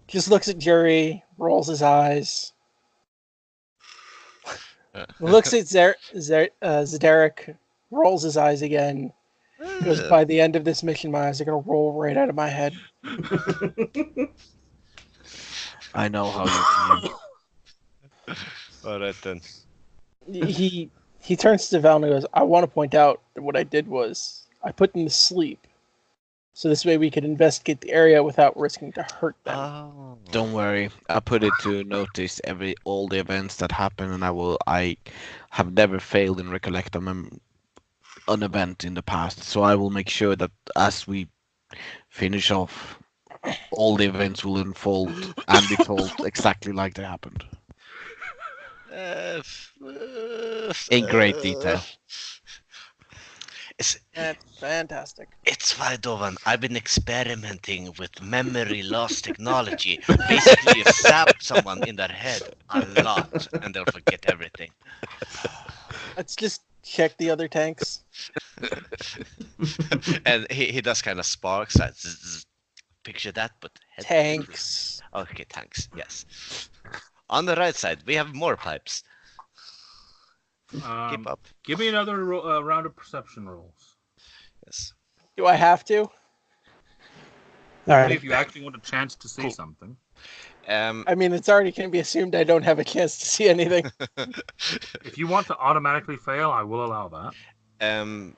Just looks at Jury, rolls his eyes. Looks at Zederic, rolls his eyes again. Goes, by the end of this mission, my eyes are going to roll right out of my head. I know how you feel. All right then. He turns to Val and goes, I want to point out that what I did was I put them to sleep. So this way we could investigate the area without risking to hurt them. Oh. Don't worry, I put it to notice all the events that happen, and I have never failed in recollect an event in the past. So I will make sure that as we finish off, all the events will unfold and be told exactly like they happened. In great detail. That's fantastic. It's fine, Dovan. I've been experimenting with memory loss technology. Basically, you stab someone in their head a lot, and they'll forget everything. Let's just check the other tanks. And he does kind of sparks. Like, zzz. Picture that, but head. Tanks. Okay, tanks. Yes. On the right side, we have more pipes. Keep up. Give me another round of perception rolls. Yes. Do I have to? All Only right. if you actually want a chance to see Cool. something. I mean, it's already going to be assumed I don't have a chance to see anything. If you want to automatically fail, I will allow that.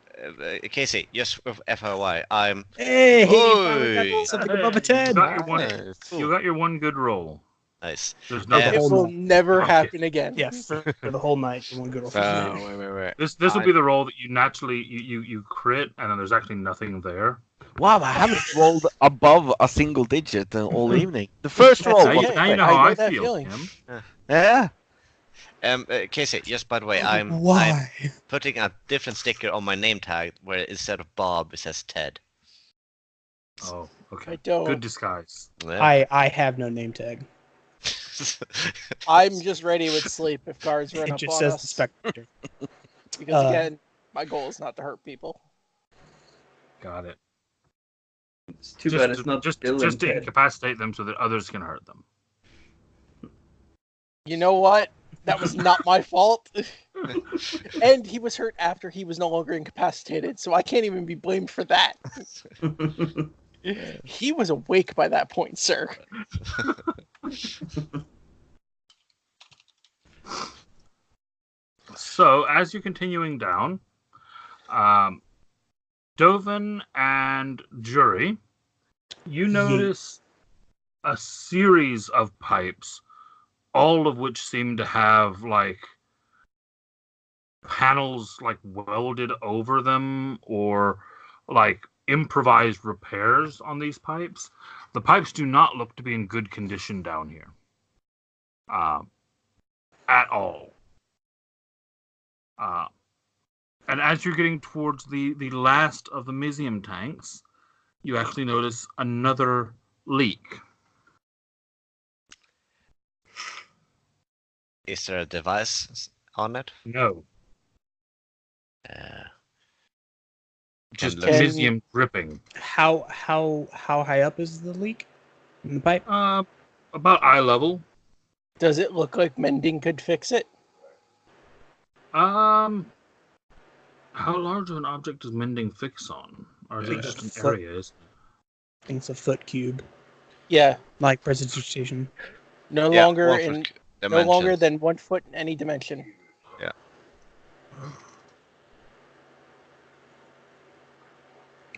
Casey, just with FYI, I'm. Hey, Oi. got something above a You 10. got your one. Nice. You got your one good roll. Nice. There's It nothing. whole will night. never Okay. happen again. Yeah, for the whole night. One good roll for the night. Wait. This will be the roll that you naturally you crit, and then there's actually nothing there. Wow, I haven't rolled above a single digit all evening. The first roll Now was you, now you know I how know I that feel, feeling. Tim. yeah. Casey, just by the way, I'm Why? putting a different sticker on my name tag where instead of Bob it says Ted. Oh, okay. I don't. Good disguise. Yeah. I have no name tag. I'm just ready with sleep if guards run It up just on says us. the specter. Because again, my goal is not to hurt people. Got it. It's too bad it's not just Bill to incapacitate them so that others can hurt them. You know what? That was not my fault. And he was hurt after he was no longer incapacitated, so I can't even be blamed for that. He was awake by that point, sir. So, as you're continuing down, Dovin and Jury, you notice a series of pipes, all of which seem to have like panels like welded over them or like improvised repairs on these pipes. The pipes do not look to be in good condition down here. At all. And as you're getting towards the last of the Mizium tanks, you actually notice another leak. Is there a device on it? No. Just look- Mizium dripping. How high up is the leak in the pipe? About eye level. Does it look like mending could fix it? How large of an object does mending fix on? Or is it just an Foot. area? I think it's a foot cube, Yeah. like presentation. No Yeah, longer 1 in foot no longer dimensions. than 1 foot in any dimension.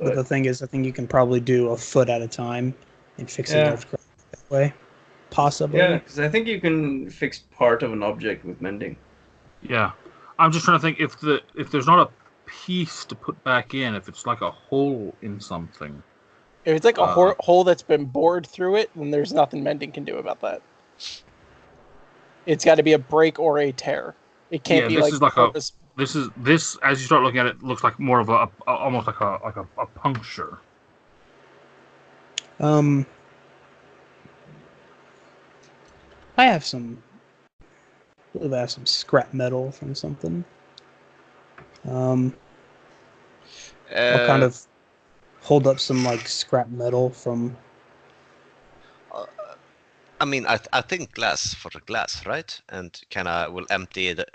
But the thing is, I think you can probably do a foot at a time and fix a Yeah. large crack that way. Possibly. Yeah, because I think you can fix part of an object with mending. Yeah. I'm just trying to think if there's not a piece to put back in, if it's like a hole in something. If it's like a hole that's been bored through it, then there's nothing mending can do about that. It's got to be a break or a tear. It can't be this like is like purpose- this as you start looking at it looks like more of a almost like a puncture. I have some. I believe I have some scrap metal from something. I'll kind of hold up some like scrap metal from. I mean, I think glass for the glass, right? And will empty the.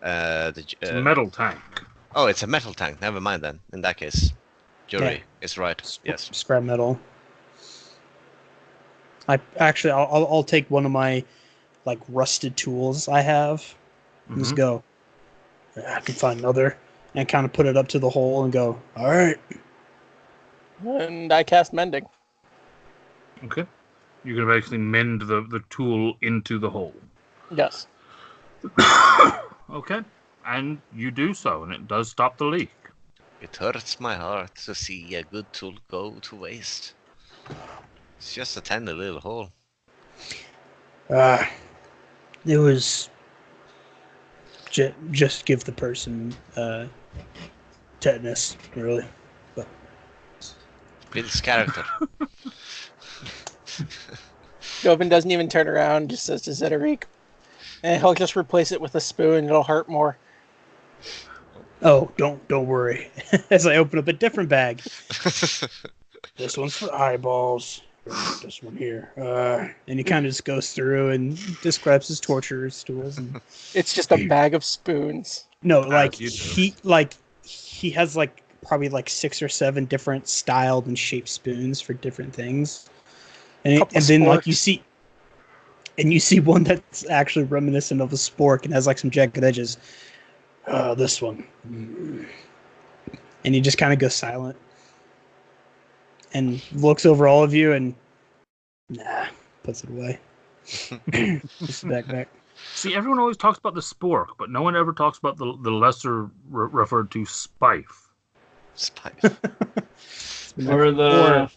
It's a metal tank. Oh, it's a metal tank. Never mind then. In that case, Jury is right. Yes. Scrap metal. I'll take one of my like rusted tools I have. And just go. I can find another, and kind of put it up to the hole and go. All right. And I cast mending. Okay. You're gonna basically mend the tool into the hole. Yes. Okay. And you do so, and it does stop the leak. It hurts my heart to see a good tool go to waste. It's just a tiny little hole. It was just give the person tetanus, really. But Bill's character. Gobin doesn't even turn around, just says to Zederic. And he'll just replace it with a spoon, it'll hurt more. oh, don't worry. As I open up a different bag, this one's for eyeballs. This one here, and he kind of just goes through and describes his torture tools. And It's just a bag of spoons. no, like you do. he has like probably like 6 or 7 different styled and shaped spoons for different things, and Couple then like sporks. you see one that's actually reminiscent of a spork and has like some jagged edges. This one, and he just kind of goes silent and looks over all of you and puts it away. Puts the back. See, everyone always talks about the spork, but no one ever talks about the lesser referred to spife. Spice. Or the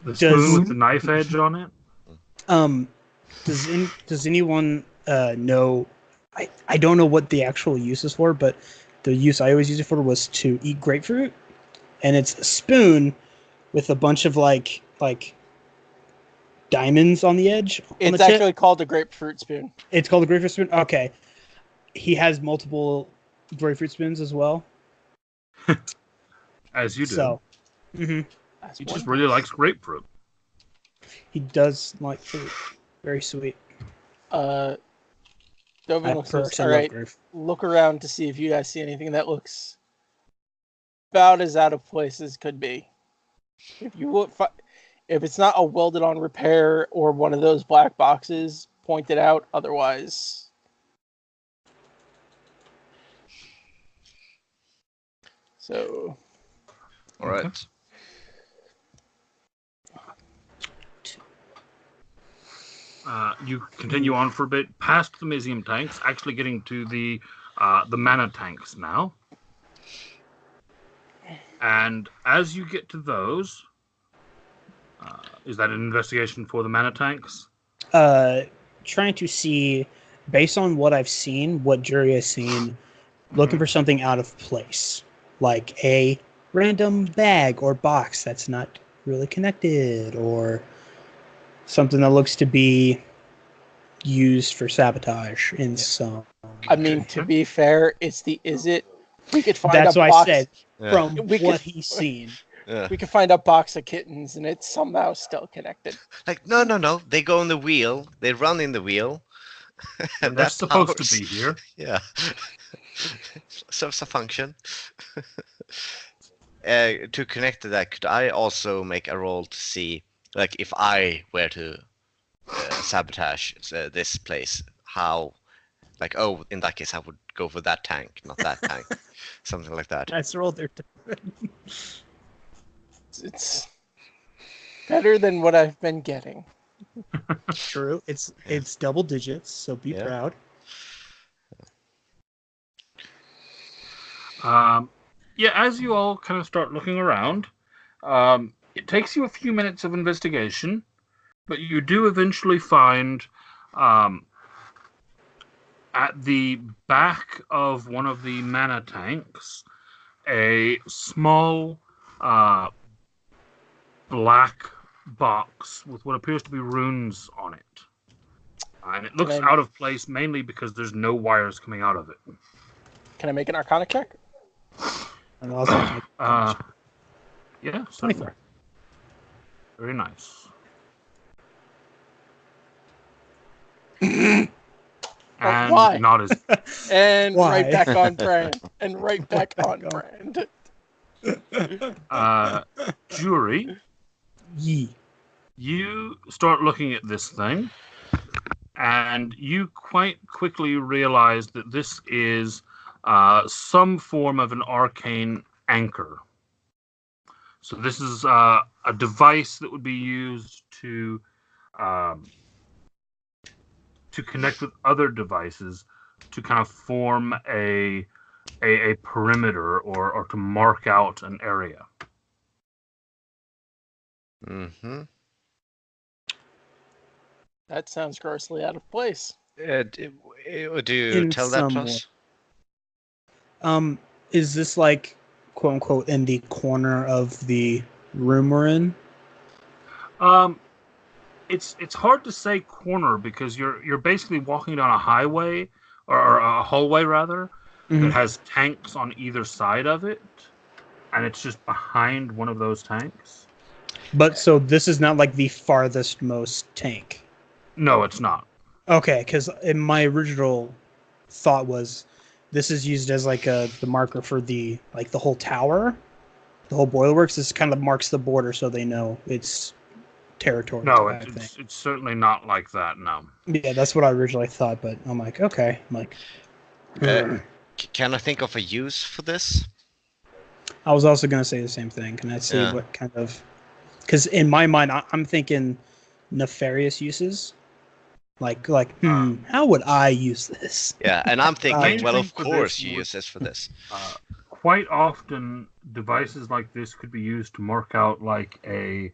The Does- spoon with the knife edge on it. Does anyone know? I don't know what the actual use is for, but the use I always used it for was to eat grapefruit, and it's a spoon with a bunch of like diamonds on the edge. On It's the tip. actually called a grapefruit spoon. It's called a grapefruit spoon. Okay, he has multiple grapefruit spoons as well. As you do. So, hmm That's He one just really dice. likes grapefruit. he does like fruit. Very sweet. Dovin I looks personally all love right. grapefruit. Look around to see if you guys see anything that looks about as out of place as could be. If you would, if it's not a welded-on repair or one of those black boxes, point it out. Otherwise, so All right. You continue on for a bit, past the museum tanks, actually getting to the mana tanks now. And as you get to those, is that an investigation for the mana tanks? Trying to see, based on what I've seen, what Jury has seen, looking for something out of place, like a random bag or box that's not really connected, or something that looks to be used for sabotage in some. I mean, to be fair, it's the is it. We could find That's a what box. I said. Yeah. From We what could- he's seen. Yeah. We could find a box of kittens, and it's somehow still connected. Like no. They go in the wheel. They run in the wheel. They're that supposed powers- to be here. Yeah. Serves a function. To connect to that, could I also make a roll to see, like, if I were to sabotage this place, how, like, oh, in that case, I would go for that tank, not that tank, something like that. That's roll there. It's better than what I've been getting. True. It's double digits, so be Yeah. proud. Yeah, as you all kind of start looking around, it takes you a few minutes of investigation, but you do eventually find at the back of one of the mana tanks a small black box with what appears to be runes on it. And it looks Can I- out of place mainly because there's no wires coming out of it. Can I make an Arcana check? And also like, Yeah, certainly. 24. Very nice. Oh, And why? not as And Why? right back on brand. And right back on God. brand. Jury. Yee. You start looking at this thing, and you quite quickly realize that this is some form of an arcane anchor. So this is a device that would be used to connect with other devices to kind of form a perimeter or to mark out an area. Mm-hmm. That sounds grossly out of place. Do you In tell that to some us? Is this like quote unquote in the corner of the room we're in? It's hard to say corner because you're basically walking down a highway or a hallway rather that has tanks on either side of it, and it's just behind one of those tanks. But so this is not like the farthest most tank. No, it's not. Okay, because in my original thought was this is used as like the marker for the whole tower, the whole Boilerworks. This kind of marks the border so they know it's territory. No, type thing. it's certainly not like that. No. Yeah, that's what I originally thought, but I'm like, okay, I'm like. Can I think of a use for this? I was also gonna say the same thing. Can I see Yeah. what kind of? Because in my mind, I'm thinking nefarious uses. Like, how would I use this? Yeah, and I'm thinking, main well, thing of for course this you would- use this for this. Quite often, devices like this could be used to mark out like a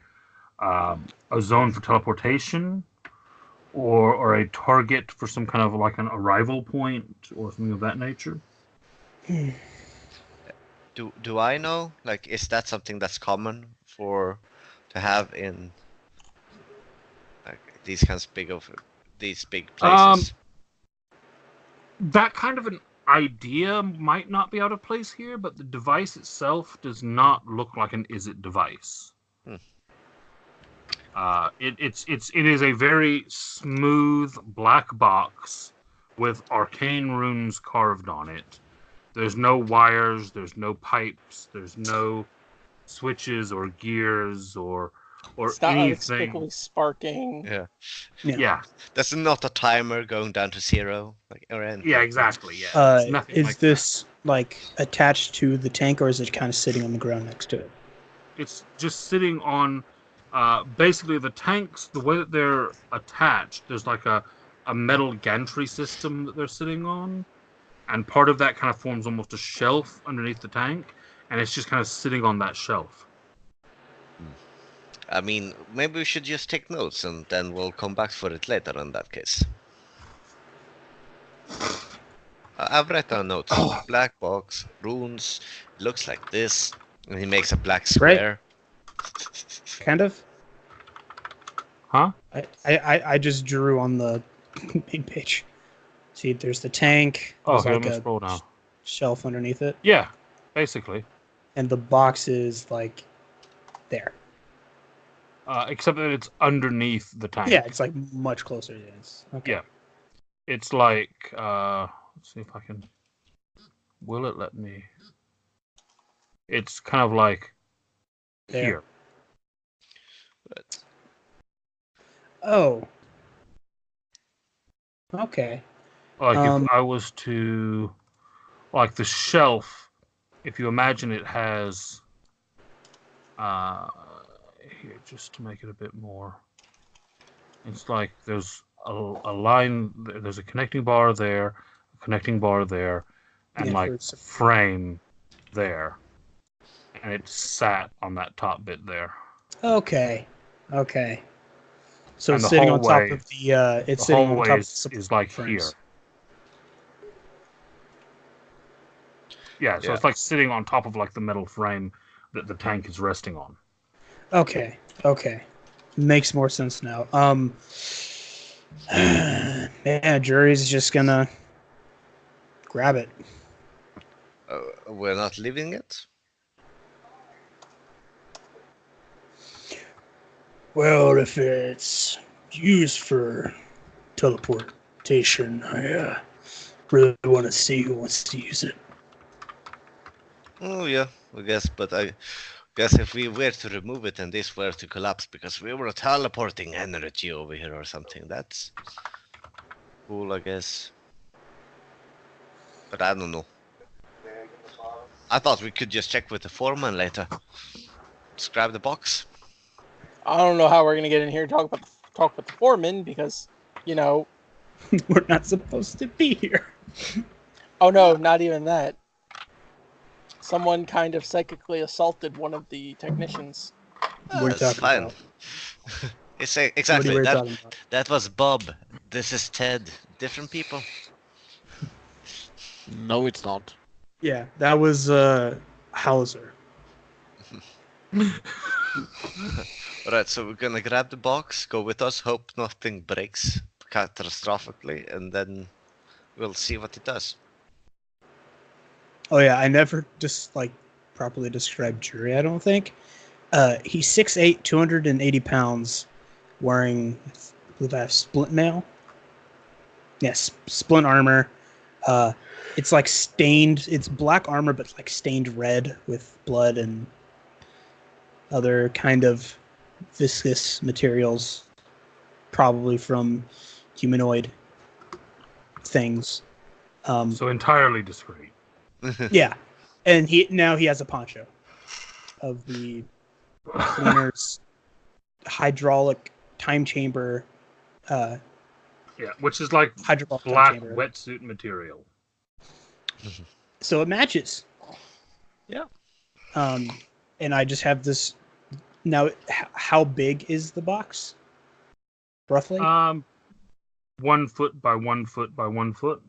zone for teleportation, or a target for some kind of like an arrival point or something of that nature. Do I know? Like, is that something that's common to have in these kinds of these big places? That kind of an idea might not be out of place here, but the device itself does not look like an Is It device. It is a very smooth black box with arcane runes carved on it. There's no wires, there's no pipes, there's no switches or gears or It's not anything. inexplicably sparking. Yeah. That's not a timer going down to 0, or anything. Yeah, exactly. Yeah. It's nothing Is like this like attached to the tank, or is it kind of sitting on the ground next to it? It's just sitting on basically the tanks. The way that they're attached, there's like a metal gantry system that they're sitting on, and part of that kind of forms almost a shelf underneath the tank, and it's just kind of sitting on that shelf. I mean, maybe we should just take notes and then we'll come back for it later in that case. I've written down notes. Black box, runes, looks like this. And he makes a black square. Kind of. Huh? I just drew on the main page. See, there's the tank. Oh, There's here, like let me a scroll down. shelf underneath it, Yeah, basically. and the box is like there. Except that it's underneath the tank. Yeah, it's like much closer. Yes. Okay. Yeah. It's like, let's see if I can. Will it let me? It's kind of like There. here. But Oh. Okay. Like Um, if I was to, like the shelf, if you imagine it has, here, just to make it a bit more, it's like there's a line, there's a connecting bar there, a connecting bar there, and Yeah, like for some- frame there. And it's sat on that top bit there. Okay. Okay. So And it's the sitting on top hallway- of the. It's The sitting on hallway top of is like frames. here. Yeah, so Yeah. it's like sitting on top of like the metal frame that the tank is resting on. Okay. Okay. Makes more sense now. Man, jury's just gonna grab it. we're not leaving it? Well, if it's used for teleportation, I really want to see who wants to use it. Oh yeah, I guess, but I guess if we were to remove it and this were to collapse because we were teleporting energy over here or something, that's cool, I guess. But I don't know. I thought we could just check with the foreman later. Just grab the box. I don't know how we're gonna get in here and talk with the foreman because, you know. We're not supposed to be here. Oh no, not even that. Someone kind of psychically assaulted one of the technicians. What are you That's talking fine. about? It's What exactly are you that. talking about? That was Bob. This is Ted. Different people. No, it's not. Yeah, that was Hauser. Alright, so we're gonna grab the box, go with us, hope nothing breaks catastrophically, and then we'll see what it does. Oh yeah, I never just like properly described Jury, I don't think. He's 6'8", 280 pounds, wearing, I believe I have splint mail. Yes, splint armor. It's like stained. It's black armor, but like stained red with blood and other kind of viscous materials, probably from humanoid things. So entirely discreet. Yeah, and he has a poncho of the cleaner's hydraulic time chamber. Yeah, which is like Hydraulic time black chamber. wetsuit material. So it matches. Yeah. And I just have this. Now, how big is the box? Roughly. 1 foot by 1 foot by 1 foot.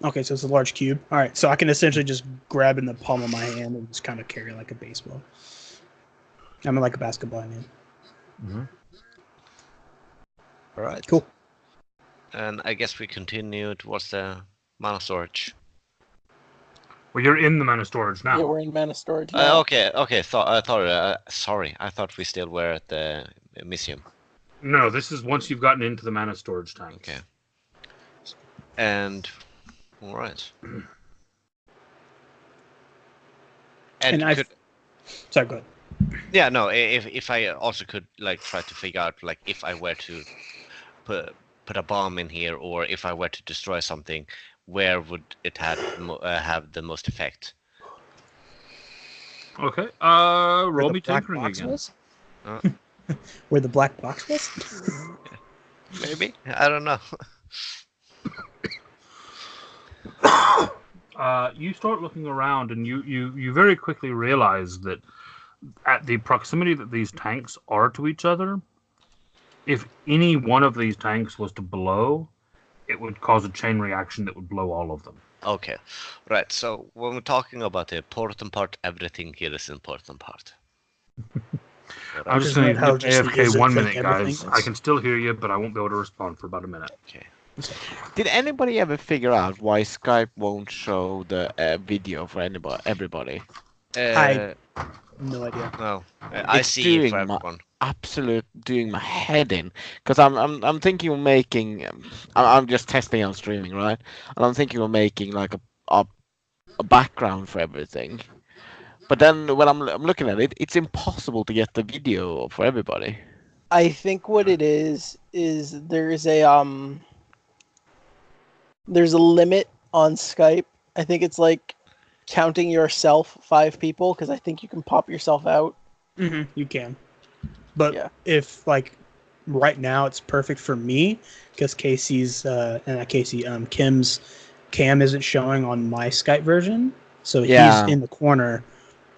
Okay, so it's a large cube. All right, so I can essentially just grab in the palm of my hand and just kind of carry like a baseball. I mean, like a basketball, I mean. All right. Cool. And I guess we continue towards the mana storage. Well, you're in the mana storage now. Yeah, we're in mana storage now. Okay. Sorry. I thought we still were at the museum. No, this is once you've gotten into the mana storage tanks. Okay. And all right. And I. could, Sorry, go ahead. yeah, no. If I also could like try to figure out like if I were to put a bomb in here, or if I were to destroy something, where would it have the most effect? Okay. Where Roll the me black tinkering box again. was? Uh. Where the black box was? Maybe, I don't know. You start looking around, and you very quickly realize that at the proximity that these tanks are to each other, if any one of these tanks was to blow, it would cause a chain reaction that would blow all of them. Okay, right. So when we're talking about the important part, everything here is important part. I'm just Isn't going that to how hit just the AFK is it 1 thing minute, everything guys. is? I can still hear you, but I won't be able to respond for about a minute. Okay. Did anybody ever figure out why Skype won't show the video for everybody? I- No idea. No, I It's see it doing for my- everyone. Absolute doing my head in, because I'm thinking of making. I'm just testing out streaming, right? And I'm thinking of making like a background for everything. But then when I'm looking at it, it's impossible to get the video for everybody. I think what it is there's a limit on Skype. I think it's like counting yourself 5 people, because I think you can pop yourself out. Mm-hmm, you can. But Yeah. if, like, right now it's perfect for me, because Casey's, Kim's cam isn't showing on my Skype version. So Yeah. he's in the corner.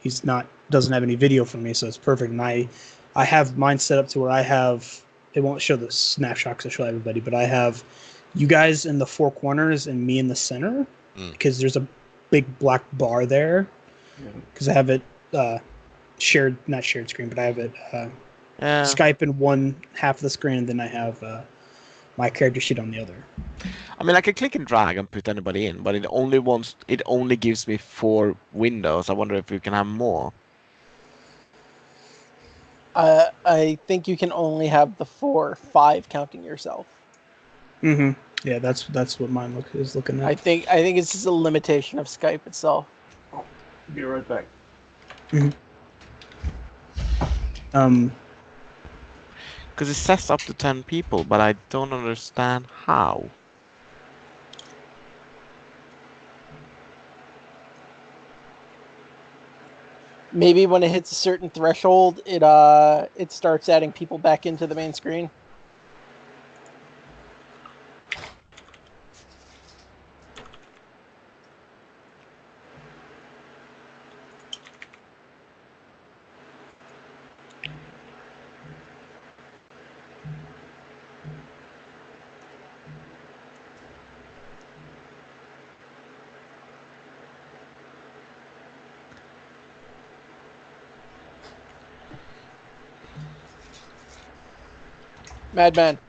He's doesn't have any video for me, so it's perfect. And I have mine set up to where it won't show the snapshot because I show everybody, but I have you guys in the 4 corners and me in the center, because there's a big black bar there, because I have it not shared screen, but I have it Skype in one half of the screen, and then I have my character sheet on the other. I mean, I can click and drag and put anybody in, but it only gives me 4 windows. I wonder if we can have more. I think you can only have the 4, 5 counting yourself. Mm-hmm. Yeah, that's what mine is looking at. I think it's just a limitation of Skype itself. Be right back. Because it sets up to 10 people, but I don't understand how. Maybe when it hits a certain threshold, it starts adding people back into the main screen. Madman.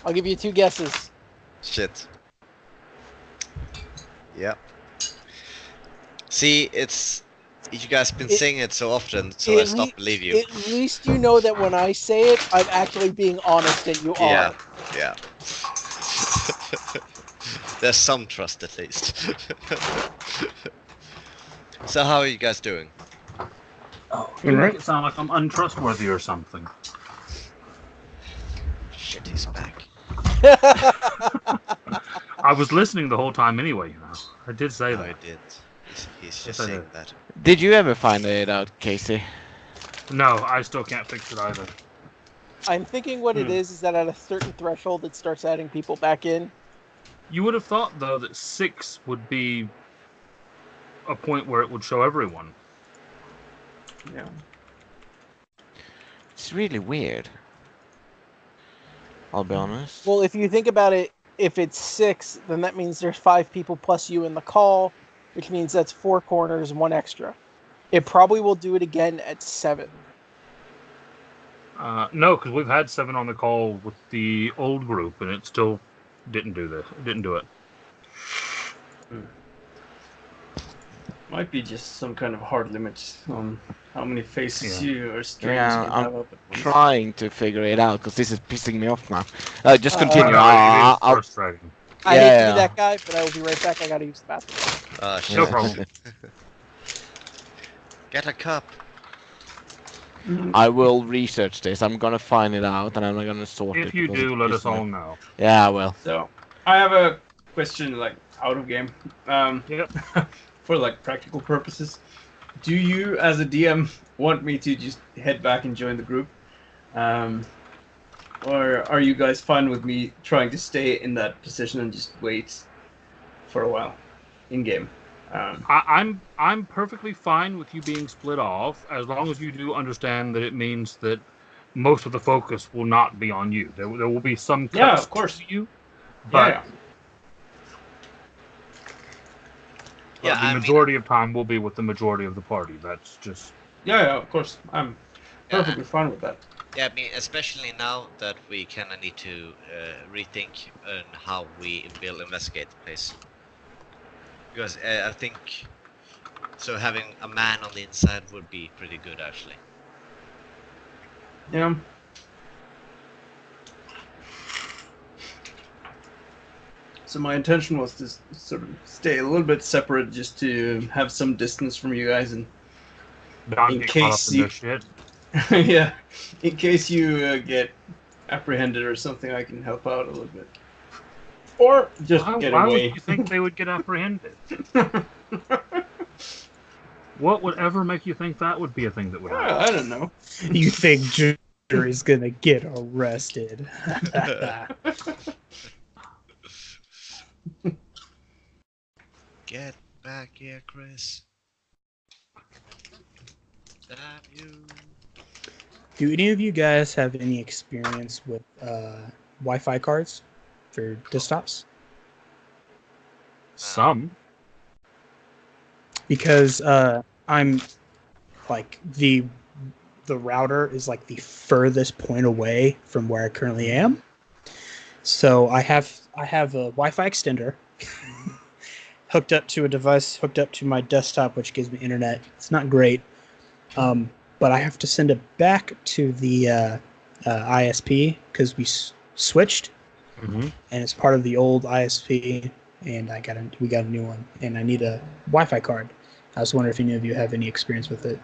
I'll give you 2 guesses. Shit. Yep. See, you guys been saying it so often, so I stopped believing you. At least you know that when I say it, I'm actually being honest and you are. Yeah. There's some trust at least. So how are you guys doing? Oh, you make it sound like I'm untrustworthy or something. Shit, he's back. I was listening the whole time anyway, you know. I did say No, that. I did. He's Yes, just I saying did. that. Did you ever find it out, Casey? No, I still can't fix it either. I'm thinking what it is that at a certain threshold, it starts adding people back in. You would have thought, though, that 6 would be a point where it would show everyone. Yeah. It's really weird. I'll be honest. Well, if you think about it, if it's 6, then that means there's 5 people plus you in the call, which means that's 4 corners, 1 extra. It probably will do it again at 7. No, because we've had 7 on the call with the old group, and it still didn't do this. It didn't do it. Might be just some kind of hard limit on how many faces Yeah. you or streams Yeah, you I'm have up at once. trying to figure it out because this is pissing me off now. Just I continue. No, it is I'll frustrating. I hate to Yeah. be that guy, but I will be right back. I gotta use the bathroom. Shit. No problem. Get a cup. I will research this. I'm gonna find it out and I'm gonna sort it. If you because do, it let pisses us me all off. know. Yeah, I will. So, I have a question, like, out of game. Yep. For, like, practical purposes. Do you, as a DM, want me to just head back and join the group? Or are you guys fine with me trying to stay in that position and just wait for a while in-game? I'm perfectly fine with you being split off, as long as you do understand that it means that most of the focus will not be on you. There will be some cuts Yeah, of course. to you, but Yeah, the majority of time will be with the majority of the party. That's just... Yeah, of course. I'm perfectly fine with that. Yeah, I mean, especially now that we kind of need to rethink on how we will investigate the place. Because I think so having a man on the inside would be pretty good, actually. Yeah. So my intention was to sort of stay a little bit separate, just to have some distance from you guys, and not in get caught up case in you, this shit. yeah, in case you get apprehended or something, I can help out a little bit, or just get Why away. would you think they would get apprehended? What would ever make you think that would be a thing that would happen? I don't know. You think Jerry's gonna get arrested? Get back here, Chris. Damn you. Do any of you guys have any experience with Wi-Fi cards for desktops? Some. Because I'm like the router is like the furthest point away from where I currently am. So I have a Wi-Fi extender hooked up to a device hooked up to my desktop, which gives me internet. It's not great, but I have to send it back to the ISP because we switched, Mm-hmm. and it's part of the old ISP. And we got a new one, and I need a Wi-Fi card. I was wondering if any of you have any experience with it.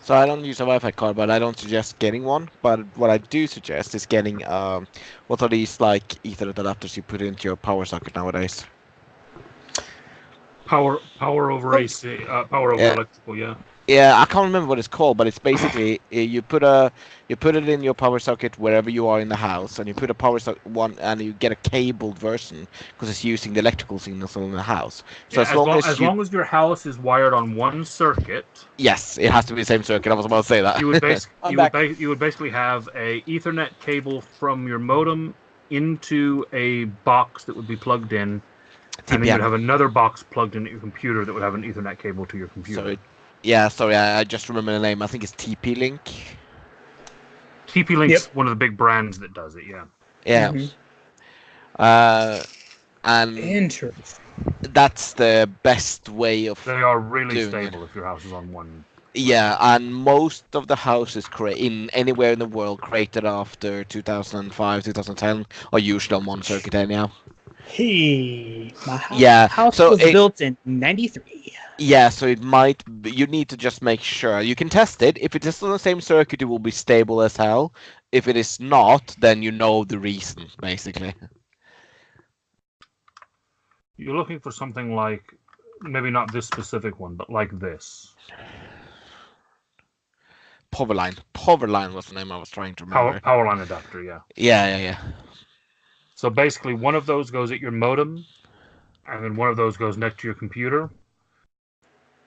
So I don't use a Wi-Fi card, but I don't suggest getting one. But what I do suggest is getting what are these like Ethernet adapters you put into your power socket nowadays? Power over AC, power over Yeah. electrical, yeah. Yeah, I can't remember what it's called, but it's basically you put it in your power socket wherever you are in the house, and you put a power socket one, and you get a cabled version because it's using the electrical signals in the house. So Yeah, as long as your house is wired on one circuit, yes, it has to be the same circuit. I was about to say that. you would I'm you would basically have a Ethernet cable from your modem into a box that would be plugged in, and then you'd have another box plugged into your computer that would have an Ethernet cable to your computer. Yeah, sorry, I just remember the name. I think it's TP-Link. TP-Link's one of the big brands that does it, yeah. Yeah. Mm-hmm. And Interesting. that's the best way of. They are really doing stable if your house is on one. Yeah, and most of the houses in anywhere in the world created after 2005, 2010 are usually on one circuit anyhow. Hey, my house was built in '93. Yeah, so it might. You need to just make sure. You can test it. If it is on the same circuit, it will be stable as hell. If it is not, then you know the reason, basically. You're looking for something like, maybe not this specific one, but like this. Powerline. Powerline was the name I was trying to remember. Power line adapter, yeah. Yeah. So basically, one of those goes at your modem, and then one of those goes next to your computer.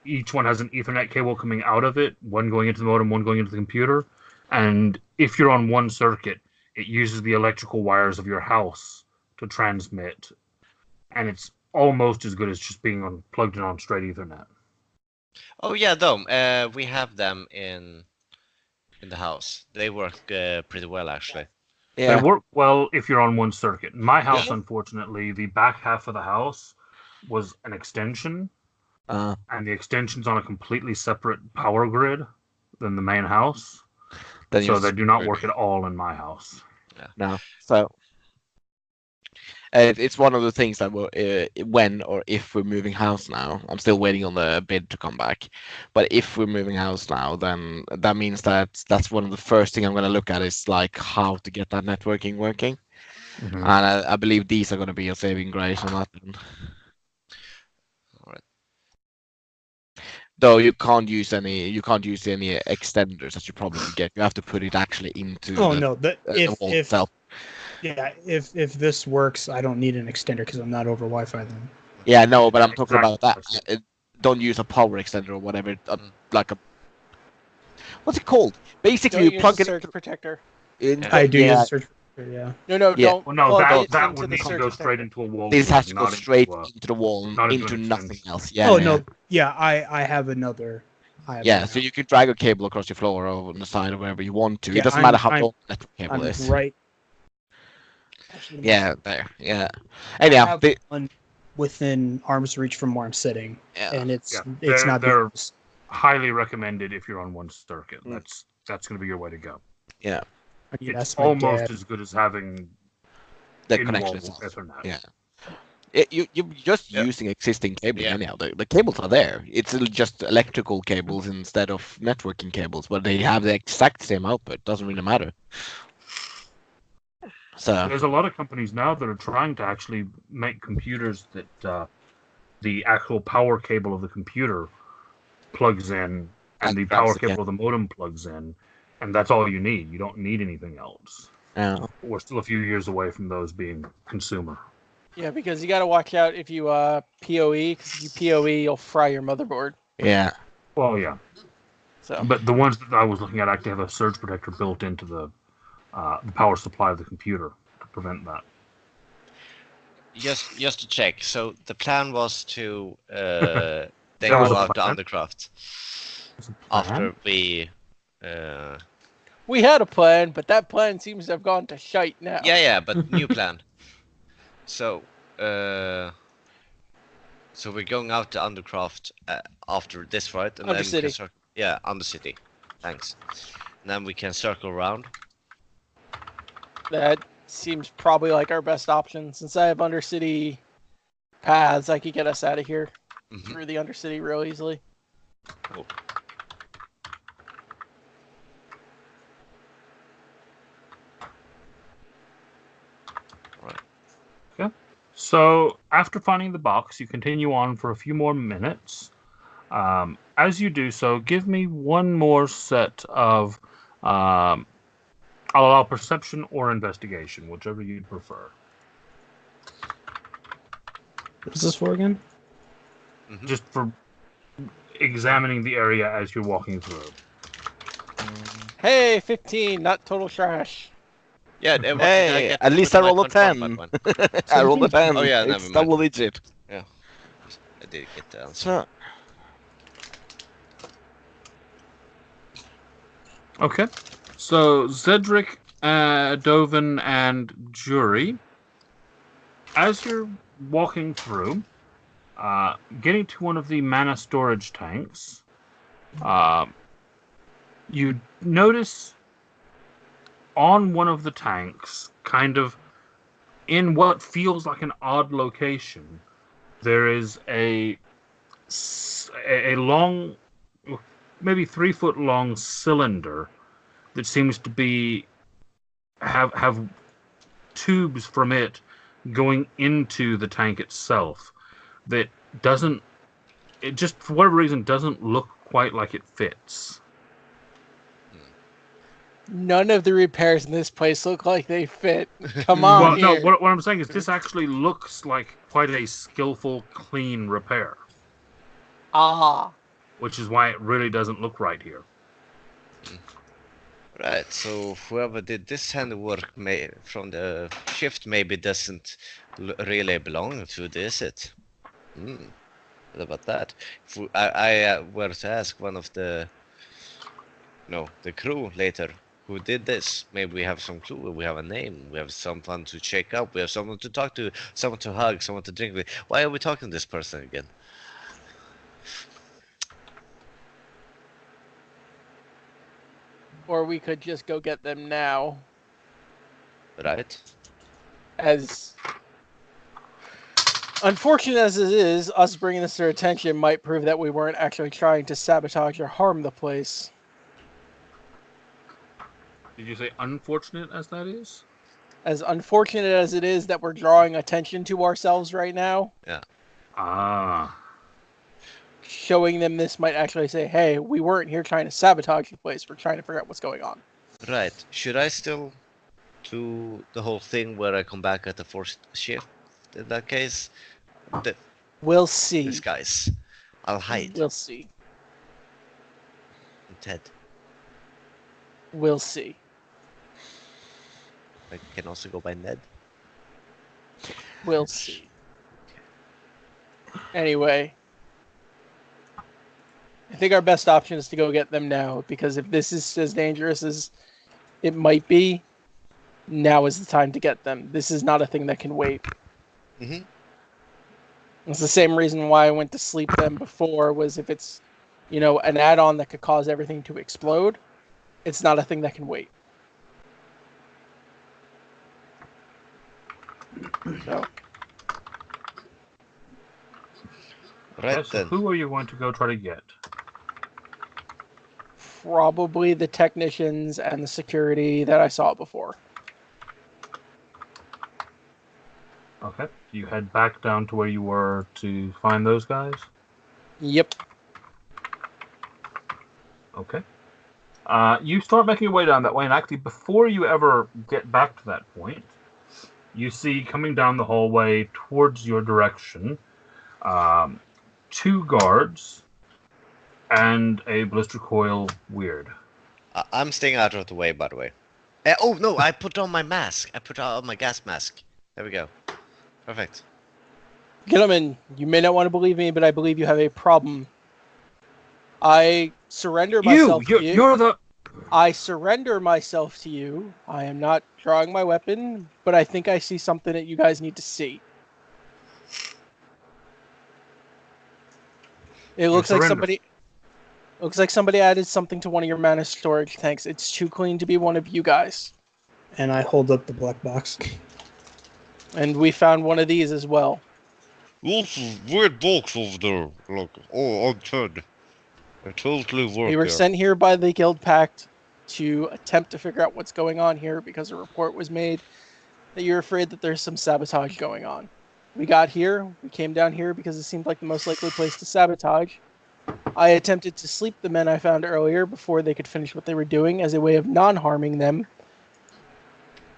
Each one has an Ethernet cable coming out of it, one going into the modem, one going into the computer. And if you're on one circuit, it uses the electrical wires of your house to transmit. And it's almost as good as just being plugged in on straight Ethernet. Oh yeah, Dome. We have them in in the house. They work pretty well, actually. Yeah. They work well if you're on one circuit. My house, Yeah. unfortunately, the back half of the house was an extension, Uh, and the extension's on a completely separate power grid than the main house. then So you're they do not screwed. work at all in my house. No. So it's one of the things that when or if we're moving house now, I'm still waiting on the bid to come back. But if we're moving house now, then that means that's one of the first thing I'm going to look at is like how to get that networking working. Mhm. And I believe these are going to be a saving grace on that. All right. Though you can't use any extenders that you probably get. You have to put it actually into Oh the, no, the if wall if itself. yeah, if this works, I don't need an extender because I'm not over Wi-Fi then. Yeah, no, but I'm talking Exactly, about that. that's Don't use a power extender or whatever. Like a what's it called? Basically, Don't you use plug a it surge protector. in. I do yeah, use a search. Yeah. No, Yeah. don't Well, no, plug it that into would the need to surge go straight protector. into a wall. This plug, has to go not straight into, into the wall, not into into an nothing extension. else. Yeah. Oh yeah. no, yeah, I have another. Yeah, so you can drag a cable across your floor or on the side or wherever you want to. Yeah, It doesn't matter how I'm- long the network cable I'm is. right. Actually, Yeah, there. Yeah. I Anyhow, have one within arm's reach from where I'm sitting, yeah. and it's they're- not. they're- They're, Highly recommended if you're on one circuit. Mm. That's going to be your way to go. Yeah. I can It's ask my almost dad. as good as having The in-wall connection itself. Ethernet. Yeah. You're just Yeah. using existing cabling Yeah. anyhow. The cables are there. It's just electrical cables instead of networking cables, but they have the exact same output. Doesn't really matter. So There's a lot of companies now that are trying to actually make computers that the actual power cable of the computer plugs in, and And the drives power it, yeah. cable of the modem plugs in, and that's all you need. You don't need anything else. yeah. We're still a few years away from those being consumer. Yeah, because you got to watch out if you PoE, because if you PoE, you'll fry your motherboard. Yeah. Well, yeah, So but the ones that I was looking at actually have a surge protector built into the power supply of the computer to prevent that. Just to check. So the plan was to then That go was a out to plan. Undercraft It's a plan. after we. we had a plan, but that plan seems to have gone to shite now. Yeah, but new plan. So we're going out to Undercraft after this, right? And then we can Undercity. yeah, Undercity. Thanks. And then we can circle around. That seems probably like our best option. Since I have Undercity paths, I could get us out of here Mhm. through the Undercity real easily. Cool. So, after finding the box, you continue on for a few more minutes. As you do so, give me one more set of. I'll allow perception or investigation, whichever you'd prefer. What is this for again? Mhm. Just for examining the area as you're walking through. Hey, 15, not total trash. Yeah. What did I Hey, get at least with I my rolled a 25 10. one? I rolled a 10. Oh, yeah, It's never mind. double digit. I did get the answer. So, Okay. So, Zedric, Dovin, and Jury, as you're walking through, getting to one of the mana storage tanks, you notice on one of the tanks, kind of in what feels like an odd location, there is a long, maybe 3 foot long cylinder that seems to be have tubes from it going into the tank itself that doesn't, it just for whatever reason doesn't look quite like it fits. None of the repairs in this place look like they fit. Come on Well, here. no, what I'm saying is this actually looks like quite a skillful, clean repair, Ah. which is why it really doesn't look right here. Right, so whoever did this handiwork from the shift maybe doesn't really belong to this. What about that? If I were to ask one of the No, the crew later who did this. Maybe we have some clue. We have a name. We have someone to check up. We have someone to talk to. Someone to hug. Someone to drink with. Why are we talking to this person again? Or we could just go get them now, Right? as unfortunate as it is, us bringing this to their attention might prove that we weren't actually trying to sabotage or harm the place. Did you say unfortunate as that is? As unfortunate as it is that we're drawing attention to ourselves right now, Ah. showing them this might actually say, hey, we weren't here trying to sabotage the place, we're trying to figure out what's going on. Right. Should I still do the whole thing where I come back at the first shift? In that case, We'll see. disguise. I'll hide. We'll see. Ted. We'll see. I can also go by Ned. We'll see. Anyway, I think our best option is to go get them now, because if this is as dangerous as it might be, now is the time to get them. This is not a thing that can wait. Mm-hmm. It's the same reason why I went to sleep them before, was if it's, an add-on that could cause everything to explode, it's not a thing that can wait. So, Right Okay, so then. who are you going to go try to get? probably the technicians and the security that I saw before. Okay. You head back down to where you were to find those guys? Yep. Okay. You start making your way down that way, and actually, before you ever get back to that point, you see coming down the hallway towards your direction 2 guards and a blister coil weird. I'm staying out of the way, by the way. Oh no! I put on my mask. I put on my gas mask. There we go. Perfect. Gentlemen, you may not want to believe me, but I believe you have a problem. I surrender myself to you. You're the... I surrender myself to you. I am not drawing my weapon, but I think I see something that you guys need to see. It looks like somebody added something to one of your mana storage tanks. It's too clean to be one of you guys. And I hold up the black box. And we found one of these as well. Lots of weird box over there. Like, oh, I'm Ted. I totally work We were here. sent here by the Guild Pact to attempt to figure out what's going on here, because a report was made that you're afraid that there's some sabotage going on. We got here, we came down here because it seemed like the most likely place to sabotage. I attempted to sleep the men I found earlier before they could finish what they were doing as a way of non-harming them.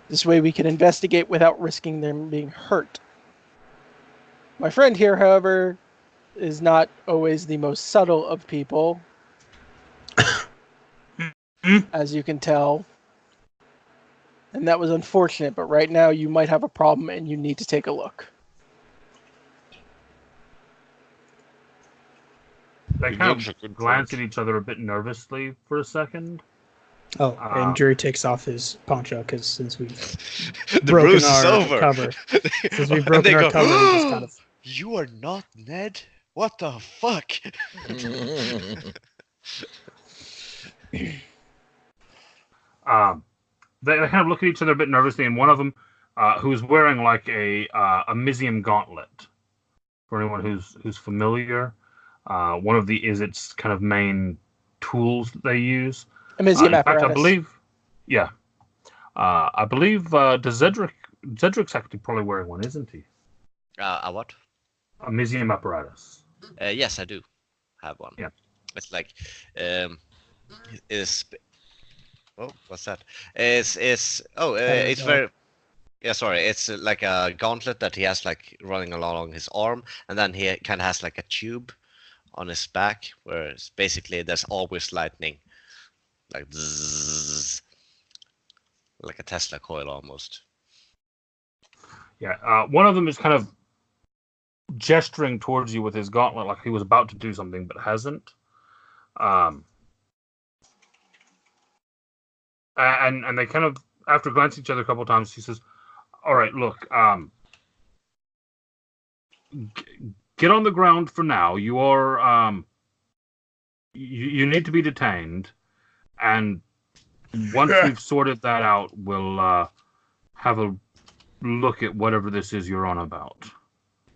This way we could investigate without risking them being hurt. My friend here, however, is not always the most subtle of people, as you can tell. And that was unfortunate, but right now you might have a problem and you need to take a look. They He kind looks a of good glance punch. at each other a bit nervously for a second. Oh, and Jury takes off his poncho, because since we've The broken bruise is our over. cover, since we've And broken they our go, cover, he just kind of... You are not Ned? What the fuck? They kind of look at each other a bit nervously, and one of them, who's wearing like a Mizium gauntlet, for anyone who's familiar, one of the Izzet's kind of main tools that they use. Amizium In fact, apparatus. I believe Zedric's actually probably wearing one, isn't he? A what? A Mizium apparatus. Yes, I do have one. Yeah. It's like, is oh, what's that? It's very. Yeah, sorry. It's like a gauntlet that he has like running along his arm, and then he kind of has like a tube on his back, where it's basically there's always lightning, like zzz, like a Tesla coil almost. Yeah, one of them is kind of gesturing towards you with his gauntlet, like he was about to do something but hasn't. And they kind of, after glancing at each other a couple of times, he says, "All right, look, get on the ground for now. You are you need to be detained, and once we've sorted that out, we'll have a look at whatever this is you're on about."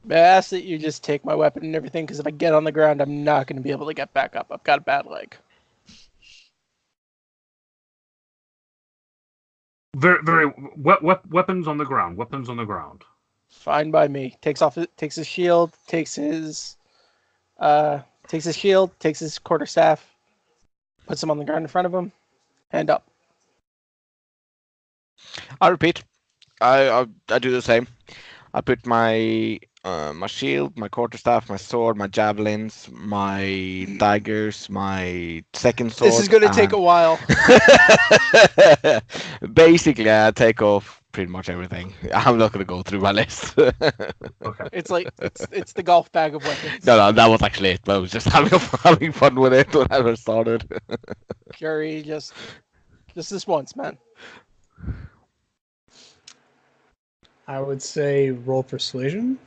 I ask that you just take my weapon and everything, because if I get on the ground, I'm not going to be able to get back up. I've got a bad leg. Weapons on the ground. Weapons on the ground. Fine by me. Takes his shield, takes his shield, takes his quarterstaff, puts him on the ground in front of him, hand up. I repeat, I do the same. I put my my shield, my quarterstaff, my sword, my javelins, my daggers, my second sword. This is going to take a while. Basically, I take off pretty much everything. I'm not going to go through my list. Okay. It's like it's the golf bag of weapons. No, that was actually it. But I was just having fun with it when I first started. Jerry, just this once, man. I would say roll persuasion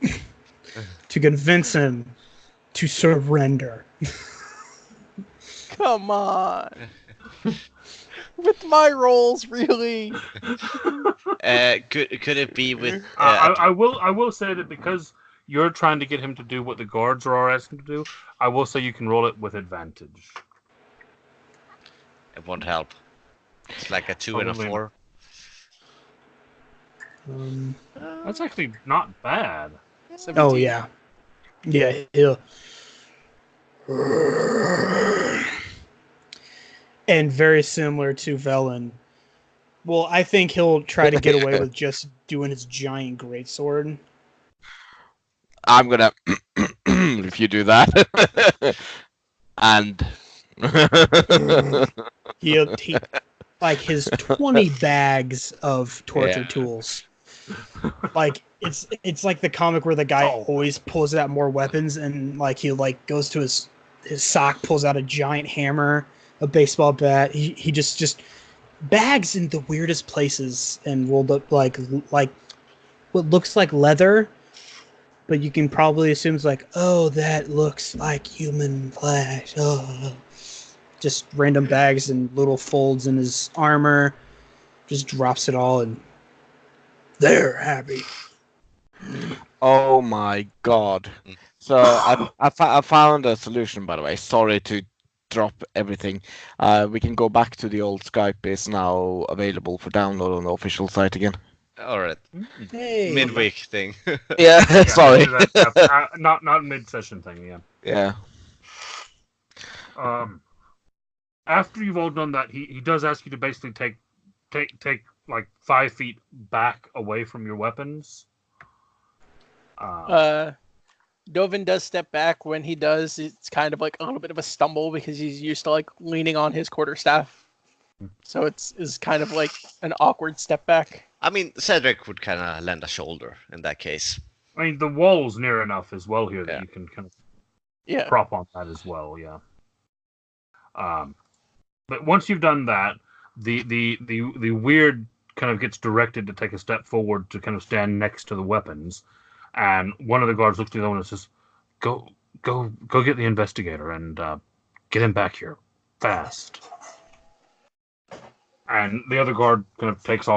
to convince him to surrender. Come on. With my rolls, really? Could it be with? I will say that because you're trying to get him to do what the guards are asking to do, I will say you can roll it with advantage. It won't help. It's like a 2 and a Probably. 4. That's actually not bad. 17. Oh yeah, yeah. And very similar to Velen. Well, I think he'll try to get away with just doing his giant greatsword. I'm gonna if you do that, and He like his 20 bags of torture Yeah. tools. Like it's like the comic where the guy always pulls out more weapons, and like he like goes to his sock, pulls out a giant hammer, a baseball bat. He just bags in the weirdest places and rolled up like what looks like leather, but you can probably assume it's like, oh, that looks like human flesh. Oh. Just random bags and little folds in his armor. Just drops it all, and they're happy. oh my god! So I found a solution, by the way. Sorry to drop everything. We can go back to the old Skype. Is now available for download on the official site again. All right. Hey. Midweek thing. Yeah, Yeah, sorry. Not mid-session thing. Yeah. Yeah. After you've all done that, he does ask you to basically take like 5 feet back away from your weapons. Dovin does step back. When he does, it's kind of like a little bit of a stumble because he's used to like leaning on his quarterstaff. So it's kind of like an awkward step back. I mean, Cedric would kind of lend a shoulder in that case. I mean, the wall's near enough as well here that Yeah. you can kind of Yeah. prop on that as well. Yeah. But once you've done that, the weird kind of gets directed to take a step forward to kind of stand next to the weapons, and one of the guards looks to the other one and says, "Go get the investigator and get him back here fast." And the other guard kind of takes off